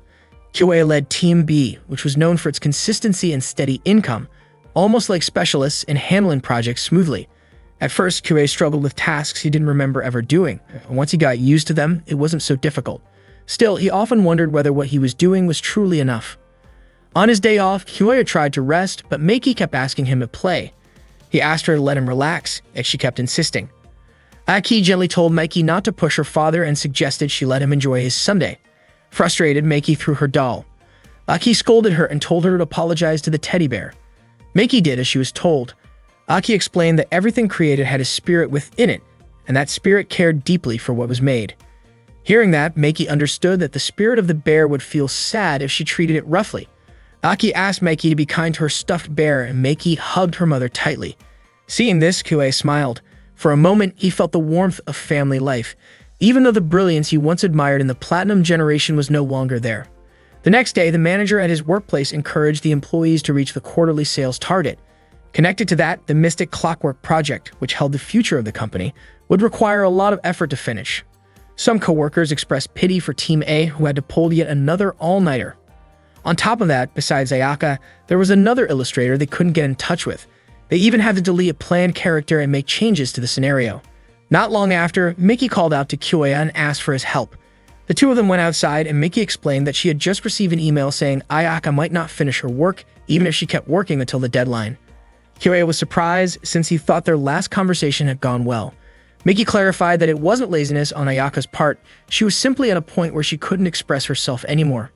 Kyoya led Team B, which was known for its consistency and steady income, almost like specialists in handling projects smoothly. At first, Kyoya struggled with tasks he didn't remember ever doing. Once he got used to them, it wasn't so difficult. Still, he often wondered whether what he was doing was truly enough. On his day off, Kyoya tried to rest, but Meiki kept asking him to play. He asked her to let him relax, and she kept insisting. Aki gently told Meiki not to push her father and suggested she let him enjoy his Sunday. Frustrated, Meiki threw her doll. Aki scolded her and told her to apologize to the teddy bear. Meiki did as she was told. Aki explained that everything created had a spirit within it, and that spirit cared deeply for what was made. Hearing that, Meiki understood that the spirit of the bear would feel sad if she treated it roughly. Aki asked Meiki to be kind to her stuffed bear, and Meiki hugged her mother tightly. Seeing this, Kyoya smiled. For a moment, he felt the warmth of family life, even though the brilliance he once admired in the Platinum generation was no longer there. The next day, the manager at his workplace encouraged the employees to reach the quarterly sales target. Connected to that, the Mystic Clockwork project, which held the future of the company, would require a lot of effort to finish. Some coworkers expressed pity for Team A, who had to pull yet another all-nighter. On top of that, besides Ayaka, there was another illustrator they couldn't get in touch with. They even had to delete a planned character and make changes to the scenario. Not long after, Meiki called out to Kyoya and asked for his help. The two of them went outside, and Meiki explained that she had just received an email saying Ayaka might not finish her work, even if she kept working until the deadline. Kyoya was surprised, since he thought their last conversation had gone well. Meiki clarified that it wasn't laziness on Ayaka's part, she was simply at a point where she couldn't express herself anymore.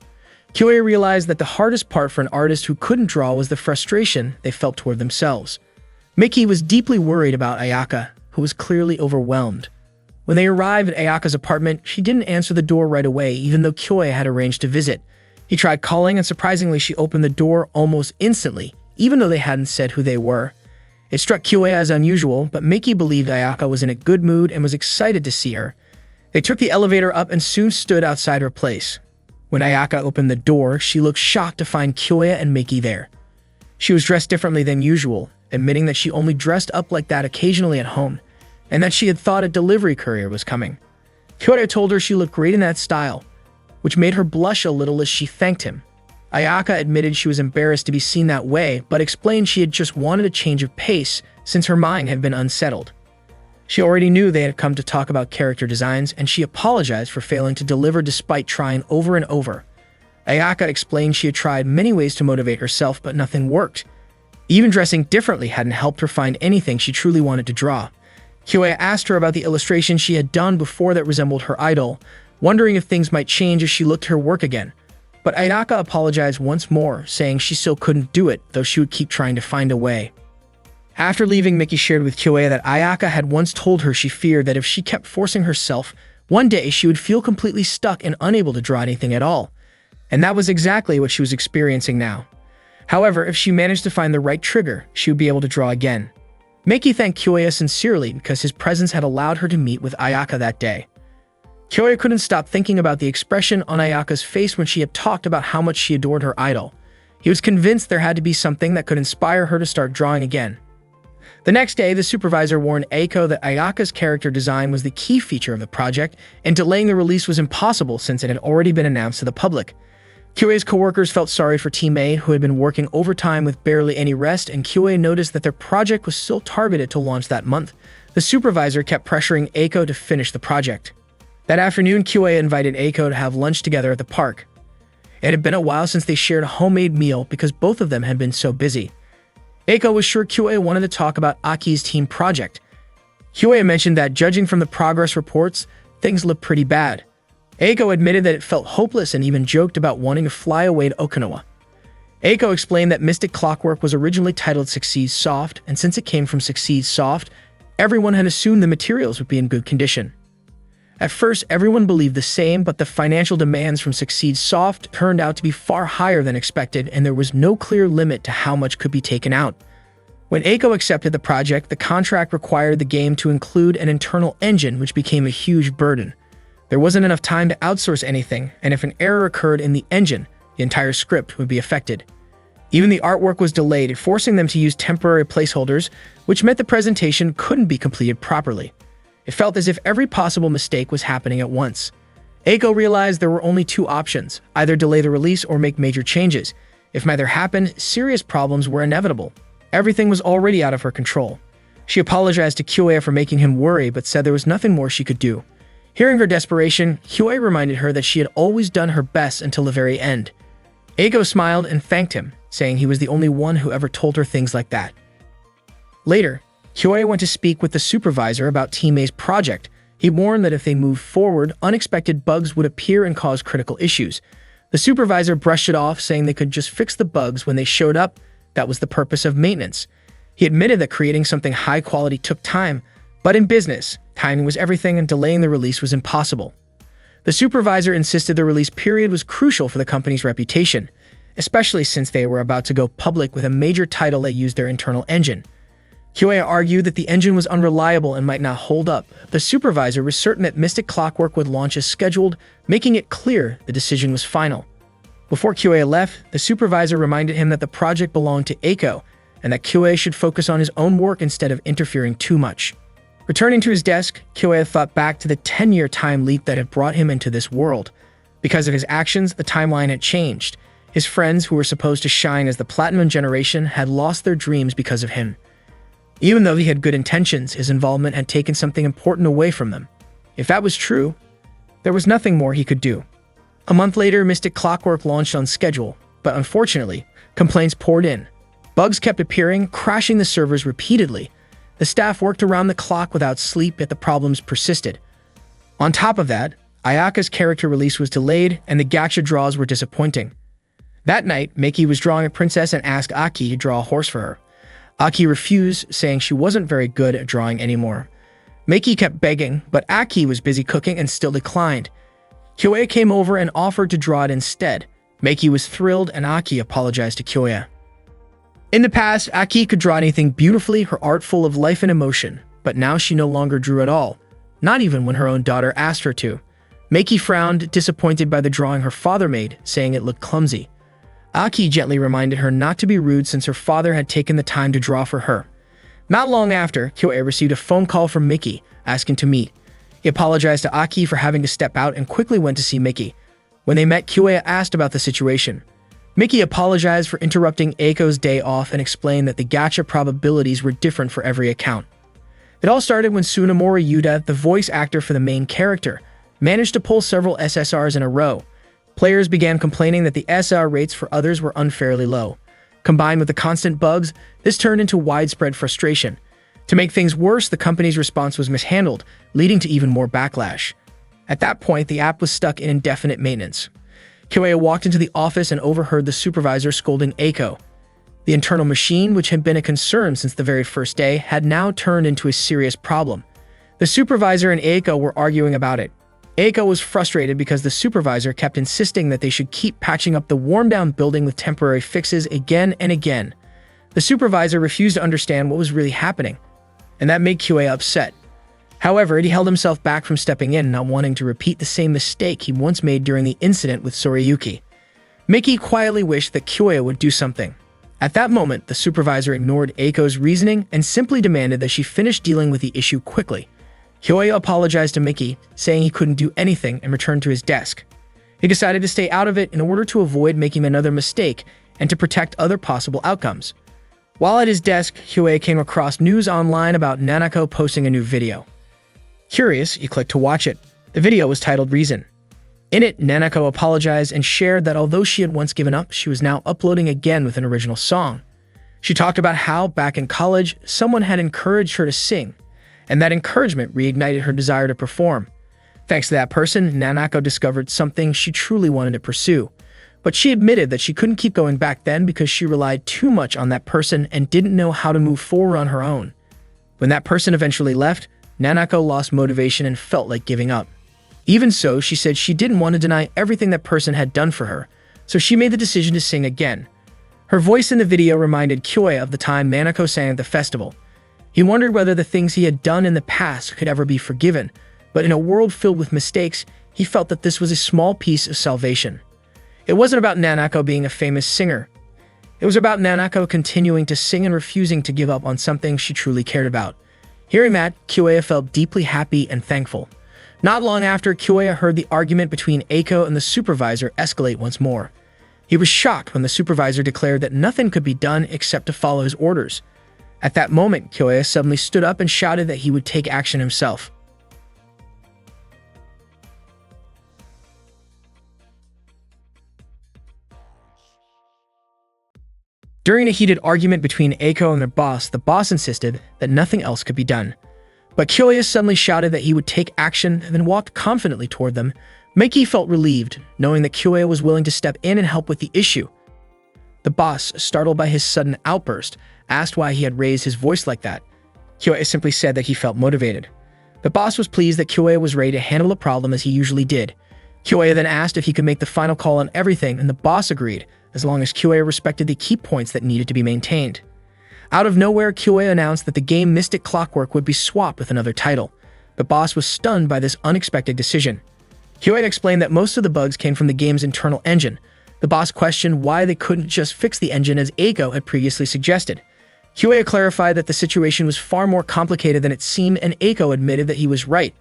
Kyoya realized that the hardest part for an artist who couldn't draw was the frustration they felt toward themselves. Meiki was deeply worried about Ayaka, who was clearly overwhelmed. When they arrived at Ayaka's apartment, she didn't answer the door right away, even though Kyoya had arranged to visit. He tried calling, and surprisingly, she opened the door almost instantly, even though they hadn't said who they were. It struck Kyoya as unusual, but Meiki believed Ayaka was in a good mood and was excited to see her. They took the elevator up and soon stood outside her place. When Ayaka opened the door, she looked shocked to find Kyoya and Meiki there. She was dressed differently than usual, admitting that she only dressed up like that occasionally at home, and that she had thought a delivery courier was coming. Kyoya told her she looked great in that style, which made her blush a little as she thanked him. Ayaka admitted she was embarrassed to be seen that way, but explained she had just wanted a change of pace since her mind had been unsettled. She already knew they had come to talk about character designs, and she apologized for failing to deliver despite trying over and over. Ayaka explained she had tried many ways to motivate herself, but nothing worked. Even dressing differently hadn't helped her find anything she truly wanted to draw. Kyoya asked her about the illustration she had done before that resembled her idol, wondering if things might change as she looked at her work again. But Ayaka apologized once more, saying she still couldn't do it, though she would keep trying to find a way. After leaving, Meiki shared with Kyoya that Ayaka had once told her she feared that if she kept forcing herself, one day she would feel completely stuck and unable to draw anything at all. And that was exactly what she was experiencing now. However, if she managed to find the right trigger, she would be able to draw again. Meiki thanked Kyoya sincerely because his presence had allowed her to meet with Ayaka that day. Kyoya couldn't stop thinking about the expression on Ayaka's face when she had talked about how much she adored her idol. He was convinced there had to be something that could inspire her to start drawing again. The next day, the supervisor warned Eiko that Ayaka's character design was the key feature of the project, and delaying the release was impossible since it had already been announced to the public. Kyoya's coworkers felt sorry for Team A, who had been working overtime with barely any rest, and Kyoya noticed that their project was still targeted to launch that month. The supervisor kept pressuring Eiko to finish the project. That afternoon, Kyoya invited Eiko to have lunch together at the park. It had been a while since they shared a homemade meal because both of them had been so busy. Eiko was sure Kyoe wanted to talk about Aki's team project. Kyoe mentioned that, judging from the progress reports, things looked pretty bad. Eiko admitted that it felt hopeless and even joked about wanting to fly away to Okinawa. Eiko explained that Mystic Clockwork was originally titled Succeed Soft, and since it came from Succeed Soft, everyone had assumed the materials would be in good condition. At first, everyone believed the same, but the financial demands from Succeed Soft turned out to be far higher than expected, and there was no clear limit to how much could be taken out. When Eiko accepted the project, the contract required the game to include an internal engine, which became a huge burden. There wasn't enough time to outsource anything, and if an error occurred in the engine, the entire script would be affected. Even the artwork was delayed, forcing them to use temporary placeholders, which meant the presentation couldn't be completed properly. It felt as if every possible mistake was happening at once. Eiko realized there were only two options: either delay the release or make major changes. If neither happened, serious problems were inevitable. Everything was already out of her control. She apologized to Kyoe for making him worry, but said there was nothing more she could do. Hearing her desperation, Kyoe reminded her that she had always done her best until the very end. Eiko smiled and thanked him, saying he was the only one who ever told her things like that. Later, Kyoe went to speak with the supervisor about Team A's project. He warned that if they moved forward, unexpected bugs would appear and cause critical issues. The supervisor brushed it off, saying they could just fix the bugs when they showed up. That was the purpose of maintenance. He admitted that creating something high quality took time, but in business, timing was everything and delaying the release was impossible. The supervisor insisted the release period was crucial for the company's reputation, especially since they were about to go public with a major title that used their internal engine. Kyoe argued that the engine was unreliable and might not hold up. The supervisor was certain that Mystic Clockwork would launch as scheduled, making it clear the decision was final. Before Kyoe left, the supervisor reminded him that the project belonged to Eiko, and that Kyoe should focus on his own work instead of interfering too much. Returning to his desk, Kyoe thought back to the 10-year time leap that had brought him into this world. Because of his actions, the timeline had changed. His friends, who were supposed to shine as the Platinum Generation, had lost their dreams because of him. Even though he had good intentions, his involvement had taken something important away from them. If that was true, there was nothing more he could do. A month later, Mystic Clockwork launched on schedule, but unfortunately, complaints poured in. Bugs kept appearing, crashing the servers repeatedly. The staff worked around the clock without sleep, yet the problems persisted. On top of that, Ayaka's character release was delayed, and the gacha draws were disappointing. That night, Miki was drawing a princess and asked Aki to draw a horse for her. Aki refused, saying she wasn't very good at drawing anymore. Miki kept begging, but Aki was busy cooking and still declined. Kyoe came over and offered to draw it instead. Miki was thrilled, and Aki apologized to Kyoe. In the past, Aki could draw anything beautifully, her art full of life and emotion, but now she no longer drew at all, not even when her own daughter asked her to. Miki frowned, disappointed by the drawing her father made, saying it looked clumsy. Aki gently reminded her not to be rude since her father had taken the time to draw for her. Not long after, Kyoe received a phone call from Miki, asking to meet. He apologized to Aki for having to step out and quickly went to see Miki. When they met, Kyoe asked about the situation. Miki apologized for interrupting Eiko's day off and explained that the gacha probabilities were different for every account. It all started when Tsunemori Yuta, the voice actor for the main character, managed to pull several SSRs in a row. Players began complaining that the SR rates for others were unfairly low. Combined with the constant bugs, this turned into widespread frustration. To make things worse, the company's response was mishandled, leading to even more backlash. At that point, the app was stuck in indefinite maintenance. Kyoe walked into the office and overheard the supervisor scolding Eiko. The internal machine, which had been a concern since the very first day, had now turned into a serious problem. The supervisor and Eiko were arguing about it. Eiko was frustrated because the supervisor kept insisting that they should keep patching up the worn-down building with temporary fixes again and again. The supervisor refused to understand what was really happening, and that made Kyoe upset. However, he held himself back from stepping in, not wanting to repeat the same mistake he once made during the incident with Soriyuki. Miki quietly wished that Kyoe would do something. At that moment, the supervisor ignored Eiko's reasoning and simply demanded that she finish dealing with the issue quickly. Kyoe apologized to Miki, saying he couldn't do anything, and returned to his desk. He decided to stay out of it in order to avoid making another mistake and to protect other possible outcomes. While at his desk, Kyoe came across news online about Nanako posting a new video. Curious, he clicked to watch it. The video was titled Reason. In it, Nanako apologized and shared that although she had once given up, she was now uploading again with an original song. She talked about how, back in college, someone had encouraged her to sing, and that encouragement reignited her desire to perform. Thanks to that person, Nanako discovered something she truly wanted to pursue. But she admitted that she couldn't keep going back then because she relied too much on that person and didn't know how to move forward on her own. When that person eventually left, Nanako lost motivation and felt like giving up. Even so, she said she didn't want to deny everything that person had done for her, so she made the decision to sing again. Her voice in the video reminded Kyoya of the time Nanako sang at the festival. He wondered whether the things he had done in the past could ever be forgiven, but in a world filled with mistakes, he felt that this was a small piece of salvation. It wasn't about Nanako being a famous singer. It was about Nanako continuing to sing and refusing to give up on something she truly cared about. Hearing that, Kyoya felt deeply happy and thankful. Not long after, Kyoya heard the argument between Eiko and the supervisor escalate once more. He was shocked when the supervisor declared that nothing could be done except to follow his orders. At that moment, Kyoya suddenly stood up and shouted that he would take action himself. During a heated argument between Eiko and their boss, the boss insisted that nothing else could be done. But Kyoya suddenly shouted that he would take action and then walked confidently toward them. Meiki felt relieved, knowing that Kyoya was willing to step in and help with the issue. The boss, startled by his sudden outburst, asked why he had raised his voice like that. Kyoya simply said that he felt motivated. The boss was pleased that Kyoya was ready to handle the problem as he usually did. Kyoya then asked if he could make the final call on everything, and the boss agreed, as long as Kyoya respected the key points that needed to be maintained. Out of nowhere, Kyoya announced that the game Mystic Clockwork would be swapped with another title. The boss was stunned by this unexpected decision. Kyoya explained that most of the bugs came from the game's internal engine. The boss questioned why they couldn't just fix the engine as Eiko had previously suggested. Kyoya clarified that the situation was far more complicated than it seemed, and Eiko admitted that he was right.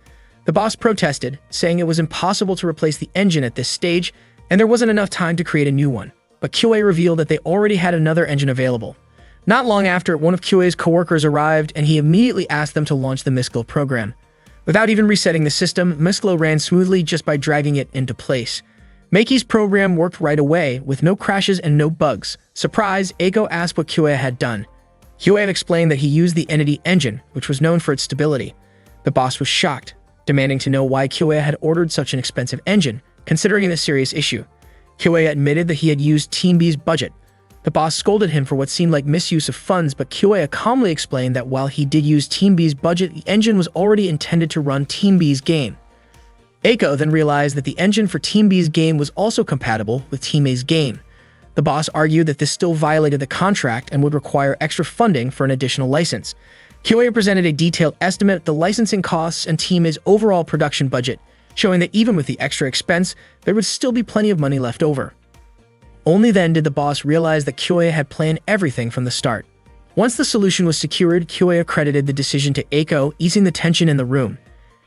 The boss protested, saying it was impossible to replace the engine at this stage, and there wasn't enough time to create a new one. But Kyoya revealed that they already had another engine available. Not long after, one of Kyoya's coworkers arrived, and he immediately asked them to launch the Misklo program. Without even resetting the system, Misklo ran smoothly just by dragging it into place. Meiki's program worked right away, with no crashes and no bugs. Surprised, Eiko asked what Kyoya had done. Kyoya explained that he used the Entity engine, which was known for its stability. The boss was shocked, demanding to know why Kyoya had ordered such an expensive engine, considering it a serious issue. Kyoya admitted that he had used Team B's budget. The boss scolded him for what seemed like misuse of funds, but Kyoya calmly explained that while he did use Team B's budget, the engine was already intended to run Team B's game. Eiko then realized that the engine for Team B's game was also compatible with Team A's game. The boss argued that this still violated the contract and would require extra funding for an additional license. Kyoya presented a detailed estimate of the licensing costs and Team A's overall production budget, showing that even with the extra expense, there would still be plenty of money left over. Only then did the boss realize that Kyoya had planned everything from the start. Once the solution was secured, Kyoya credited the decision to Eiko, easing the tension in the room.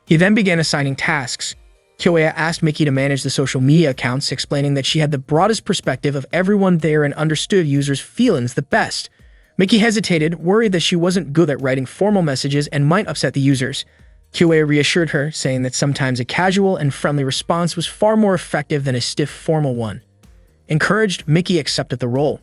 He then began assigning tasks. Kyoya asked Miki to manage the social media accounts, explaining that she had the broadest perspective of everyone there and understood users' feelings the best. Miki hesitated, worried that she wasn't good at writing formal messages and might upset the users. Kyoya reassured her, saying that sometimes a casual and friendly response was far more effective than a stiff, formal one. Encouraged, Miki accepted the role.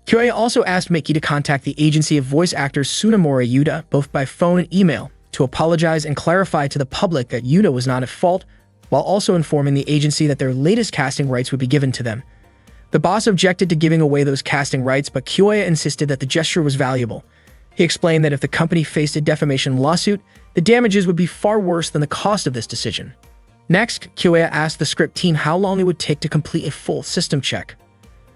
Kyoya also asked Miki to contact the agency of voice actors Tsunemori Yuta, both by phone and email, to apologize and clarify to the public that Yuta was not at fault, while also informing the agency that their latest casting rights would be given to them. The boss objected to giving away those casting rights, but Kyoya insisted that the gesture was valuable. He explained that if the company faced a defamation lawsuit, the damages would be far worse than the cost of this decision. Next, Kyoya asked the script team how long it would take to complete a full system check.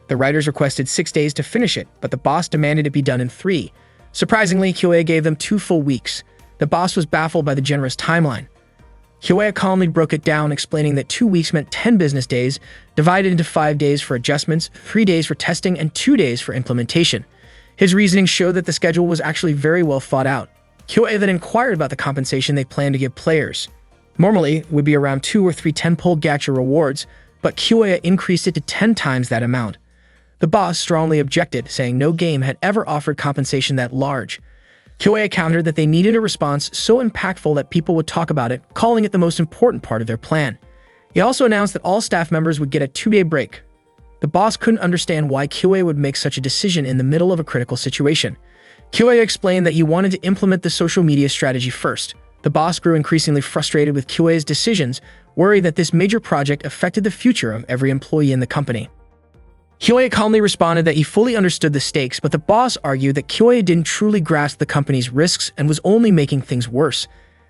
The writers requested 6 days to finish it, but the boss demanded it be done in 3. Surprisingly, Kyoya gave them 2 full weeks. The boss was baffled by the generous timeline. Kyoya calmly broke it down, explaining that 2 weeks meant 10 business days, divided into 5 days for adjustments, 3 days for testing, and 2 days for implementation. His reasoning showed that the schedule was actually very well thought out. Kyoya then inquired about the compensation they planned to give players. Normally, it would be around 2 or 3 tentpole gacha rewards, but Kyoya increased it to 10 times that amount. The boss strongly objected, saying no game had ever offered compensation that large. Kyoya countered that they needed a response so impactful that people would talk about it, calling it the most important part of their plan. He also announced that all staff members would get a 2-day break. The boss couldn't understand why Kyoei would make such a decision in the middle of a critical situation. Kyoei explained that he wanted to implement the social media strategy first. The boss grew increasingly frustrated with Kyoei's decisions, worried that this major project affected the future of every employee in the company. Kyoei calmly responded that he fully understood the stakes, but the boss argued that Kyoei didn't truly grasp the company's risks and was only making things worse.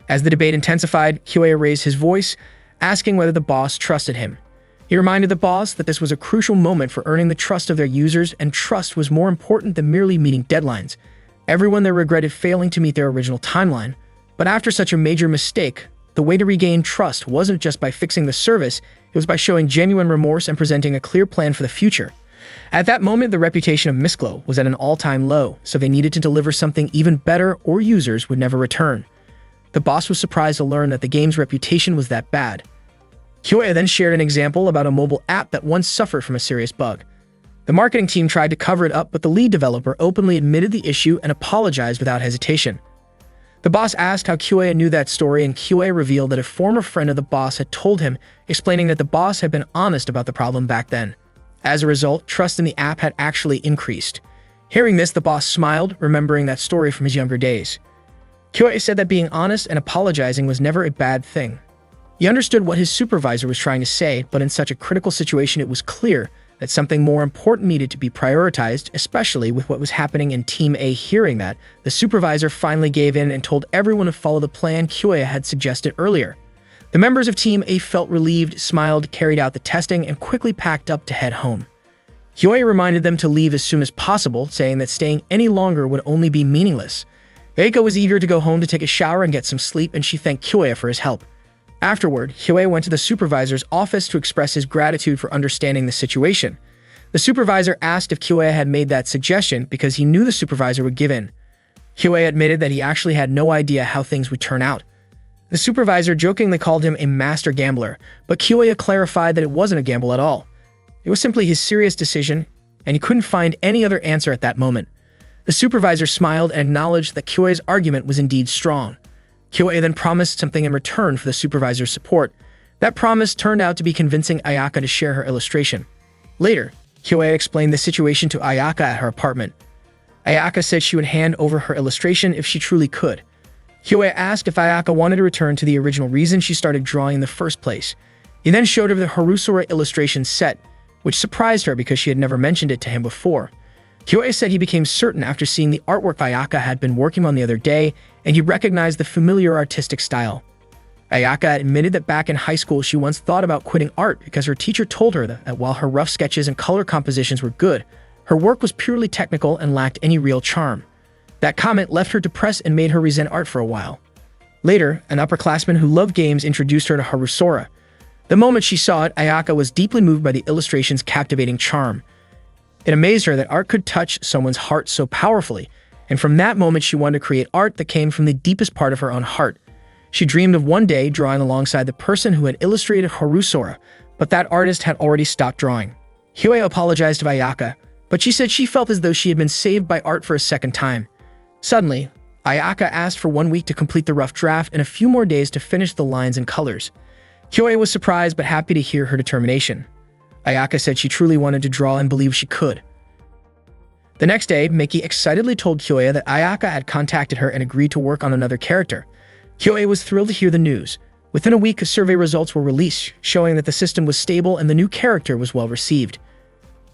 As the debate intensified, Kyoei raised his voice, asking whether the boss trusted him. He reminded the boss that this was a crucial moment for earning the trust of their users, and trust was more important than merely meeting deadlines. Everyone there regretted failing to meet their original timeline, but after such a major mistake, the way to regain trust wasn't just by fixing the service, it was by showing genuine remorse and presenting a clear plan for the future. At that moment, the reputation of Mistglow was at an all-time low, so they needed to deliver something even better or users would never return. The boss was surprised to learn that the game's reputation was that bad. Kyoei then shared an example about a mobile app that once suffered from a serious bug. The marketing team tried to cover it up, but the lead developer openly admitted the issue and apologized without hesitation. The boss asked how Kyoei knew that story, and Kyoei revealed that a former friend of the boss had told him, explaining that the boss had been honest about the problem back then. As a result, trust in the app had actually increased. Hearing this, the boss smiled, remembering that story from his younger days. Kyoei said that being honest and apologizing was never a bad thing. He understood what his supervisor was trying to say, but in such a critical situation it was clear that something more important needed to be prioritized, especially with what was happening in Team A. Hearing that, the supervisor finally gave in and told everyone to follow the plan Kyoei had suggested earlier. The members of Team A felt relieved, smiled, carried out the testing, and quickly packed up to head home. Kyoei reminded them to leave as soon as possible, saying that staying any longer would only be meaningless. Eiko was eager to go home to take a shower and get some sleep, and she thanked Kyoei for his help. Afterward, Kyoei went to the supervisor's office to express his gratitude for understanding the situation. The supervisor asked if Kyoei had made that suggestion because he knew the supervisor would give in. Kyoei admitted that he actually had no idea how things would turn out. The supervisor jokingly called him a master gambler, but Kyoei clarified that it wasn't a gamble at all. It was simply his serious decision, and he couldn't find any other answer at that moment. The supervisor smiled and acknowledged that Kyoei's argument was indeed strong. Kyoei then promised something in return for the supervisor's support. That promise turned out to be convincing Ayaka to share her illustration. Later, Kyoei explained the situation to Ayaka at her apartment. Ayaka said she would hand over her illustration if she truly could. Kyoei asked if Ayaka wanted to return to the original reason she started drawing in the first place. He then showed her the Harusora illustration set, which surprised her because she had never mentioned it to him before. Kyoei said he became certain after seeing the artwork Ayaka had been working on the other day, and he recognized the familiar artistic style. Ayaka admitted that back in high school she once thought about quitting art because her teacher told her that while her rough sketches and color compositions were good, her work was purely technical and lacked any real charm. That comment left her depressed and made her resent art for a while. Later, an upperclassman who loved games introduced her to Harusora. The moment she saw it, Ayaka was deeply moved by the illustration's captivating charm. It amazed her that art could touch someone's heart so powerfully, and from that moment she wanted to create art that came from the deepest part of her own heart. She dreamed of one day drawing alongside the person who had illustrated Harusora, but that artist had already stopped drawing. Kyoei apologized to Ayaka, but she said she felt as though she had been saved by art for a second time. Suddenly, Ayaka asked for 1 week to complete the rough draft and a few more days to finish the lines and colors. Kyoei was surprised but happy to hear her determination. Ayaka said she truly wanted to draw and believed she could. The next day, Miki excitedly told Kyoei that Ayaka had contacted her and agreed to work on another character. Kyoei was thrilled to hear the news. Within a week, survey results were released, showing that the system was stable and the new character was well received.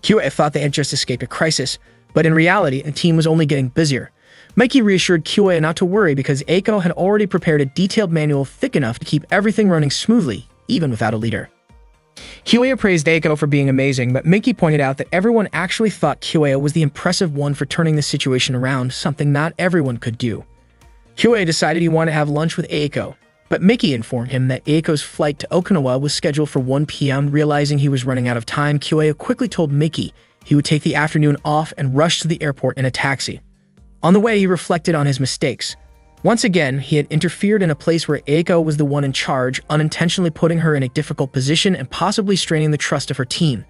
Kyoei thought they had just escaped a crisis, but in reality, the team was only getting busier. Miki reassured Kyoei not to worry because Eiko had already prepared a detailed manual thick enough to keep everything running smoothly, even without a leader. Kyoei praised Eiko for being amazing, but Miki pointed out that everyone actually thought Kyoei was the impressive one for turning the situation around, something not everyone could do. Kyoei decided he wanted to have lunch with Eiko, but Miki informed him that Eiko's flight to Okinawa was scheduled for 1 p.m. Realizing he was running out of time, Kyoei quickly told Miki he would take the afternoon off and rush to the airport in a taxi. On the way, he reflected on his mistakes. Once again, he had interfered in a place where Eiko was the one in charge, unintentionally putting her in a difficult position and possibly straining the trust of her team.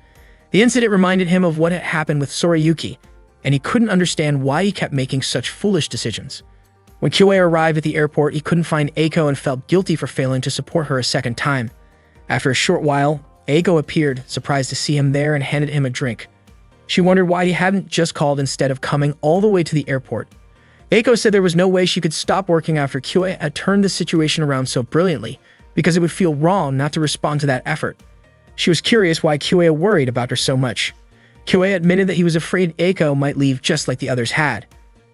The incident reminded him of what had happened with Sorayuki, and he couldn't understand why he kept making such foolish decisions. When Kyoei arrived at the airport, he couldn't find Eiko and felt guilty for failing to support her a second time. After a short while, Eiko appeared, surprised to see him there, and handed him a drink. She wondered why he hadn't just called instead of coming all the way to the airport. Eiko said there was no way she could stop working after Kyoe had turned the situation around so brilliantly, because it would feel wrong not to respond to that effort. She was curious why Kyoe worried about her so much. Kyoe admitted that he was afraid Eiko might leave just like the others had.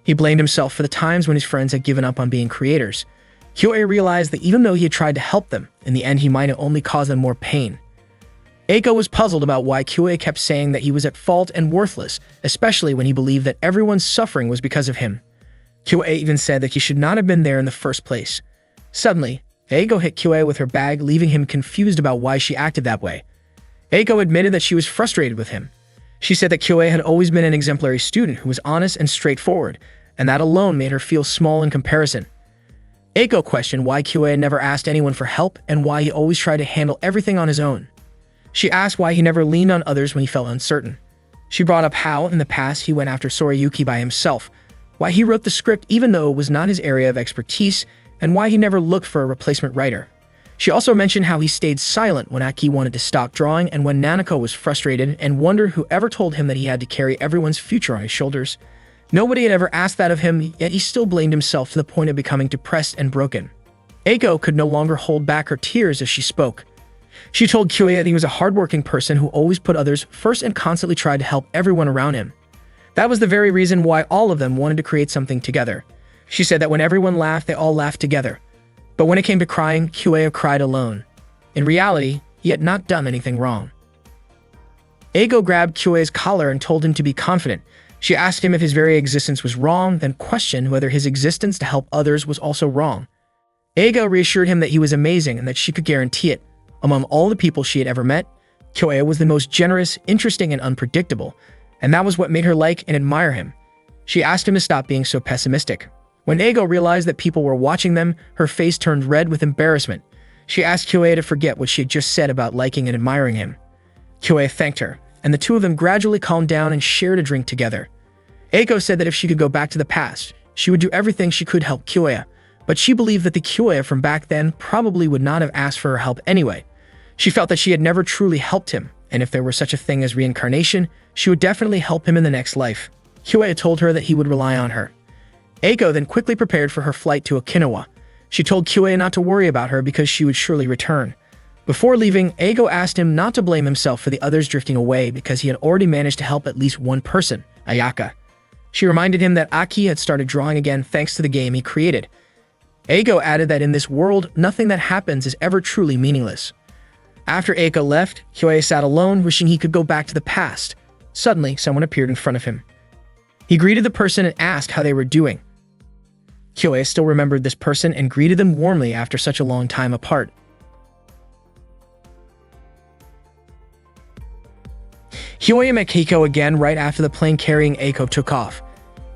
He blamed himself for the times when his friends had given up on being creators. Kyoe realized that even though he had tried to help them, in the end he might have only caused them more pain. Eiko was puzzled about why Kyoe kept saying that he was at fault and worthless, especially when he believed that everyone's suffering was because of him. Kyoe even said that he should not have been there in the first place. Suddenly, Eiko hit Kyoe with her bag, leaving him confused about why she acted that way. Eiko admitted that she was frustrated with him. She said that Kyoe had always been an exemplary student who was honest and straightforward, and that alone made her feel small in comparison. Eiko questioned why Kyoe never asked anyone for help and why he always tried to handle everything on his own. She asked why he never leaned on others when he felt uncertain. She brought up how, in the past, he went after Sorayuki by himself, why he wrote the script even though it was not his area of expertise, and why he never looked for a replacement writer. She also mentioned how he stayed silent when Aki wanted to stop drawing and when Nanako was frustrated and wondered who ever told him that he had to carry everyone's future on his shoulders. Nobody had ever asked that of him, yet he still blamed himself to the point of becoming depressed and broken. Eiko could no longer hold back her tears as she spoke. She told Kyoe that he was a hardworking person who always put others first and constantly tried to help everyone around him. That was the very reason why all of them wanted to create something together. She said that when everyone laughed, they all laughed together. But when it came to crying, Kyoe cried alone. In reality, he had not done anything wrong. Eiko grabbed Kyoe's collar and told him to be confident. She asked him if his very existence was wrong, then questioned whether his existence to help others was also wrong. Eiko reassured him that he was amazing and that she could guarantee it. Among all the people she had ever met, Kyoe was the most generous, interesting, and unpredictable, and that was what made her like and admire him. She asked him to stop being so pessimistic. When Eiko realized that people were watching them, her face turned red with embarrassment. She asked Kyoe to forget what she had just said about liking and admiring him. Kyoe thanked her, and the two of them gradually calmed down and shared a drink together. Eiko said that if she could go back to the past, she would do everything she could help Kyoe, but she believed that the Kyoe from back then probably would not have asked for her help anyway. She felt that she had never truly helped him, and if there were such a thing as reincarnation, she would definitely help him in the next life. Kyoe told her that he would rely on her. Eiko then quickly prepared for her flight to Okinawa. She told Kyoe not to worry about her because she would surely return. Before leaving, Eiko asked him not to blame himself for the others drifting away because he had already managed to help at least one person, Ayaka. She reminded him that Aki had started drawing again thanks to the game he created. Eiko added that in this world, nothing that happens is ever truly meaningless. After Eiko left, Kyoe sat alone, wishing he could go back to the past. Suddenly, someone appeared in front of him. He greeted the person and asked how they were doing. Kyoe still remembered this person and greeted them warmly after such a long time apart. Kyoe met Keiko again right after the plane carrying Eiko took off.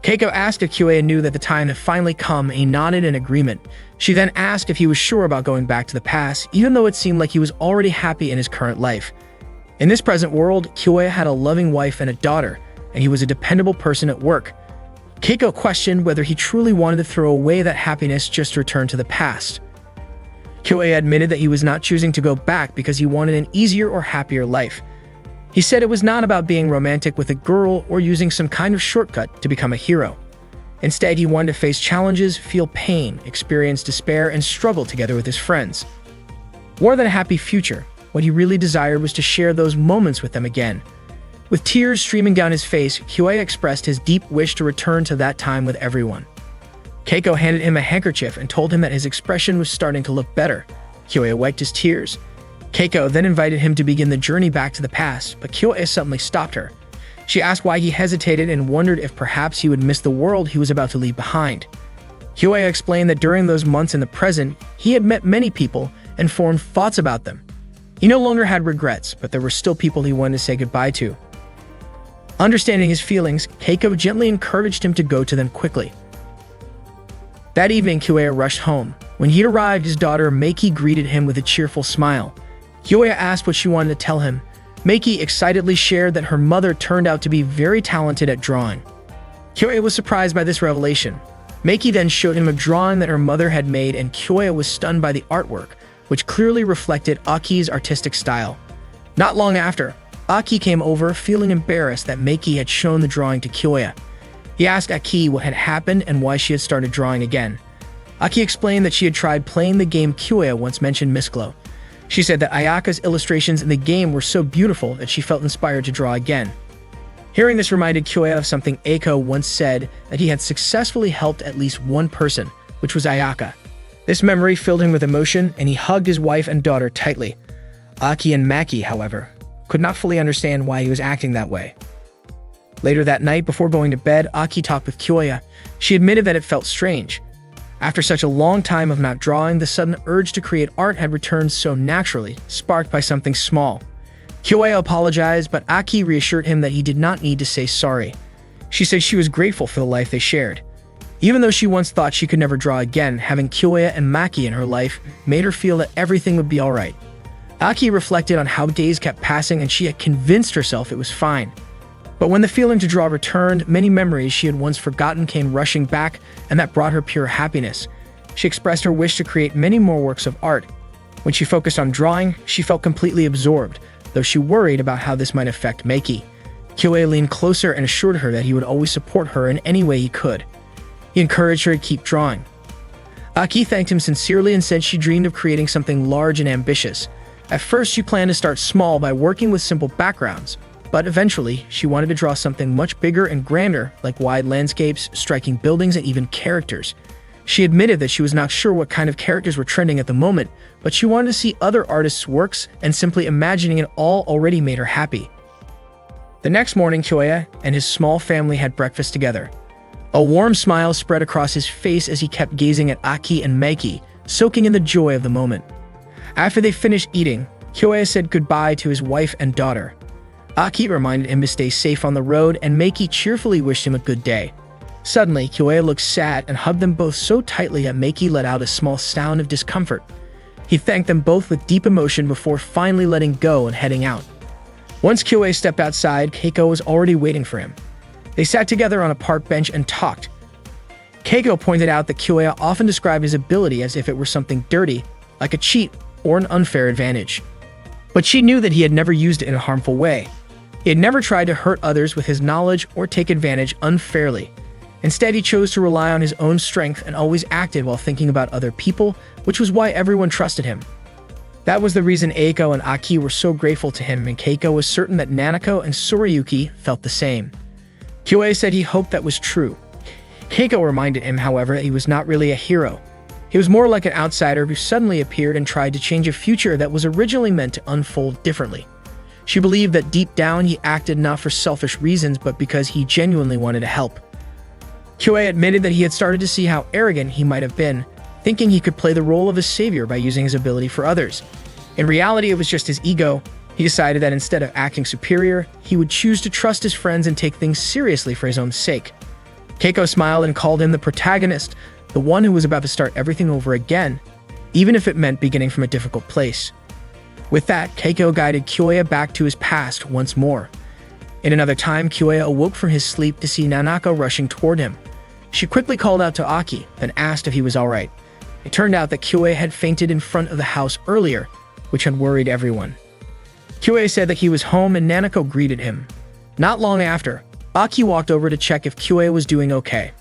Keiko asked if Kyoe knew that the time had finally come, and he nodded in agreement. She then asked if he was sure about going back to the past, even though it seemed like he was already happy in his current life. In this present world, Kyoe had a loving wife and a daughter, and he was a dependable person at work. Keiko questioned whether he truly wanted to throw away that happiness just to return to the past. Kyoe admitted that he was not choosing to go back because he wanted an easier or happier life. He said it was not about being romantic with a girl or using some kind of shortcut to become a hero. Instead, he wanted to face challenges, feel pain, experience despair, and struggle together with his friends. More than a happy future, what he really desired was to share those moments with them again. With tears streaming down his face, Kyoe expressed his deep wish to return to that time with everyone. Keiko handed him a handkerchief and told him that his expression was starting to look better. Kyoe wiped his tears. Keiko then invited him to begin the journey back to the past, but Kyoe suddenly stopped her. She asked why he hesitated and wondered if perhaps he would miss the world he was about to leave behind. Kyoe explained that during those months in the present, he had met many people and formed thoughts about them. He no longer had regrets, but there were still people he wanted to say goodbye to. Understanding his feelings, Keiko gently encouraged him to go to them quickly. That evening, Kyoe rushed home. When he arrived, his daughter Meiki greeted him with a cheerful smile. Kyoe asked what she wanted to tell him. Meiki excitedly shared that her mother turned out to be very talented at drawing. Kyoe was surprised by this revelation. Meiki then showed him a drawing that her mother had made, and Kyoe was stunned by the artwork. which clearly reflected Aki's artistic style. Not long after, Aki came over feeling embarrassed that Meiki had shown the drawing to Kyoya. He asked Aki what had happened and why she had started drawing again. Aki explained that she had tried playing the game Kyoya once mentioned Miss Glow. She said that Ayaka's illustrations in the game were so beautiful that she felt inspired to draw again. Hearing this reminded Kyoya of something Eiko once said, that he had successfully helped at least one person, which was Ayaka. This memory filled him with emotion, and he hugged his wife and daughter tightly. Aki and Maki, however, could not fully understand why he was acting that way. Later that night, before going to bed, Aki talked with Kyoya. She admitted that it felt strange. After such a long time of not drawing, the sudden urge to create art had returned so naturally, sparked by something small. Kyoya apologized, but Aki reassured him that he did not need to say sorry. She said she was grateful for the life they shared. Even though she once thought she could never draw again, having Kyoya and Maki in her life made her feel that everything would be alright. Aki reflected on how days kept passing and she had convinced herself it was fine. But when the feeling to draw returned, many memories she had once forgotten came rushing back, and that brought her pure happiness. She expressed her wish to create many more works of art. When she focused on drawing, she felt completely absorbed, though she worried about how this might affect Meiki. Kyoya leaned closer and assured her that he would always support her in any way he could. He encouraged her to keep drawing. Aki thanked him sincerely and said she dreamed of creating something large and ambitious. At first, she planned to start small by working with simple backgrounds, but eventually, she wanted to draw something much bigger and grander, like wide landscapes, striking buildings, and even characters. She admitted that she was not sure what kind of characters were trending at the moment, but she wanted to see other artists' works, and simply imagining it all already made her happy. The next morning, Kyoya and his small family had breakfast together. A warm smile spread across his face as he kept gazing at Aki and Meiki, soaking in the joy of the moment. After they finished eating, Kyoya said goodbye to his wife and daughter. Aki reminded him to stay safe on the road, and Meiki cheerfully wished him a good day. Suddenly, Kyoya looked sad and hugged them both so tightly that Meiki let out a small sound of discomfort. He thanked them both with deep emotion before finally letting go and heading out. Once Kyoya stepped outside, Keiko was already waiting for him. They sat together on a park bench and talked. Keiko pointed out that Kyoya often described his ability as if it were something dirty, like a cheat or an unfair advantage. But she knew that he had never used it in a harmful way. He had never tried to hurt others with his knowledge or take advantage unfairly. Instead, he chose to rely on his own strength and always acted while thinking about other people, which was why everyone trusted him. That was the reason Eiko and Aki were so grateful to him, and Keiko was certain that Nanako and Tsurayuki felt the same. Kyoya said he hoped that was true. Keiko reminded him, however, that he was not really a hero. He was more like an outsider who suddenly appeared and tried to change a future that was originally meant to unfold differently. She believed that deep down he acted not for selfish reasons, but because he genuinely wanted to help. Kyoya admitted that he had started to see how arrogant he might have been, thinking he could play the role of a savior by using his ability for others. In reality, it was just his ego. He decided that instead of acting superior, he would choose to trust his friends and take things seriously for his own sake. Keiko smiled and called him the protagonist, the one who was about to start everything over again, even if it meant beginning from a difficult place. With that, Keiko guided Kyoya back to his past once more. In another time, Kyoya awoke from his sleep to see Nanako rushing toward him. She quickly called out to Aki, then asked if he was alright. It turned out that Kyoya had fainted in front of the house earlier, which had worried everyone. Kyoya said that he was home and Nanako greeted him. Not long after, Aki walked over to check if Kyoya was doing okay.